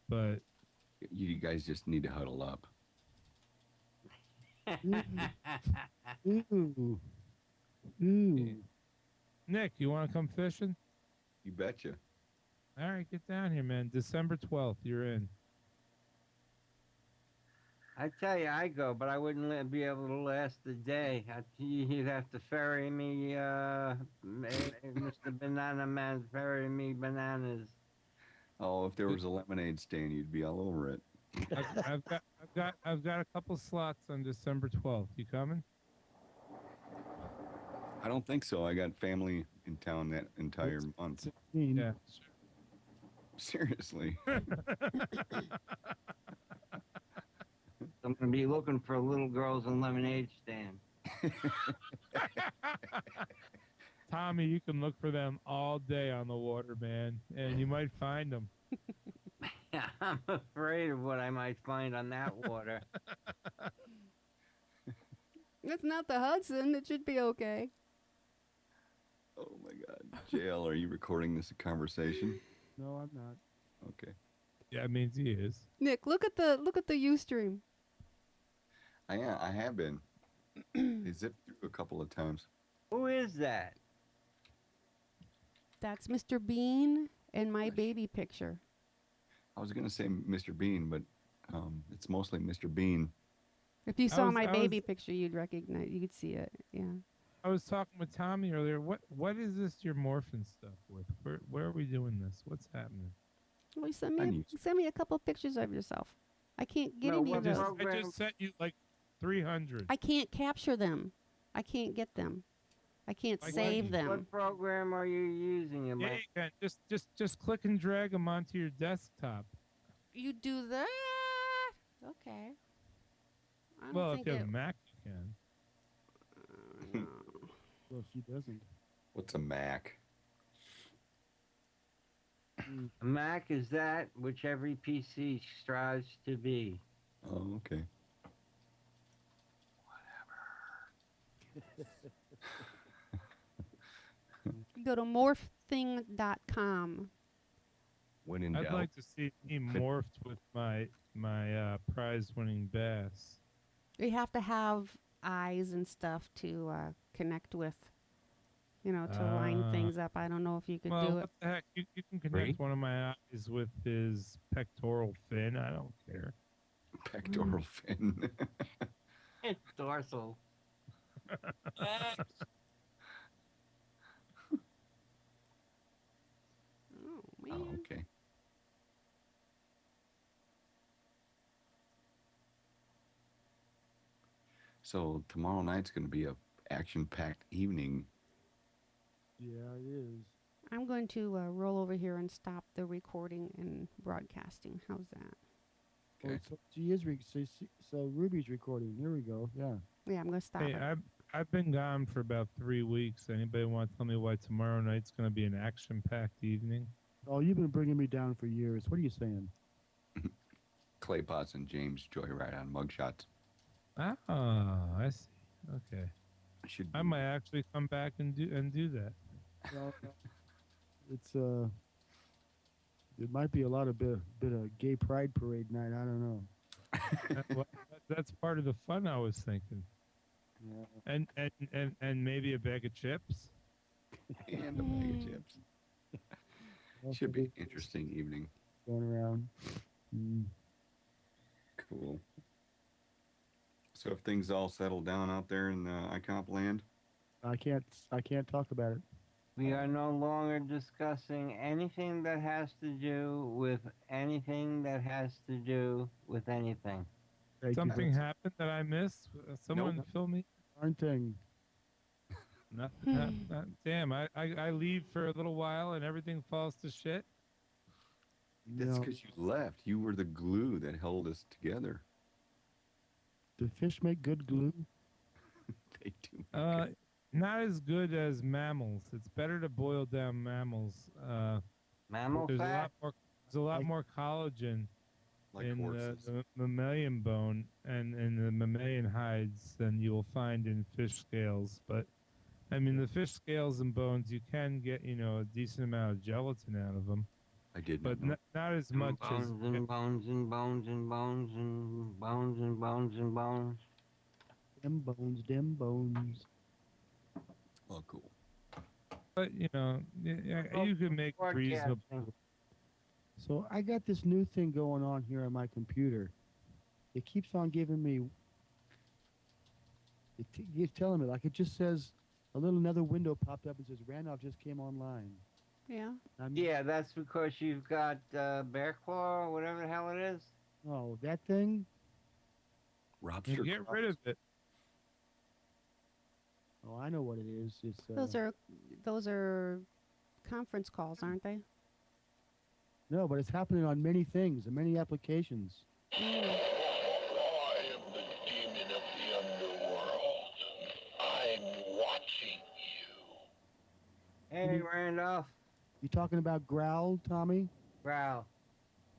But you guys just need to huddle up. Ooh. Nick, you want to come fishing? You betcha. All right, get down here, man. December 12th, you're in. I tell you, I go, but I wouldn't be able to last a day. You'd have to ferry me, Mr. Banana Man, ferry me bananas. Oh, if there was a lemonade stand, you'd be all over it. I've got a couple slots on December 12th. You coming? I don't think so. I got family in town that entire month. Yeah. Sure. Seriously. I'm going to be looking for little girls in lemonade stand. Tommy, you can look for them all day on the water, man, and you might find them. I'm afraid of what I might find on that water. It's not the Hudson. It should be okay. Oh my God. JL, are you recording this conversation? No, I'm not. Okay. Yeah, it means he is. Nick, look at the Ustream. I have been. They zipped through a couple of times. Who is that? That's Mr. Bean and my baby picture. I was going to say Mr. Bean, but it's mostly Mr. Bean. If you saw my baby picture, you'd recognize. You could see it. Yeah. I was talking with Tommy earlier. What is this you're morphing stuff with? Where are we doing this? What's happening? Well, send me a couple of pictures of yourself. I can't get any of those. I just sent you like 300. I can't capture them. I can't get them. I can't save them. What program are you using? Yeah, you can. Just click and drag them onto your desktop. You do that? Okay. I don't Well, if think you have it. a Mac, you can. Well, she doesn't. What's a Mac? A Mac is that which every PC strives to be. Oh, okay. Go to morphthing.com. When in I'd doubt. like to see me morphed with my prize-winning bass. You have to have eyes and stuff to connect with, to line things up. I don't know if you could Well, do what it. the heck? You can connect one of my eyes with his pectoral fin. I don't care. Pectoral fin. It's dorsal. Oh, man. Oh, okay. So tomorrow night's going to be a action-packed evening. Yeah, it is. I'm going to roll over here and stop the recording and broadcasting. How's that? Oh, so she is. So Ruby's recording. Here we go. Yeah. Yeah, I'm going to stop Hey, it. I've been gone for about 3 weeks. Anybody want to tell me why tomorrow night's going to be an action-packed evening? Oh, you've been bringing me down for years. What are you saying? Clay Potts and James Joyride on mugshots. Ah, I see. Okay. I be. might actually come back and do that. Well, it's it might be a lot of bit of gay pride parade night. I don't know. Well, that's part of the fun, I was thinking. Yeah. And maybe a bag of chips. And a bag of chips. Should be an interesting evening. Going around. Cool. So if things all settle down out there in ICOMP land? I can't talk about it. We are no longer discussing anything that has to do with anything that has to do with anything. Something happened that I missed? Someone fill me? Darn thing. Nothing happened. Damn, I leave for a little while and everything falls to shit. That's because you left. You were the glue that held us together. Do fish make good glue? They do. Not as good as mammals. It's better to boil down mammals. Mammal there's fat? There's a lot more collagen Like in horses. the mammalian bone and in the mammalian hides than you will find in fish scales. But I mean, the fish scales and bones, you can get a decent amount of gelatin out of them. I did, but not as much as bones and bones and bones and bones and bones and bones and bones. Them bones. Oh, cool. But you can make reasonable. So I got this new thing going on here on my computer. It keeps on giving me. It's telling me, like, it just says another window popped up and says Randolph just came online. Yeah. Yeah, that's because you've got Bear Claw or whatever the hell it is. Oh, that thing? Robster. Get rid of it. Oh, I know what it is. It's Those are conference calls, aren't they? No, but it's happening on many things and many applications. I am the demon of the underworld. I'm watching you. Hey, Randolph. You talking about Growl, Tommy? Growl.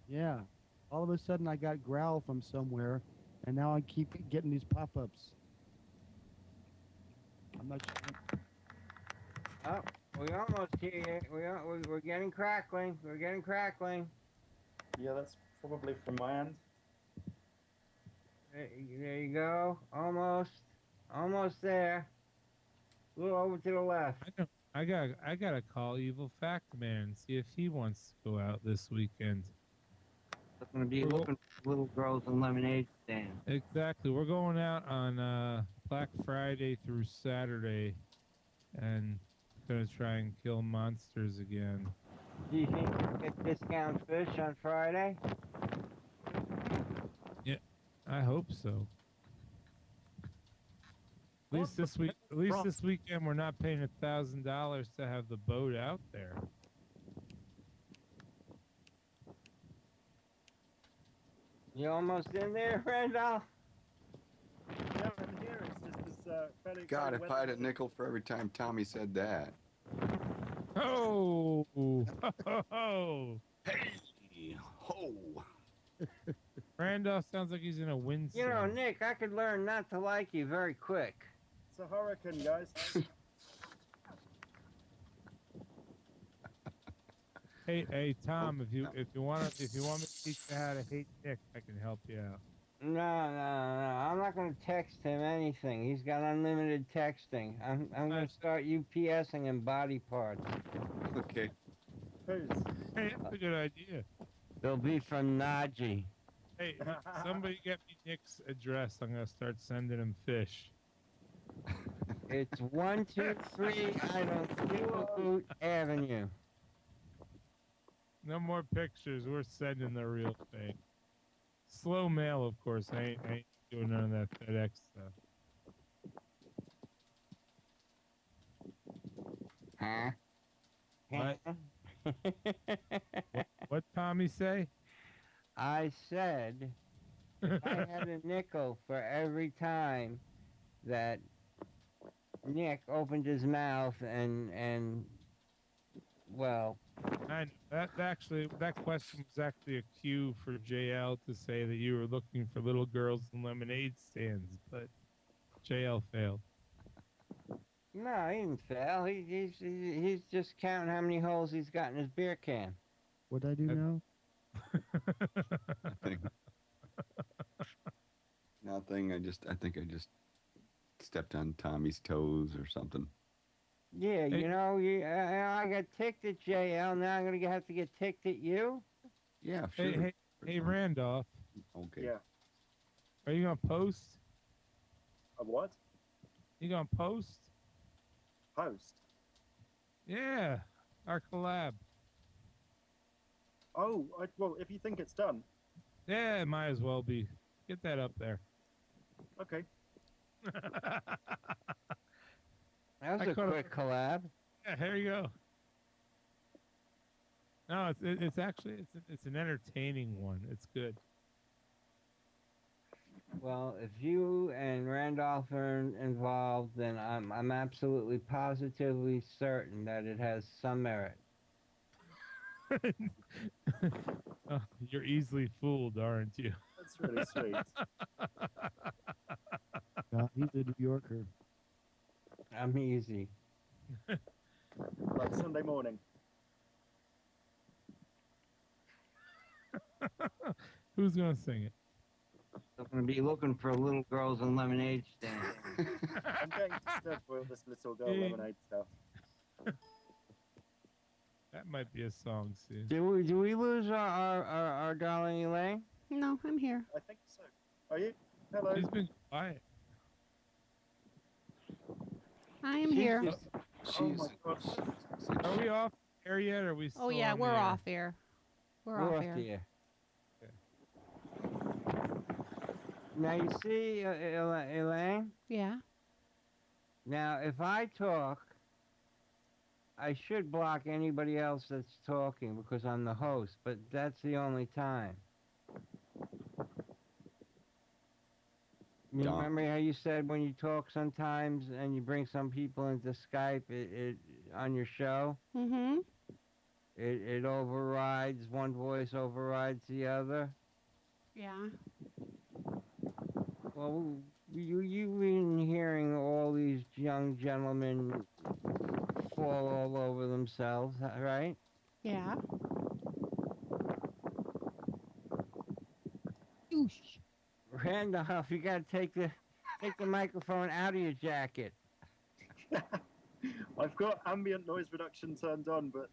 Yeah. All of a sudden I got Growl from somewhere, and now I keep getting these pop-ups. I'm not sure. Oh, we almost here. We're getting crackling. We're getting crackling. Yeah, that's probably from my end. There you go. Almost there. A little over to the left. I gotta call Evil Fact Man and see if he wants to go out this weekend. I'm gonna be looking for little girls and lemonade stand. Exactly. We're going out on Black Friday through Saturday, and gonna try and kill monsters again. Do you think you get discount fish on Friday? Yeah, I hope so. At least this weekend we're not paying $1,000 to have the boat out there. You almost in there, Randolph? here. It's just this fairly God, exciting if I had a weather. nickel for every time Tommy said that. Oh, ho. Hey, ho. Randolph sounds like he's in a wind You know, storm. Nick, I could learn not to like you very quick. It's a hurricane, guys. Hey, Tom, if you want me to teach you how to hate Nick, I can help you out. No. I'm not going to text him anything. He's got unlimited texting. I'm going to start UPSing him body parts. Okay. Hey, that's a good idea. They'll be from Najee. Hey, somebody get me Nick's address. I'm gonna start sending him fish. It's 123 Idlewood Avenue. No more pictures. We're sending the real thing. Slow mail, of course. I ain't doing none of that FedEx stuff. Huh? What Tommy say? I said if I had a nickel for every time that Nick opened his mouth and well, that question was actually a cue for JL to say that you were looking for little girls in lemonade stands, but JL failed. no, he didn't fail. He's just counting how many holes he's got in his beer can. What'd I do now? Nothing. I think I just stepped on Tommy's toes or something. Yeah, you know, I got ticked at JL. Now I'm gonna have to get ticked at you. Yeah, sure. Hey, Randolph. Okay. Yeah. Are you gonna post? A what? You gonna post? Post? Yeah, our collab. Oh, well, if you think it's done. Yeah, it might as well be. Get that up there. Okay. That was a quick collab. Yeah, here you go. No, it's actually it's an entertaining one. It's good. Well, if you and Randolph are involved, then I'm absolutely positively certain that it has some merit. Oh, you're easily fooled, aren't you? That's really sweet. No, he's a New Yorker. I'm easy. Like Sunday morning. Who's gonna sing it? I'm gonna be looking for little girls in lemonade stands. I'm getting disturbed by all this little girl Hey. lemonade stuff. That might be a song soon. Do we lose our darling Elaine? No, I'm here. I think so. Are you? Hello. She's been quiet. I am here. Oh my God. Are we off air yet? Or are we still Oh yeah, on we're the air? off air. We're off air. the air. Now you see, Elaine. Yeah. Now, if I talk, I should block anybody else that's talking because I'm the host. But that's the only time. You remember how you said when you talk sometimes and you bring some people into Skype, it on your show? Mm-hmm. It overrides, one voice overrides the other. Yeah. Well, you've been hearing all these young gentlemen fall all over themselves, right? Yeah. Randolph, you gotta take the microphone out of your jacket. I've got ambient noise reduction turned on, but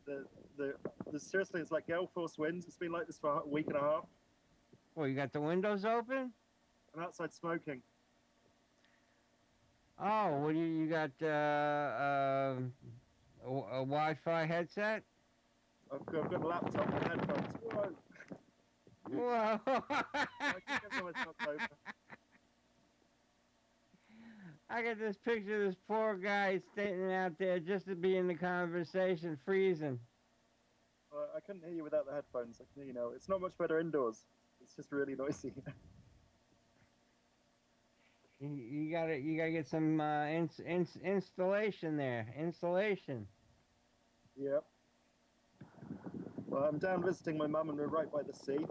the seriously, it's like gale force winds. It's been like this for a week and a half. Well, you got the windows open? I'm outside smoking. Oh, what do you got? A Wi-Fi headset? I've got a laptop and headphones. Whoa. Whoa! I think everyone's knocked over. I got this picture of this poor guy standing out there just to be in the conversation, freezing. I couldn't hear you without the headphones. I can hear you now. It's not much better indoors. It's just really noisy. You gotta get some installation there. Installation. Yep. Well, I'm down visiting my mum, and we're right by the sea.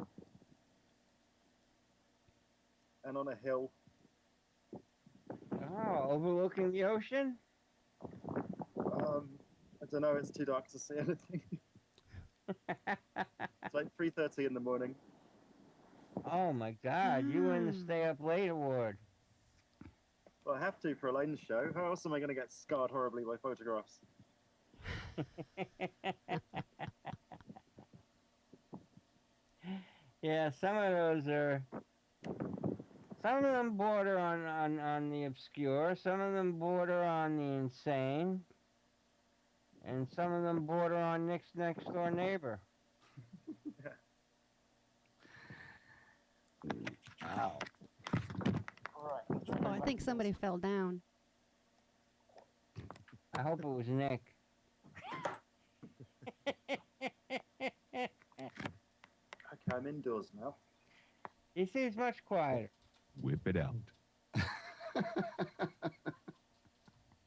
And on a hill. Oh, overlooking the ocean? I don't know, it's too dark to see anything. It's like 3:30 in the morning. Oh my God, you win the Stay Up Late award. Well, I have to for Elaine's show. How else am I going to get scarred horribly by photographs? Yeah, some of them border on the obscure, some of them border on the insane, and some of them border on Nick's next door neighbor. Wow. All right. Oh, I think somebody fell down. I hope it was Nick. Okay, I'm indoors now. He seems much quieter. Whip it out.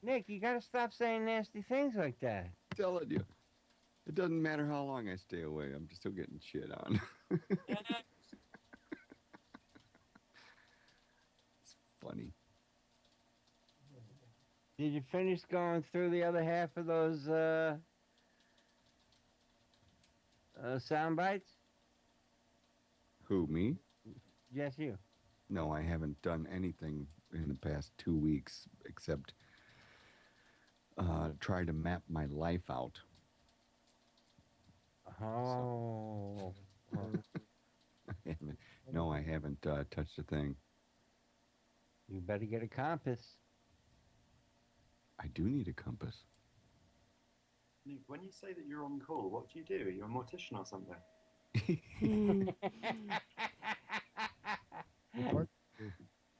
Nick, you gotta stop saying nasty things like that. Telling you. It doesn't matter how long I stay away. I'm just still getting shit on. It's funny. Did you finish going through the other half of those sound bites? Who, me? Yes, you. No, I haven't done anything in the past 2 weeks except try to map my life out. Oh. No, I haven't touched a thing. You better get a compass. I do need a compass. Nick, when you say that you're on call, what do you do? You're a mortician or something?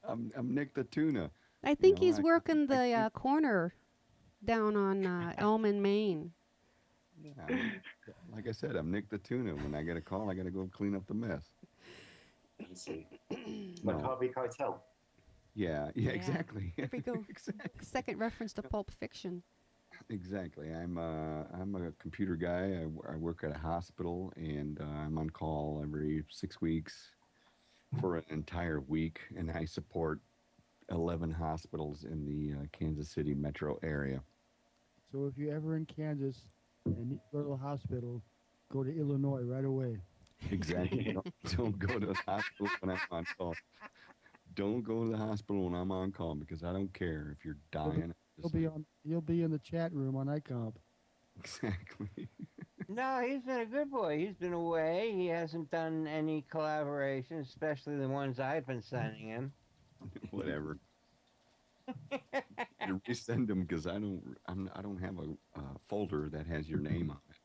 I'm Nick the Tuna. I think he's working the corner down on Elm in Maine. Like I said, I'm Nick the Tuna. When I get a call, I got to go clean up the mess. I see. Like Harvey Keitel. Yeah, exactly. There we go. Second reference to Pulp Fiction. Exactly. I'm a computer guy. I work at a hospital, and I'm on call every 6 weeks for an entire week, and I support 11 hospitals in the Kansas City metro area. So if you're ever in Kansas and need to go to the hospital, go to Illinois right away. Exactly. Don't go to the hospital when I'm on call. Don't go to the hospital when I'm on call because I don't care if you're dying. You'll be in the chat room on iComp. Exactly. No, he's been a good boy. He's been away. He hasn't done any collaborations, especially the ones I've been sending him. Whatever. You resend them because I don't have a folder that has your name on it.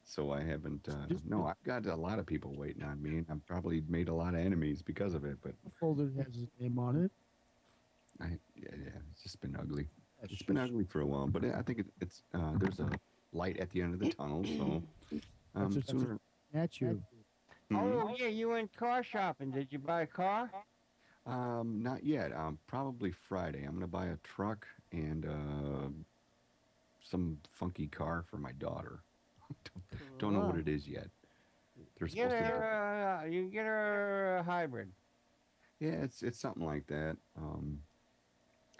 So I haven't. No, I've got a lot of people waiting on me, and I've probably made a lot of enemies because of it. But The folder has his name on it. Yeah, it's just been ugly. It's been ugly for a while, but I think it's there's a light at the end of the tunnel. So sooner. At you. Oh yeah, you went car shopping. Did you buy a car? Not yet. Probably Friday. I'm gonna buy a truck and some funky car for my daughter. Don't know what it is yet. They're Get supposed to. her, you get her a hybrid. Yeah, it's something like that.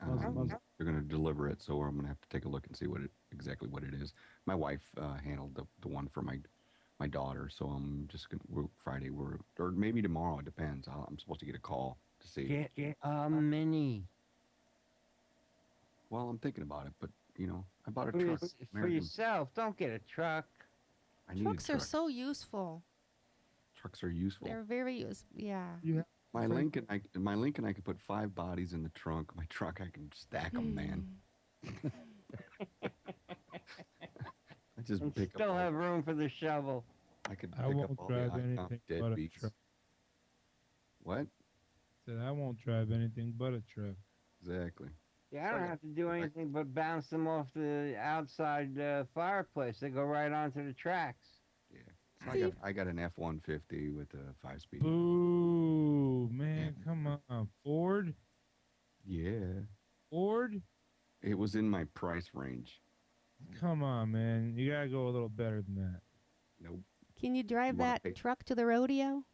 They're going to deliver it, so I'm going to have to take a look and see exactly what it is. My wife handled the one for my daughter, so I'm just going to Friday or maybe tomorrow. It depends. I'm supposed to get a call to see. Get a Mini. Well, I'm thinking about it, but I bought a For, truck. for yourself. Don't get a truck. I need Trucks a truck. are so useful. Trucks are useful. They're very useful. Yeah. My Lincoln, I could put 5 bodies in the trunk. My truck, I can stack them, man. I just And pick still up. have room for the shovel. I could I pick won't up all drive the anything but a deadbeats. truck. What? Said I won't drive anything but a truck. Exactly. Yeah, I don't have to do anything but bounce them off the outside fireplace. They go right onto the tracks. Yeah. So I got an F-150 with a 5-speed. Boo, man, come on, Ford. Yeah. Ford? It was in my price range. Come on, man. You gotta go a little better than that. Nope. Can you drive You wanna that pay- truck to the rodeo?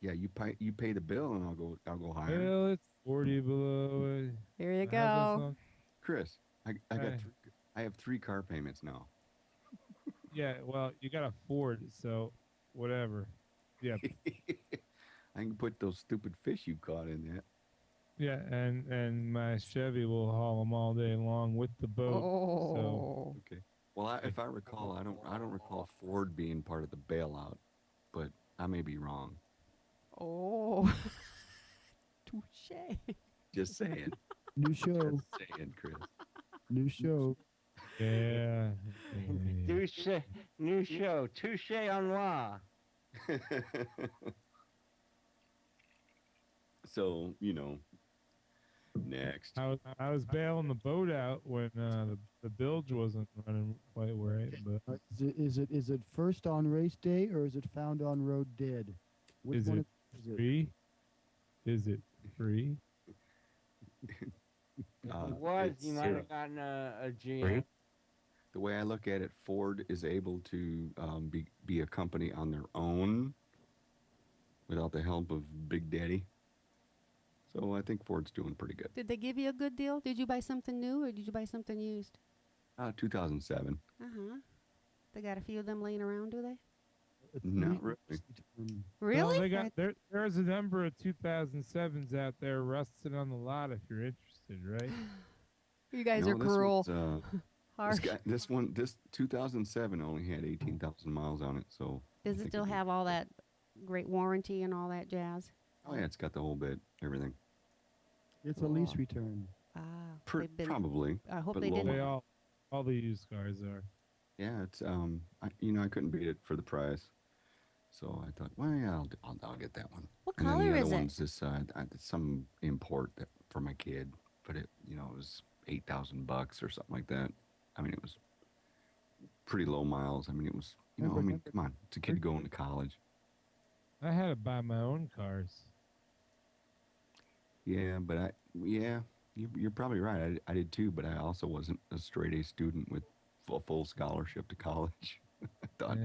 Yeah, you pay the bill, and I'll go higher. Well, it's 40 below. There you How's that go. song? Chris, I got Hey. I have 3 car payments now. Yeah, well, you got a Ford, so whatever. Yeah, I can put those stupid fish you caught in that. yeah, and my Chevy will haul them all day long with the boat. So Oh. Okay. Well, if I recall, I don't recall Ford being part of the bailout, but I may be wrong. Oh. Touche. Just saying. New show. Just saying, Chris. New show. yeah, Touche. New show. Touche en moi. So, next. I was bailing the boat out when the bilge wasn't running quite right, but Is it first on race day or is it found on road dead? Which is one it is it? free? Is it free? If it was, you might have gotten a GM. The way I look at it, Ford is able to be a company on their own without the help of Big Daddy. So I think Ford's doing pretty good. Did they give you a good deal? Did you buy something new or did you buy something used? 2007. Uh-huh. They got a few of them laying around, do they? Not really. Really? Well, they got there's a number of 2007s out there rusted on the lot if you're interested, right? You guys No, are this cruel. one's, Harsh. this 2007 only had 18,000 miles on it. So Does it still have all that great warranty and all that jazz? Oh yeah, it's got the whole bit, everything. It's a lease return. Ah. Probably. I hope but they low didn't. They all the used cars are. Yeah, it's I couldn't beat it for the price, so I thought, well, yeah, I'll get that one. What and then color the is other it? one's this some import that for my kid, but it was $8,000 or something like that. I mean, it was pretty low miles. I mean, it was come on, it's a kid going to college. I had to buy my own cars. Yeah, but you're probably right. I did too, but I also wasn't a straight A student with full scholarship to college. I thought,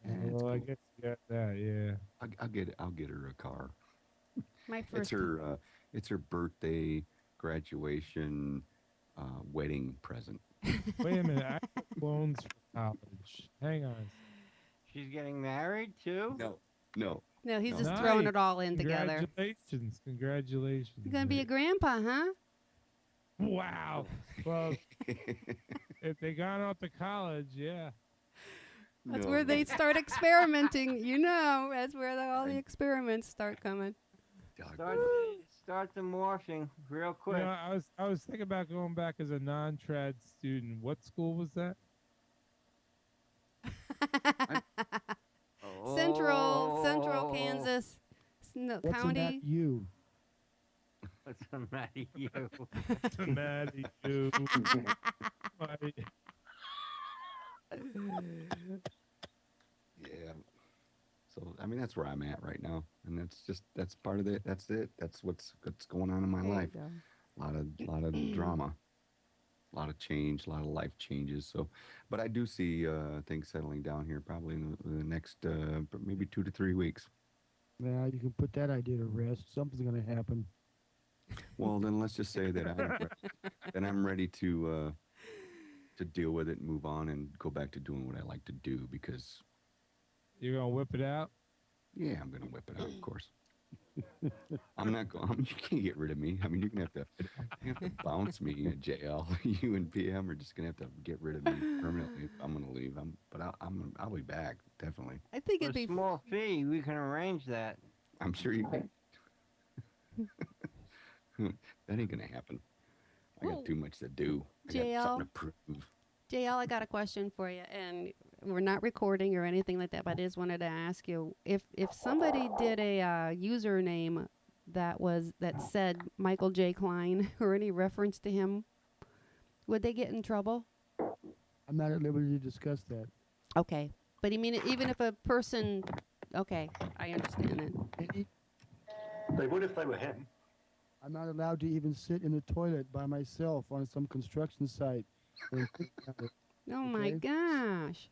Well, I guess you got that, yeah. I'll get her a car. My first. It's her birthday, graduation, wedding present. Wait a minute, I got loans for college. Hang on. She's getting married too? No. No, he's just throwing it all in together. Congratulations. You're going to be a grandpa, huh? Wow. Well, if they got off to college, yeah. That's where they start experimenting. That's where all the experiments start coming. Start the morphing real quick. I was thinking about going back as a non-trad student. What school was that? Central Kansas What's County. in that you? What's the matter you? What's the matter you? Yeah. So I mean that's where I'm at right now, and that's part of it. That's it. That's what's going on in my life. A lot of drama, a lot of change, a lot of life changes. So, but I do see things settling down here probably in the next maybe 2 to 3 weeks. Now you can put that idea to rest. Something's going to happen. Well, then let's just say that I'm ready to deal with it and move on and go back to doing what I like to do because. You're gonna whip it out? Yeah, I'm gonna whip it out, of course. I'm not going. You can't get rid of me. I mean, you're gonna have to bounce me, JL. You and PM are just gonna have to get rid of me permanently. If I'm gonna leave. I'll be back definitely. I think For a small fee, we can arrange that. I'm sure you can. That ain't gonna happen. I got too much to do. I got something to prove. JL, I got a question for you, and we're not recording or anything like that, but I just wanted to ask you if somebody did a username that said Michael J. Klein or any reference to him, would they get in trouble? I'm not at liberty to discuss that. Okay, but you mean even if a person? Okay, I understand it. They would if they were him. I'm not allowed to even sit in the toilet by myself on some construction site. and think about it, Oh my okay? gosh.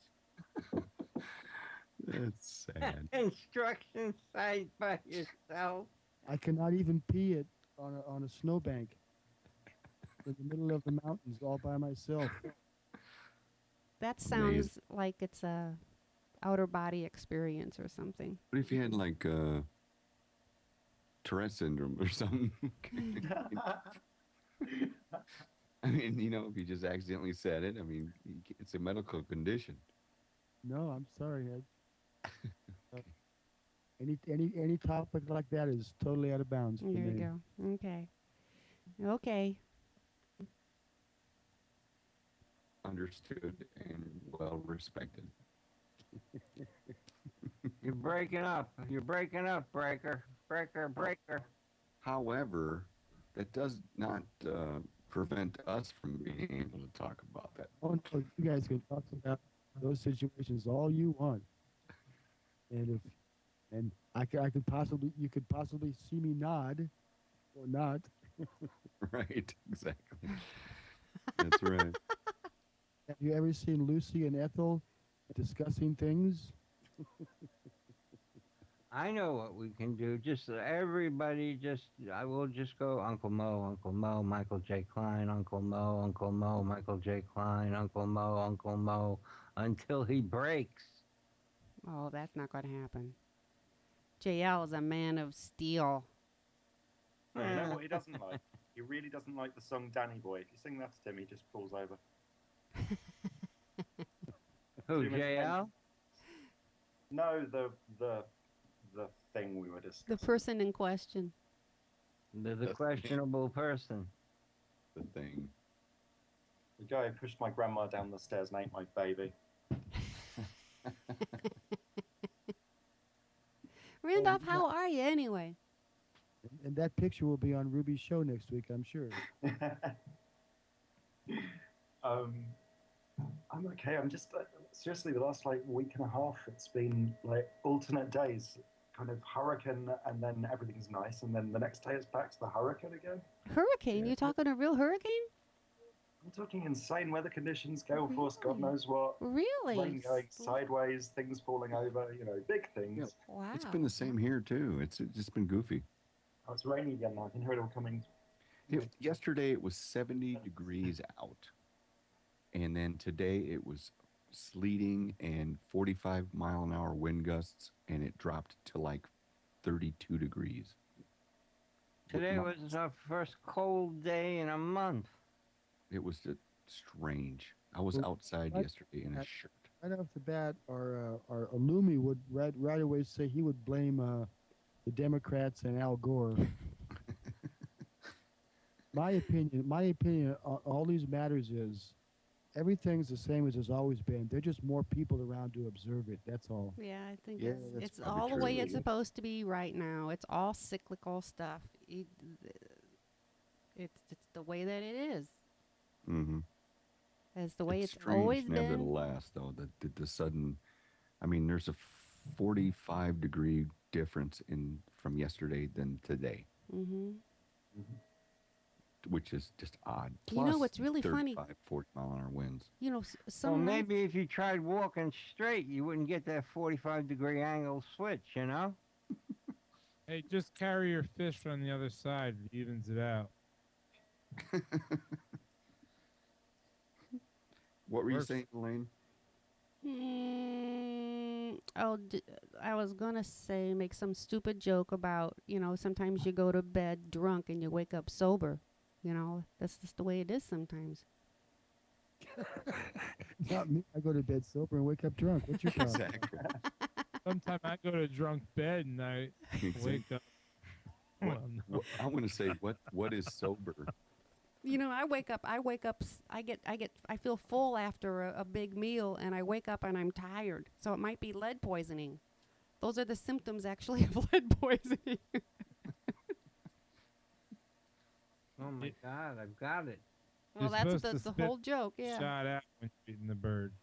That's sad. Construction site by yourself. I cannot even pee it on a snowbank in the middle of the mountains all by myself. That sounds like it's a outer body experience or something. What if you had like Tourette syndrome or something? I mean, you know, if you just accidentally said it, I mean, it's a medical condition. No, I'm sorry. Any topic like that is totally out of bounds for There me. you go. Okay. Okay. Understood and well respected. You're breaking up. You're breaking up, Breaker. Breaker, Breaker. However, that does not prevent us from being able to talk about that. Oh no, you guys can talk about those situations all you want, and you could possibly see me nod, or not. Right, exactly. That's right. Have you ever seen Lucy and Ethel discussing things? I know what we can do. Just everybody, I will just go Uncle Mo, Michael J. Klein, Uncle Mo, Michael J. Klein, Uncle Mo, until he breaks. Oh, that's not going to happen. JL is a man of steel. No, you know what he doesn't like? He really doesn't like the song Danny Boy. If you sing that to him, he just falls over. Who, JL? No, the thing we were discussing. The person in question. The questionable person. The thing. The guy who pushed my grandma down the stairs and ate my baby. Randolph, how are you anyway? And that picture will be on Ruby's show next week, I'm sure. I'm okay. I'm just seriously, the last like week and a half, it's been like alternate days, kind of hurricane, and then everything's nice, and then the next day it's back to the hurricane again. Hurricane? You talking a real hurricane? I'm talking insane weather conditions, gale force, God knows what. Really? Rain going sideways, things falling over, you know, big things. Wow. It's been the same here too. It's just been goofy. Oh, it's raining again now. I can hear it all coming. Yesterday it was 70 degrees out. And then today it was sleeting and 45-mile-an-hour wind gusts, and it dropped to like 32 degrees. Today was our first cold day in a month. It was just strange. I was outside yesterday in a shirt. Right off the bat, our Illumi would right away say he would blame the Democrats and Al Gore. My opinion on all these matters is everything's the same as it's always been. There's just more people around to observe it. That's all. Yeah, I think Yeah, it's that's all the probably way true. it's supposed to be right now. It's all cyclical stuff. It's the way that it is. Mm-hmm. It's the way it's strange, always been. nevertheless, though, the sudden, I mean, there's a 45-degree difference from yesterday than today, Mm-hmm. which is just odd. You know what's really funny? 40-mile-an-hour winds. You know, Well, some nights- maybe if you tried walking straight, you wouldn't get that 45-degree angle switch, you know? Hey, just carry your fish on the other side. It evens it out. What were you Works. saying, Elaine? I was gonna say make some stupid joke about, you know, sometimes you go to bed drunk and you wake up sober. You know, that's just the way it is sometimes. Not me. I go to bed sober and wake up drunk. What's your problem? Exactly. Sometimes I go to drunk bed and I wake up. I want to say, what is sober? You know, I feel full after a big meal, and I wake up and I'm tired. So it might be lead poisoning. Those are the symptoms, actually, of lead poisoning. Oh my God, I've got it. Well, You're that's supposed to the spit whole joke, yeah. Shot out when you're eating the bird.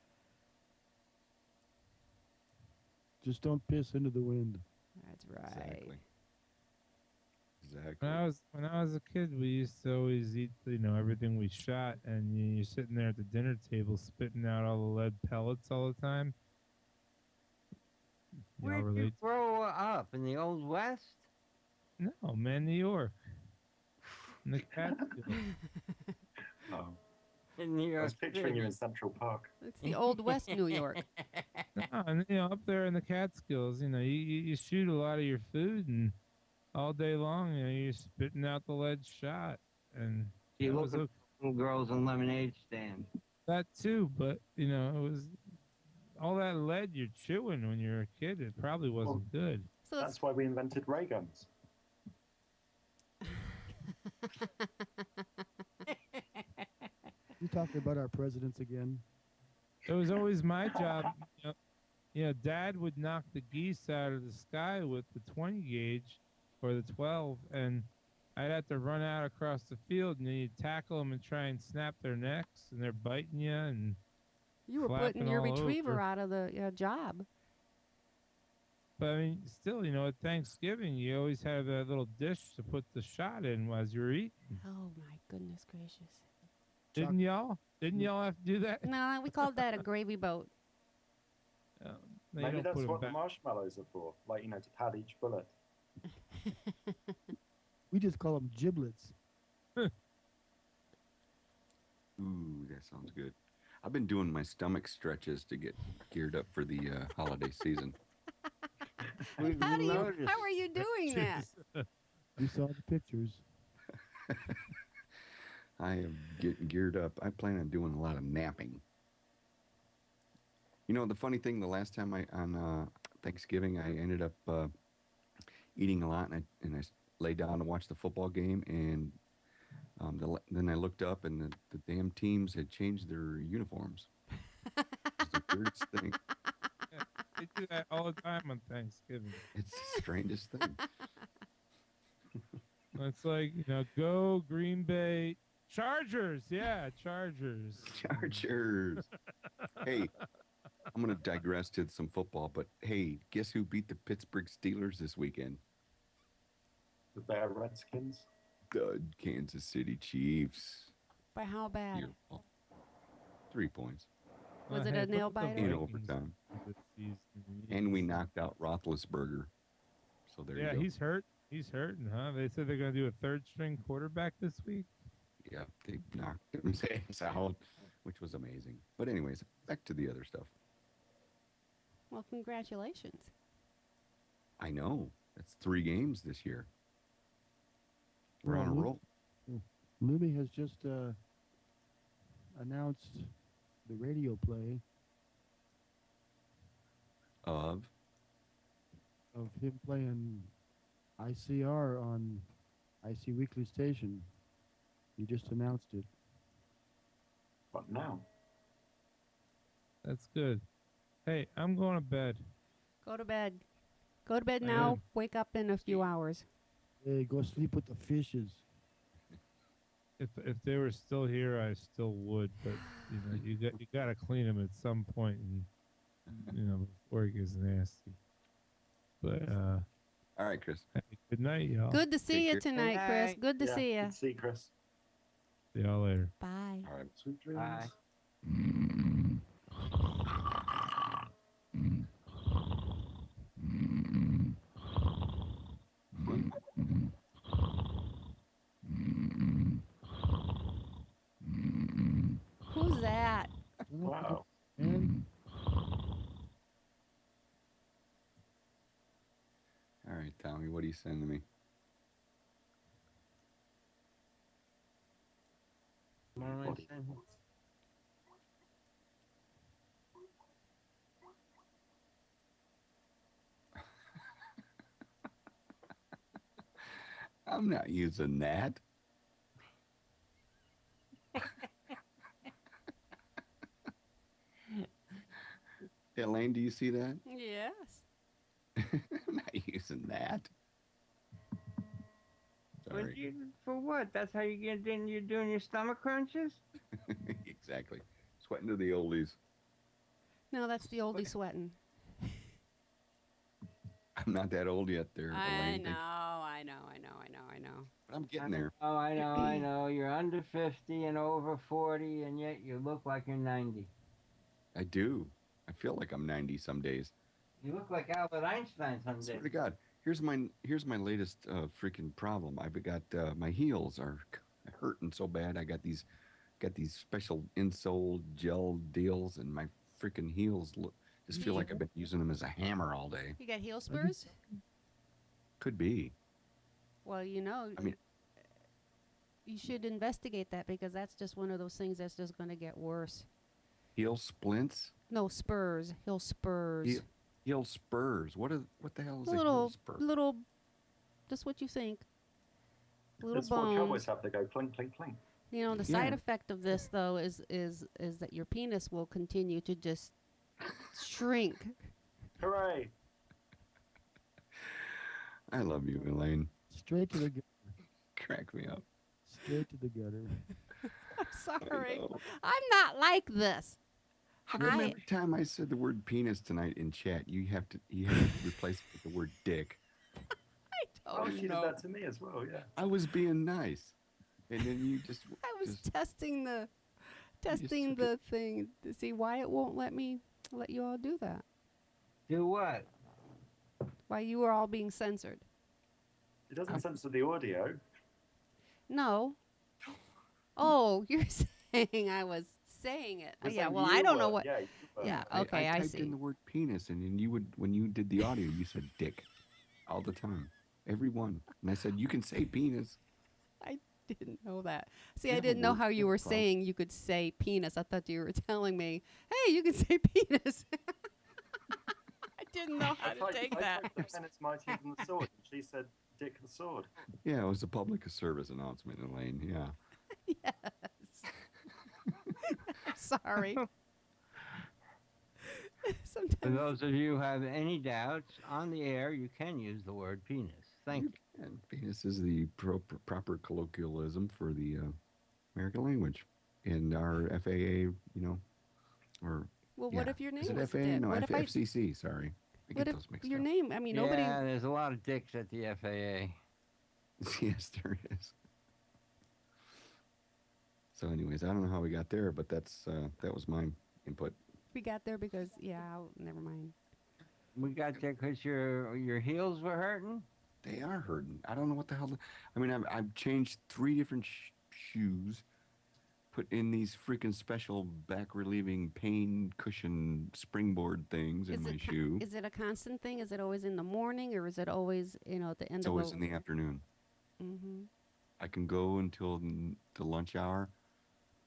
Just don't piss into the wind. That's right. Exactly. When I was a kid, we used to always eat, everything we shot, and you're sitting there at the dinner table spitting out all the lead pellets all the time. Y'all Where'd you relate? grow up? In the Old West? No, man, New York. In the Catskills. Oh. In New I York was picturing City. you in Central Park. It's the Old West New York. No, and up there in the Catskills, you shoot a lot of your food, and all day long, you're spitting out the lead shot, and You that look was at little girls in lemonade stands. that too. But it was all that lead you're chewing when you're a kid. It probably wasn't good. So That's why we invented ray guns. You talking about our presidents again? It was always my job. Dad would knock the geese out of the sky with the 20 gauge or the 12, and I'd have to run out across the field, and then you'd tackle them and try and snap their necks, and they're biting you and You were flapping putting your all retriever over. out of the job. But I mean, still, at Thanksgiving, you always have that little dish to put the shot in as you're eating. Oh my goodness gracious! Didn't y'all? Didn't y'all have to do that? No, we called that a gravy boat. Maybe that's what the marshmallows are for, to pad each bullet. We just call them giblets. Ooh, that sounds good. I've been doing my stomach stretches to get geared up for the holiday season. How are you doing that? We saw the pictures. I am getting geared up. I plan on doing a lot of napping. The funny thing, the last time on Thanksgiving, I ended up eating a lot, and I lay down to watch the football game, and then I looked up, and the damn teams had changed their uniforms. It's the weirdest thing. Yeah, they do that all the time on Thanksgiving. It's the strangest thing. It's like, go Green Bay Chargers. Yeah, Chargers. Chargers. Hey, I'm going to digress to some football, but hey, guess who beat the Pittsburgh Steelers this weekend? The Bear Redskins. The Kansas City Chiefs. By how bad? Your fault. 3 points. Was it a nail biter? In overtime. And we knocked out Roethlisberger. So there you go. Yeah, he's hurt. He's hurting, huh? They said they're going to do a third-string quarterback this week. Yeah, they knocked his ass out, which was amazing. But anyways, back to the other stuff. Well, congratulations. I know. That's 3 games this year. We're on a roll. Lumi has just announced the radio play of him playing ICR on IC Weekly Station. He just announced it. What now? That's good. Hey, I'm going to bed. Go to bed. Go to bed now. Wake up in a few hours. Hey, go sleep with the fishes. If they were still here, I still would. But you got to clean them at some point, and before it gets nasty. But all right, Chris. Hey, good night, y'all. Good to see you tonight, Chris. Good to see you. Good to see you, Chris. See y'all later. Bye. All right, sweet dreams. Bye. Who's that? Wow. All right, Tommy, what are you sending me? What am I saying? I'm not using that. Elaine, do you see that? Yes. I'm not using that. Sorry. For what? That's how you're doing your stomach crunches? Exactly. Sweating to the oldies. No, that's the oldie sweating. I'm not that old yet there, I Elaine. know. I'm getting there. Oh, I know. You're under 50 and over 40, and yet you look like you're 90. I do. I feel like I'm 90 some days. You look like Albert Einstein some Swear days. to God. Here's my latest freaking problem. I've got my heels are hurting so bad. I got these special insole gel deals, and my freaking heels just feel like I've been using them as a hammer all day. You got heel spurs? Could be. Well, I mean, you should investigate that because that's just one of those things that's just going to get worse. heel splints. No, spurs. Heel spurs. Heel spurs. What the hell is a heel Little, spur? just what you think. Little That's what cowboys bones. have. They go clink, clink, clink. The side effect of this, though, is that your penis will continue to just shrink. Hooray! I love you, Elaine. Straight to the gutter. Crack me up. Straight to the gutter. I'm sorry. I'm not like this. Remember every time I said the word penis tonight in chat, you have to replace it with the word dick. Oh, she did that to me as well. Yeah. I was being nice, and then you just. I was testing the thing to see why it won't let you all do that. Do what? Why you were all being censored. It doesn't censor the audio. No. Oh, you're saying I was saying it. It's Yeah, like well, you I don't were. know what. Yeah, you were. Yeah, okay, I I typed see. in the word penis, and then you would, when you did the audio, you said dick all the time, every one. And I said you can say penis. I didn't know that. See, You I have a didn't know word how you for were it, Carl. saying you could say penis. I thought you were telling me, hey, you can say penis. I didn't know how to take I that. typed the pen, it's mightier than the sword, and she said dick the sword. Yeah, it was a public service announcement, Elaine. Yeah. Yes. Sorry. For those of you who have any doubts, on the air, you can use the word penis. Thank you. And penis is the proper colloquialism for the American language. In our FAA, or Well, yeah. what if your name is it was FAA? Dick? No, What if I- FCC. Sorry, I What get if those mixed your up. name? I mean, nobody. Yeah, there's a lot of dicks at the FAA. Yes, there is. So, anyways, I don't know how we got there, but that was my input. We got there because never mind. We got there because your heels were hurting? They are hurting. I don't know what the hell. I mean, I've changed 3 different shoes, put in these freaking special back relieving pain cushion springboard things in my shoe. Is it a constant thing? Is it always in the morning, or is it always at the end It's of always in the afternoon. Mm-hmm. I can go until the lunch hour,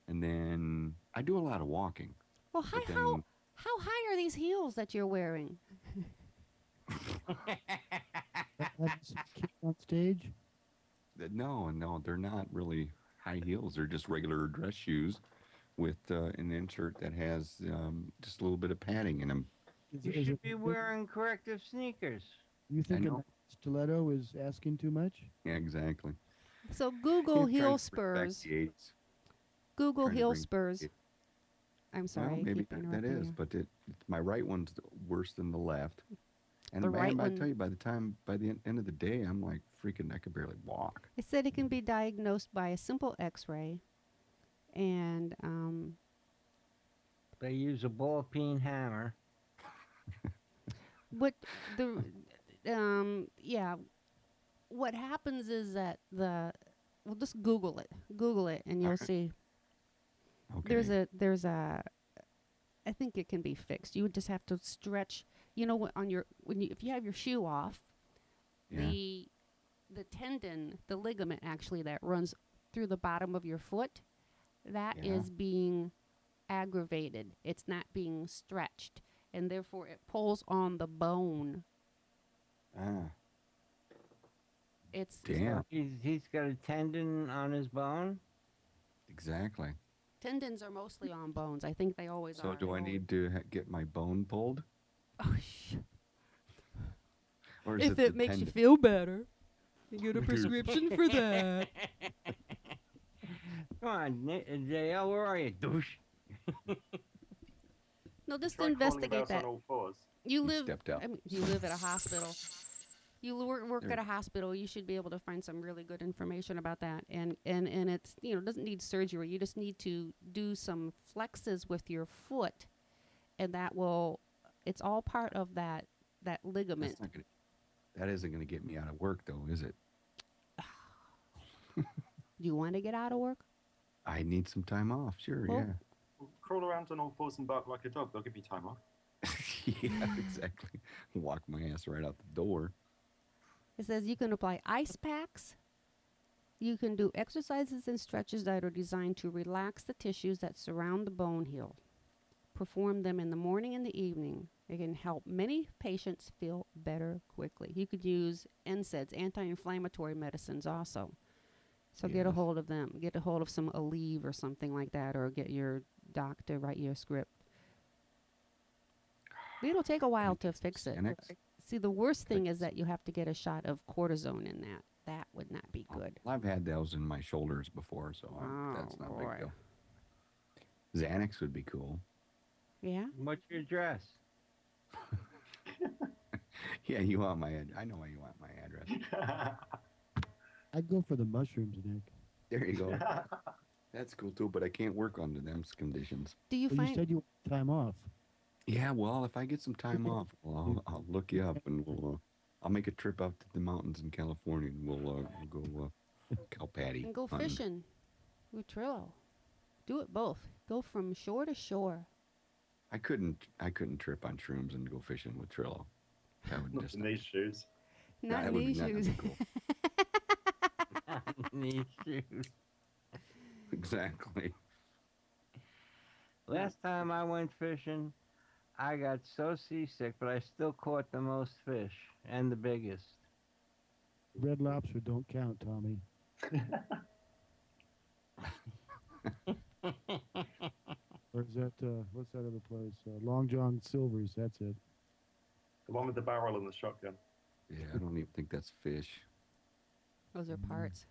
and then I do a lot of walking. Well, but then, how high are these heels that you're wearing? On stage? No, they're not really high heels. They're just regular dress shoes with an insert that has just a little bit of padding in them. You should be wearing corrective sneakers. You think know. a stiletto is asking too much? Yeah, exactly. So Google Yeah, heel trying to bring back spurs. the 80s. Google Trying to heel bring spurs. it- I'm sorry. Well, I maybe keep that interrupting is, you. but my right one's worse than the left. And The right I one- tell you, by the end of the day, I'm like freaking. I could barely walk. It said it can be diagnosed by a simple X-ray, and They use a ball peen hammer. what what happens is that just Google it, and you'll Alright. see. Okay. There's a I think it can be fixed. You would just have to stretch. If you have your shoe off, Yeah. the tendon, the ligament actually that runs through the bottom of your foot, that is Yeah. being aggravated. It's not being stretched, and therefore it pulls on the bone. Ah. It's Damn. He's got a tendon on his bone. Exactly. Tendons are mostly on bones. I think they always So are. do I need to get my bone pulled? Oh, Or is if the it makes you tendon? feel better, you get a prescription for that. Come on, JL, where are you, douche? No, just Try crawling investigate about that. on all fours. You He live. stepped out. I mean, you live at a hospital. You work at a hospital. You should be able to find some really good information about that. And it's, doesn't need surgery. You just need to do some flexes with your foot, and it's all part of that ligament. That isn't gonna get me out of work, though, is it? Do you want to get out of work? I need some time off. Sure, Well, yeah. Well, crawl around on all fours and bark like a dog. They'll give you time off. Yeah, exactly. Walk my ass right out the door. It says you can apply ice packs. You can do exercises and stretches that are designed to relax the tissues that surround the bone heal. Perform them in the morning and the evening. It can help many patients feel better quickly. You could use NSAIDs, anti-inflammatory medicines also. So get a hold of them. Get a hold of some Aleve or something like that, or get your doctor to write you a script. It'll take a while to fix it. Xanax? See, the worst thing is that you have to get a shot of cortisone in that. That would not be good. I've had those in my shoulders before, so that's not a big deal. Xanax would be cool. Yeah? What's your address? Yeah, you want my address. I know why you want my address. I'd go for the mushrooms, Nick. There you go. That's cool too, but I can't work under them conditions. Do you You said you want time off. Yeah, well, if I get some time off, I'll look you up and I'll make a trip out to the mountains in California and we'll go cow patty. And go hunting. fishing with Trillo. Do it both. Go from shore to shore. I couldn't trip on shrooms and go fishing with Trillo. That would Not in these shoes. Not that in these that'd shoes. be cool. Knee shoes. Exactly. Last time I went fishing, I got so seasick, but I still caught the most fish and the biggest. Red Lobster don't count, Tommy. Or is that, what's that other place? Long John Silver's, that's it. The one with the barrel and the shotgun. Yeah, I don't even think that's fish. Those are parts.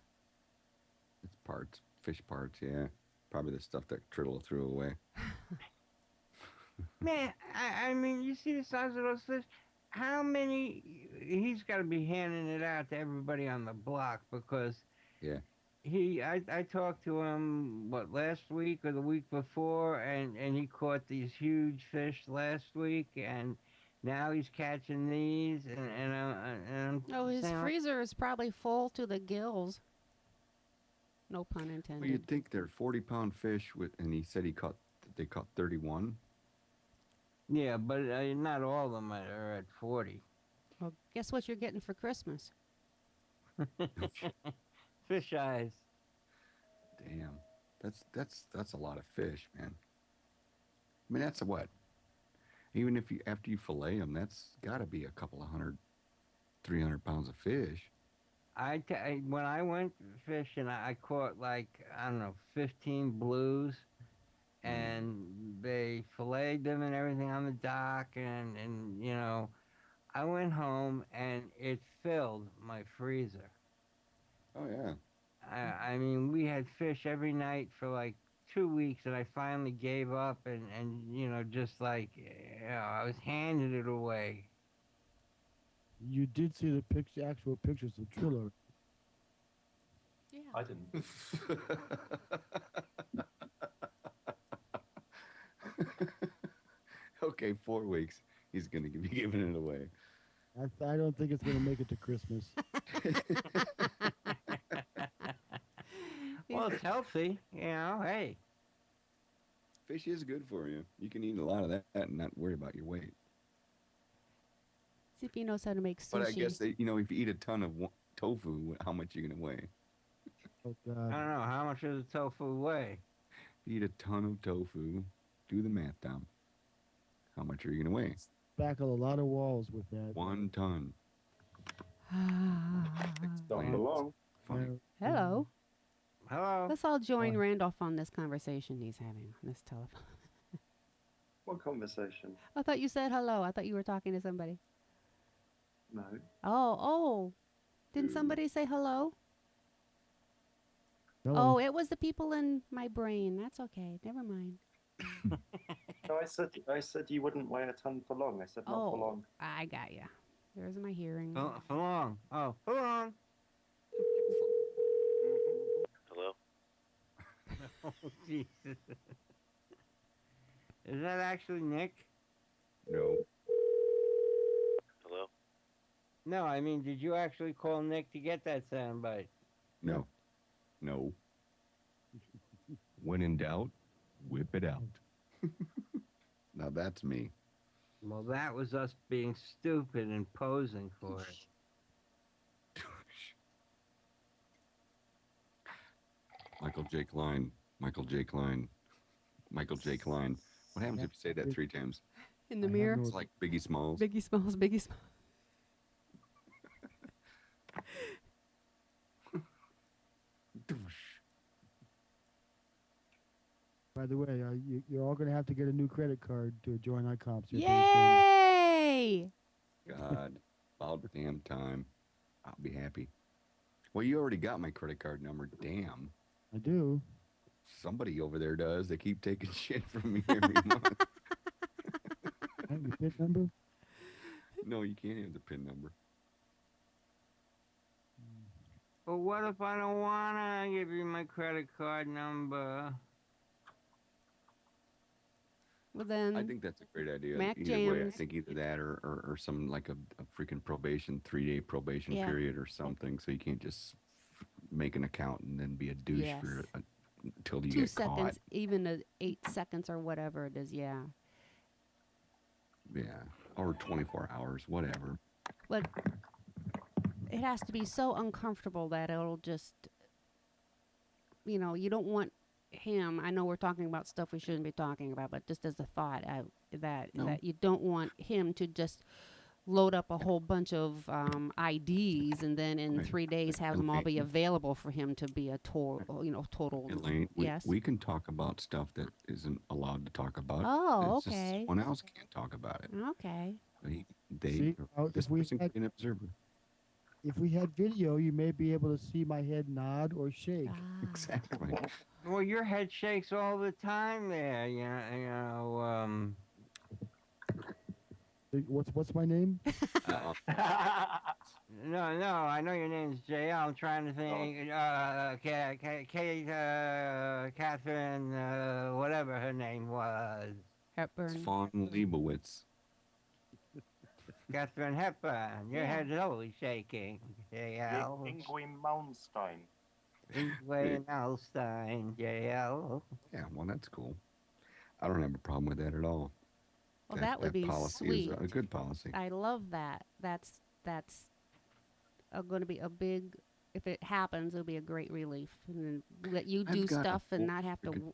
It's parts. Fish parts, yeah. Probably the stuff that Trillo threw away. Man, I mean, you see the size of those fish? How many? He's got to be handing it out to everybody on the block because Yeah. I talked to him, last week or the week before, and he caught these huge fish last week, and now he's catching these, and I'm Oh, his saying, freezer is probably full to the gills. No pun intended. Well, you'd think they're 40-pound fish and he said they caught 31. Yeah, but not all of them are at 40. Well, guess what you're getting for Christmas? Fish eyes. Damn. That's a lot of fish, man. I mean, that's what? Even if after you fillet them, that's got to be a couple of 300 pounds of fish. When I went fishing, I caught 15 blues, and they filleted them and everything on the dock, and I went home and it filled my freezer. Oh yeah. I mean, we had fish every night for 2 weeks, and I finally gave up, and I was handing it away. You did see the actual pictures of Trillo. Yeah. I didn't. Okay, 4 weeks. He's going to be giving it away. I don't think it's going to make it to Christmas. Well, it's healthy, hey. Fish is good for you. You can eat a lot of that and not worry about your weight. See if he knows how to make sushi. But I guess, if you eat a ton of tofu, how much are you going to weigh? Oh, God. I don't know. How much does the tofu weigh? If you eat a ton of tofu, do the math, Tom. How much are you going to weigh? Back a lot of walls with that. 1 ton. Don't belong. Funny. Hello. Hello. Let's all join Randolph on this conversation he's having on this telephone. What conversation? I thought you said hello. I thought you were talking to somebody. No. Oh. Didn't somebody say hello? No. Oh, it was the people in my brain. That's okay. Never mind. No, I said you wouldn't weigh a ton for long. I said not for long. I got ya. There's my hearing. Falong. Oh, Falong. Hello? Oh, Jesus. Is that actually Nick? No. Hello? No, I mean, did you actually call Nick to get that soundbite? No. No. When in doubt, whip it out. Now that's me. Well, that was us being stupid and posing for it. Michael J. Klein. Michael J. Klein. Michael J. Klein. What happens if you say that 3 times? In the mirror? It's like Biggie Smalls. Biggie Smalls, Biggie Smalls. By the way, you're all going to have to get a new credit card to join iComps. here pretty Yay! God, about damn time. I'll be happy. Well, you already got my credit card number. Damn. I do. Somebody over there does. They keep taking shit from me every month. Have your PIN number? No, you can't have the PIN number. But what if I don't want to give you my credit card number? Well, then. I think that's a great idea. Mac Either way, I Jams. think either that or some like a freaking probation, 3-day probation Yeah. period or something. So you can't just make an account and then be a douche Yes. for until you 2 get seconds, caught. even 8 seconds or whatever it is, yeah. Yeah, or 24 hours, whatever. But it has to be so uncomfortable that it'll just, you know, you don't want him. I know we're talking about stuff we shouldn't be talking about, but just as a thought, that you don't want him to just load up a whole bunch of IDs and then in 3 days have them all be available for him to be a total. Elaine, yes. we can talk about stuff that isn't allowed to talk about. Oh, It's just okay. someone else can't talk about it. Okay. See, This person can be an observer. If we had video, you may be able to see my head nod or shake. Exactly. Well, your head shakes all the time there. What's my name? No, I know your name's JL. I'm trying to think. Kate, Catherine, whatever her name was. Hepburn. Fawn Leibowitz. Catherine Hepburn. Your head's always shaking. JL. Ingrid Malmstein. Ingrid Malmstein, JL. Yeah, well, that's cool. I don't have a problem with that at all. Well, that would be policy sweet. is a good policy. I love that. That's going to be a big. If it happens, it'll be a great relief. And then let you do stuff and not have to.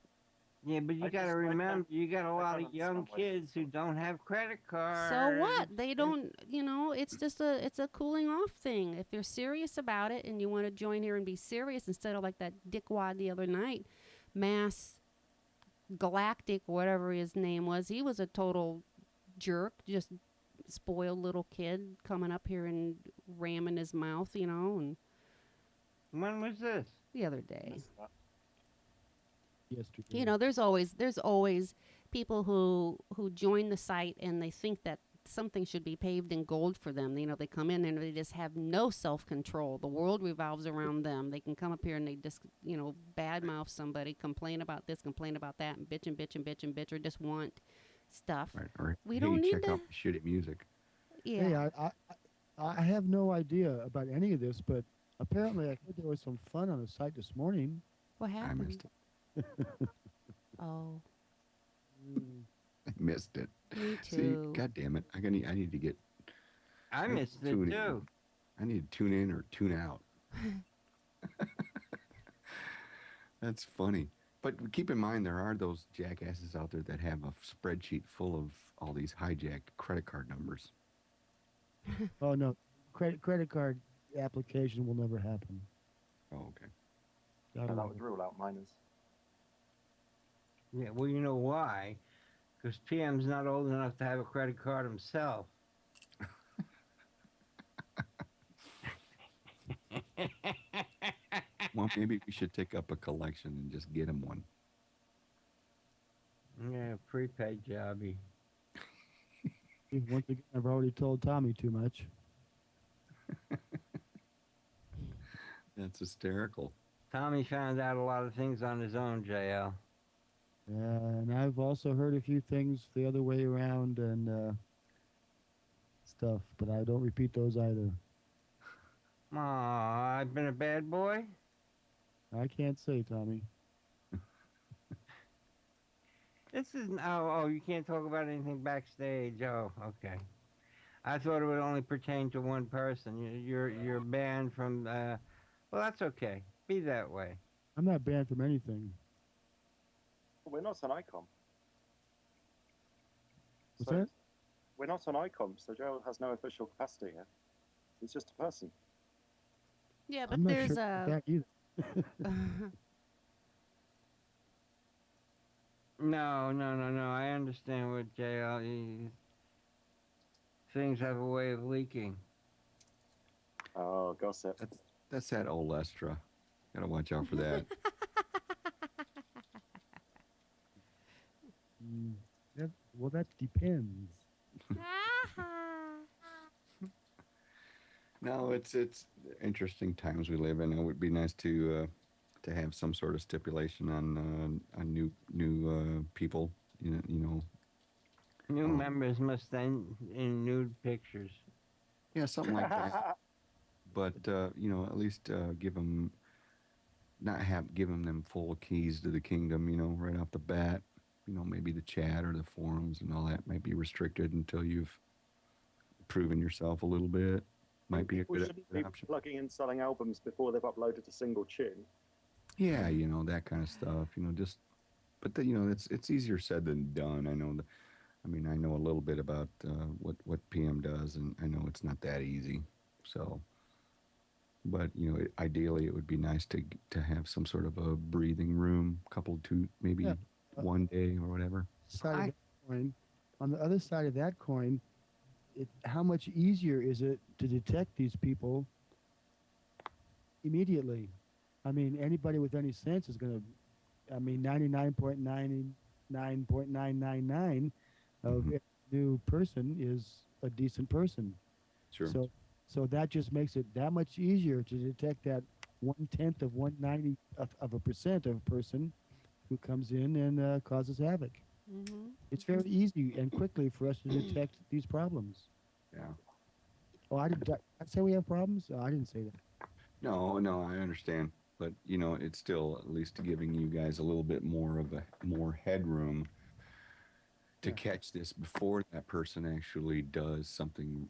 Yeah, but you got to remember, you got a lot of young kids who don't have credit cards. So what? They don't. You know, it's just it's a cooling off thing. If you're serious about it and you want to join here and be serious instead of like that dickwad the other night, Mass Galactic, whatever his name was, he was a total jerk, just spoiled little kid coming up here and ramming his mouth, you know. And when was this? The other day. Yesterday. You know, there's always people who join the site and they think that something should be paved in gold for them. You know, they come in and they just have no self-control. The world revolves around them. They can come up here and they just, you know, badmouth somebody, complain about this, complain about that, and bitch and bitch and bitch and bitch, or just want stuff. Right. Or, we hey, don't need check to. out the shitty music. Yeah. Hey, I have no idea about any of this, but apparently I heard there was some fun on the site this morning. What happened? I missed it. Oh. I missed it. Me See, too. God damn it. I need to get. I missed it too. I need to tune in or tune out. That's funny. But keep in mind, there are those jackasses out there that have a spreadsheet full of all these hijacked credit card numbers. Oh no, credit card application will never happen. Oh, okay. That would rule out minors. Yeah, well, you know why? Because PM's not old enough to have a credit card himself. Well, maybe we should take up a collection and just get him one. Yeah, prepaid jobby. Once again, I've already told Tommy too much. That's hysterical. Tommy found out a lot of things on his own, JL. And I've also heard a few things the other way around and stuff, but I don't repeat those either. Aw, I've been a bad boy? I can't say, Tommy. This is you can't talk about anything backstage. Oh, okay. I thought it would only pertain to one person. You're banned from. Well, that's okay. Be that way. I'm not banned from anything. We're not on ICOM. What's So that? we're not on ICOM, so Joe has no official capacity here. He's just a person. Yeah, but I'm not there's sure about that either. No. I understand what JL. Things have a way of leaking. Oh, gossip. That's that old Lestra. Gotta watch out for that. Well, that depends. No, it's interesting times we live in. It would be nice to have some sort of stipulation on new people. New members must send in nude pictures. Yeah, something like that. But at least give them them full keys to the kingdom. Right off the bat. Maybe the chat or the forums and all that might be restricted until you've proven yourself a little bit. Might be a People good shouldn't be option. plugging and selling albums before they've uploaded a single tune. Yeah, that kind of stuff. But it's easier said than done. I know I know a little bit about what PM does, and I know it's not that easy. So, but ideally, it would be nice to have some sort of a breathing room, couple to maybe one day or whatever. Side of that coin, on the other side of that coin, how much easier is it to detect these people immediately? I mean, anybody with any sense is going to, 99.99.999 of every new person is a decent person. Sure. So that just makes it that much easier to detect that 1/10 of 1/90 of a percent of a person who comes in and causes havoc. Mm-hmm. It's very easy and quickly for us to detect these problems. Yeah. Oh, did I say we have problems? Oh, I didn't say that. No, I understand, but it's still at least giving you guys a little bit more headroom to catch this before that person actually does something.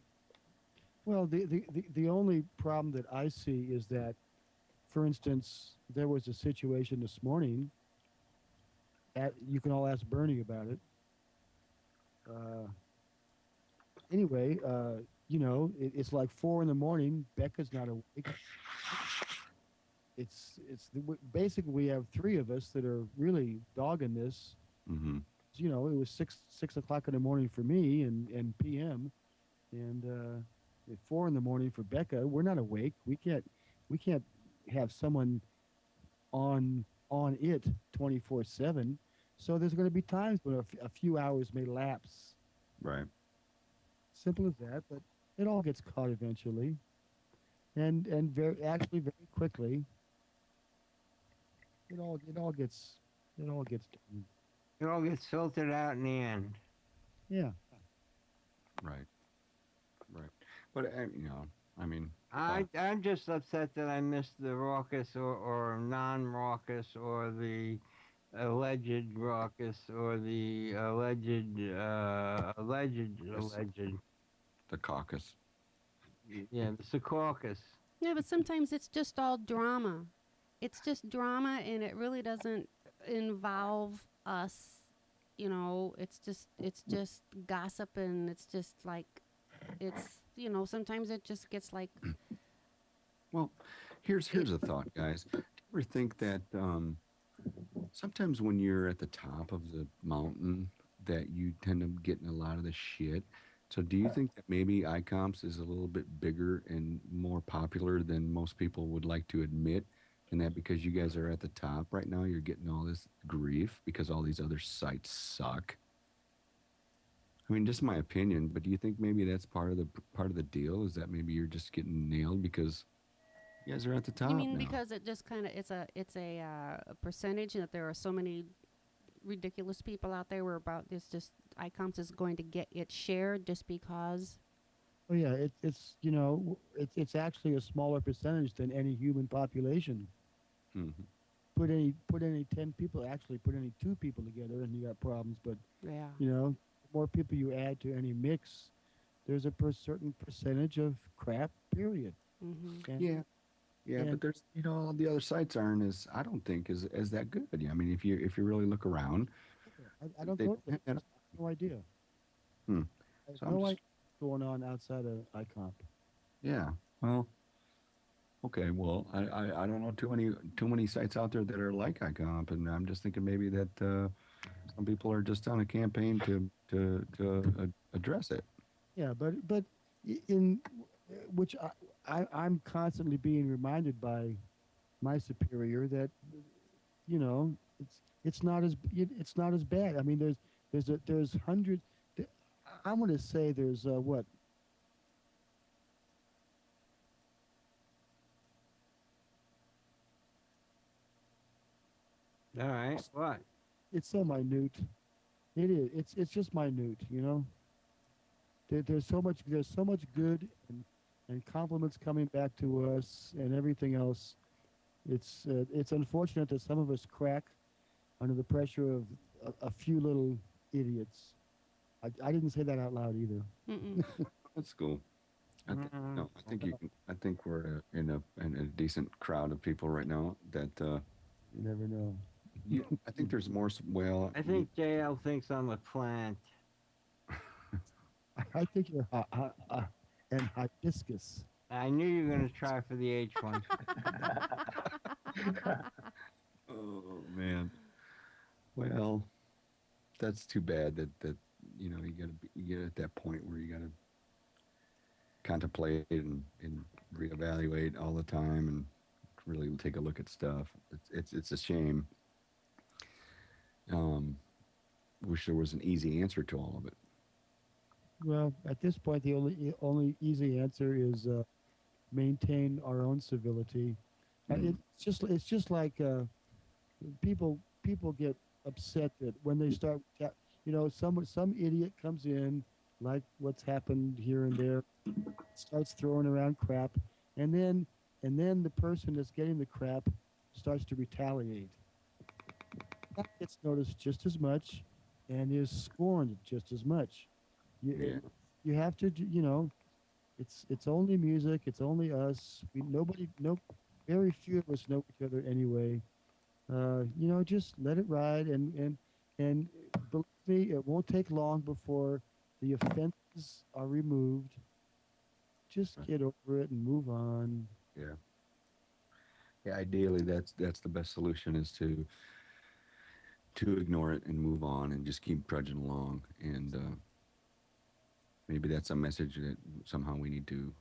Well, the only problem that I see is that, for instance, there was a situation this morning. You can all ask Bernie about it. Anyway, it's like 4 a.m. Becca's not awake. Basically we have 3 of us that are really dogging this. Mm-hmm. It was 6 o'clock in the morning for me and PM, and at 4 a.m. for Becca. We're not awake. We can't have someone on it 24/7. So there's going to be times when a few hours may lapse. Right. Simple as that, but it all gets caught eventually, and very quickly. It all gets done. It all gets filtered out in the end. Yeah. Right. But I'm just upset that I missed the raucous or non-raucous or the alleged raucous or the alleged. The caucus. Yeah, the Secaucus. Yeah, but sometimes it's just all drama. It's just drama, and it really doesn't involve us. It's just gossip, and it's just like, sometimes it just gets like. Well, here's a thought, guys. Do you ever think that sometimes when you're at the top of the mountain, that you tend to get in a lot of the shit? So do you think that maybe iComps is a little bit bigger and more popular than most people would like to admit? And that because you guys are at the top right now, you're getting all this grief because all these other sites suck? I mean, just my opinion, but do you think maybe that's part of the deal? Is that maybe you're just getting nailed because You guys are at the top You mean now. because it just kind of it's a percentage, and that there are so many ridiculous people out there where about this just iComps is going to get its share just because. Oh yeah, it's it's actually a smaller percentage than any human population. Mm-hmm. Put any 10 people, actually put any 2 people together, and you got problems. But Yeah. the more people you add to any mix, there's a certain percentage of crap. Period. Mm-hmm. And, Yeah, but there's the other sites aren't as I don't think as that good. Yeah, I mean if you really look around, I don't they know. don't I have have no idea. Hmm. I have So I'm no just idea what's going on outside of iComp. yeah. Well, okay. Well, I don't know too many sites out there that are like iComp, and I'm just thinking maybe that some people are just on a campaign to address it. Yeah, but in which I'm constantly being reminded by my superior that it's not as bad. I mean, there's hundreds. I'm going to say there's what. All right. What? It's so minute. It is. It's just minute. There's so much good and compliments coming back to us and everything else. It's unfortunate that some of us crack under the pressure of a few little idiots. I didn't say that out loud either. That's cool. No, I think you can. I think we're in a decent crowd of people right now that. You never know. I think there's more. Well, I think JL thinks I'm a plant. I think you're and hibiscus. I knew you were going to try for the H one. Oh man. Well, that's too bad that you get at that point where you gotta contemplate and reevaluate all the time and really take a look at stuff. It's a shame. Wish there was an easy answer to all of it. Well, at this point, the only easy answer is maintain our own civility. It's just like people get upset that when they start, some idiot comes in, like what's happened here and there, starts throwing around crap, and then the person that's getting the crap starts to retaliate. That gets noticed just as much, and is scorned just as much. You have to it's only music, it's only us. Very few of us know each other anyway. Just let it ride, and believe me, it won't take long before the offenses are removed. Just get over it and move on. Yeah. Yeah. Ideally, that's the best solution is to ignore it and move on and just keep trudging along. And maybe that's a message that somehow we need to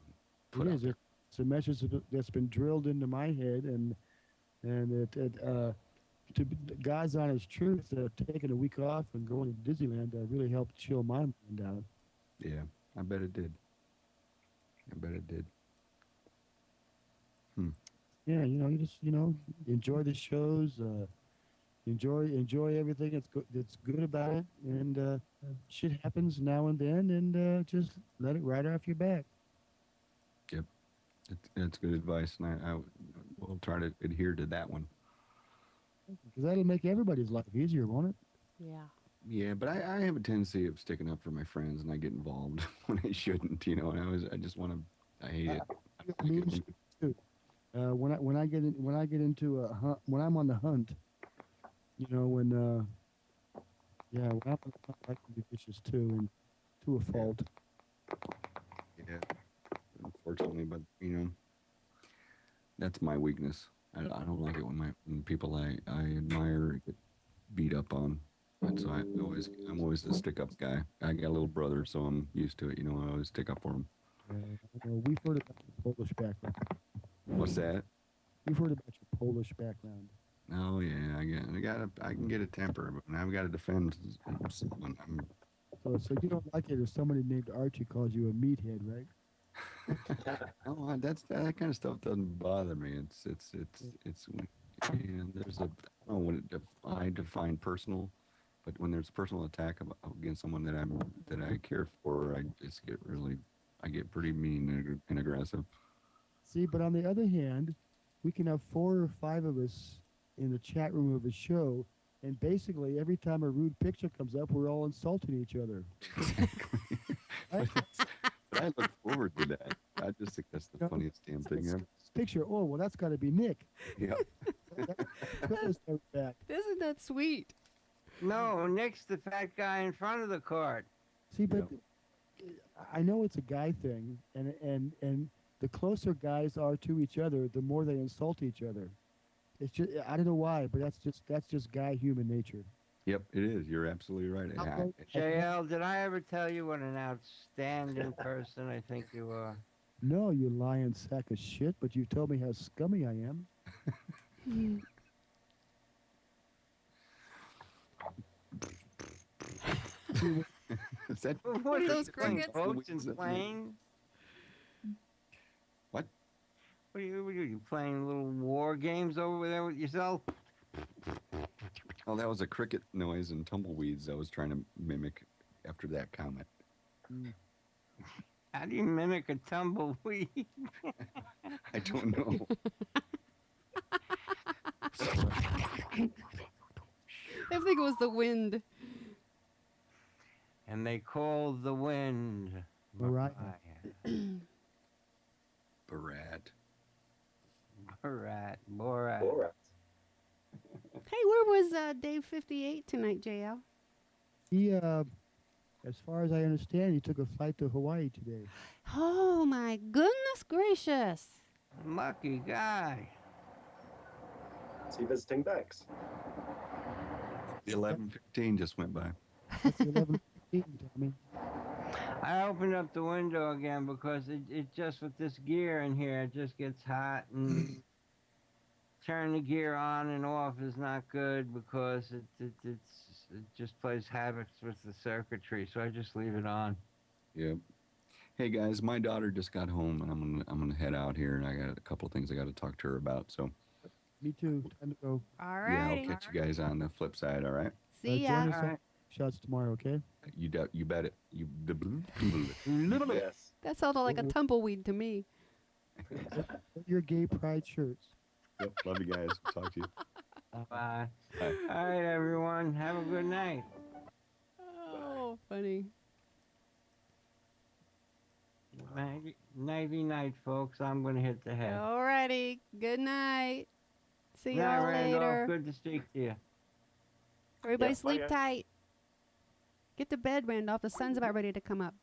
put out there. It's a message that's been drilled into my head, and to God's honest truth, taking a week off and going to Disneyland really helped chill my mind out. Yeah, I bet it did. Yeah, you just enjoy the shows, enjoy everything that's good about it, and shit happens now and then, and just let it ride off your back. Yep, that's good advice, and I will try to adhere to that one. Because that'll make everybody's life easier, won't it? Yeah. Yeah, but I have a tendency of sticking up for my friends, and I get involved when I shouldn't. And I just want to. I hate it. I don't like it too. When I get into a hunt, when I'm on the hunt, when I'm on the hunt, I can be vicious too, and to a fault. Yeah, unfortunately, but that's my weakness. I don't like it when people I admire get beat up on. And so I'm always the stick up guy. I got a little brother, so I'm used to it. I always stick up for him. We've heard about your Polish background. What's that? We've heard about your Polish background. Oh yeah, I can get a temper, but I've got to defend someone. So you don't like it if somebody named Archie calls you a meathead, right? No, that kind of stuff doesn't bother me. There's a I don't know I define personal, but when there's a personal attack against someone that I care for, I get pretty mean and aggressive. See, but on the other hand, we can have 4 or 5 of us in the chat room of a show, and basically every time a rude picture comes up, we're all insulting each other. But I look forward to that. I just think that's the funniest damn thing ever. This picture, oh, well, that's got to be Nick. Yeah. Isn't that sweet? No, Nick's the fat guy in front of the cart. See, but I know it's a guy thing, and the closer guys are to each other, the more they insult each other. It's just I don't know why, but that's just guy human nature. Yep, it is. You're absolutely right. JL, did I ever tell you what an outstanding person I think you are? No, you lying sack of shit, but you told me how scummy I am. Is that what are those you playing, crickets? boats and planes? What? What are you playing little war games over there with yourself? Oh, that was a cricket noise and tumbleweeds I was trying to mimic after that comment. How do you mimic a tumbleweed? I don't know. I think it was the wind. And they call the wind. Right. Barat. Borat. Hey, where was Dave 58 tonight, JL? He, as far as I understand, he took a flight to Hawaii today. Oh my goodness gracious! Lucky guy. Is he visiting Bex? The 11:15 just went by. That's 11:15, Tommy. I opened up the window again because it just with this gear in here, it just gets hot, and turn the gear on and off is not good because it just plays havoc with the circuitry. So I just leave it on. Yep. Hey guys, my daughter just got home, and I'm gonna head out here, and I got a couple of things I got to talk to her about. So. Me too. Time to go. All Yeah, right. I'll catch you guys on the flip side. All right. See Join ya. us on shots tomorrow, okay? You bet it. Yes. That sounded like a tumbleweed to me. Your gay pride shirts. Yep. Love you guys. Talk to you. Bye. All right, everyone. Have a good night. Oh, funny. Nighty night, folks. I'm going to hit the head. Alrighty. Good night. See Good night, y'all Randolph. later. Good to speak to you. Everybody Yeah, bye, sleep guys. tight. Get to bed, Randolph. The sun's about ready to come up.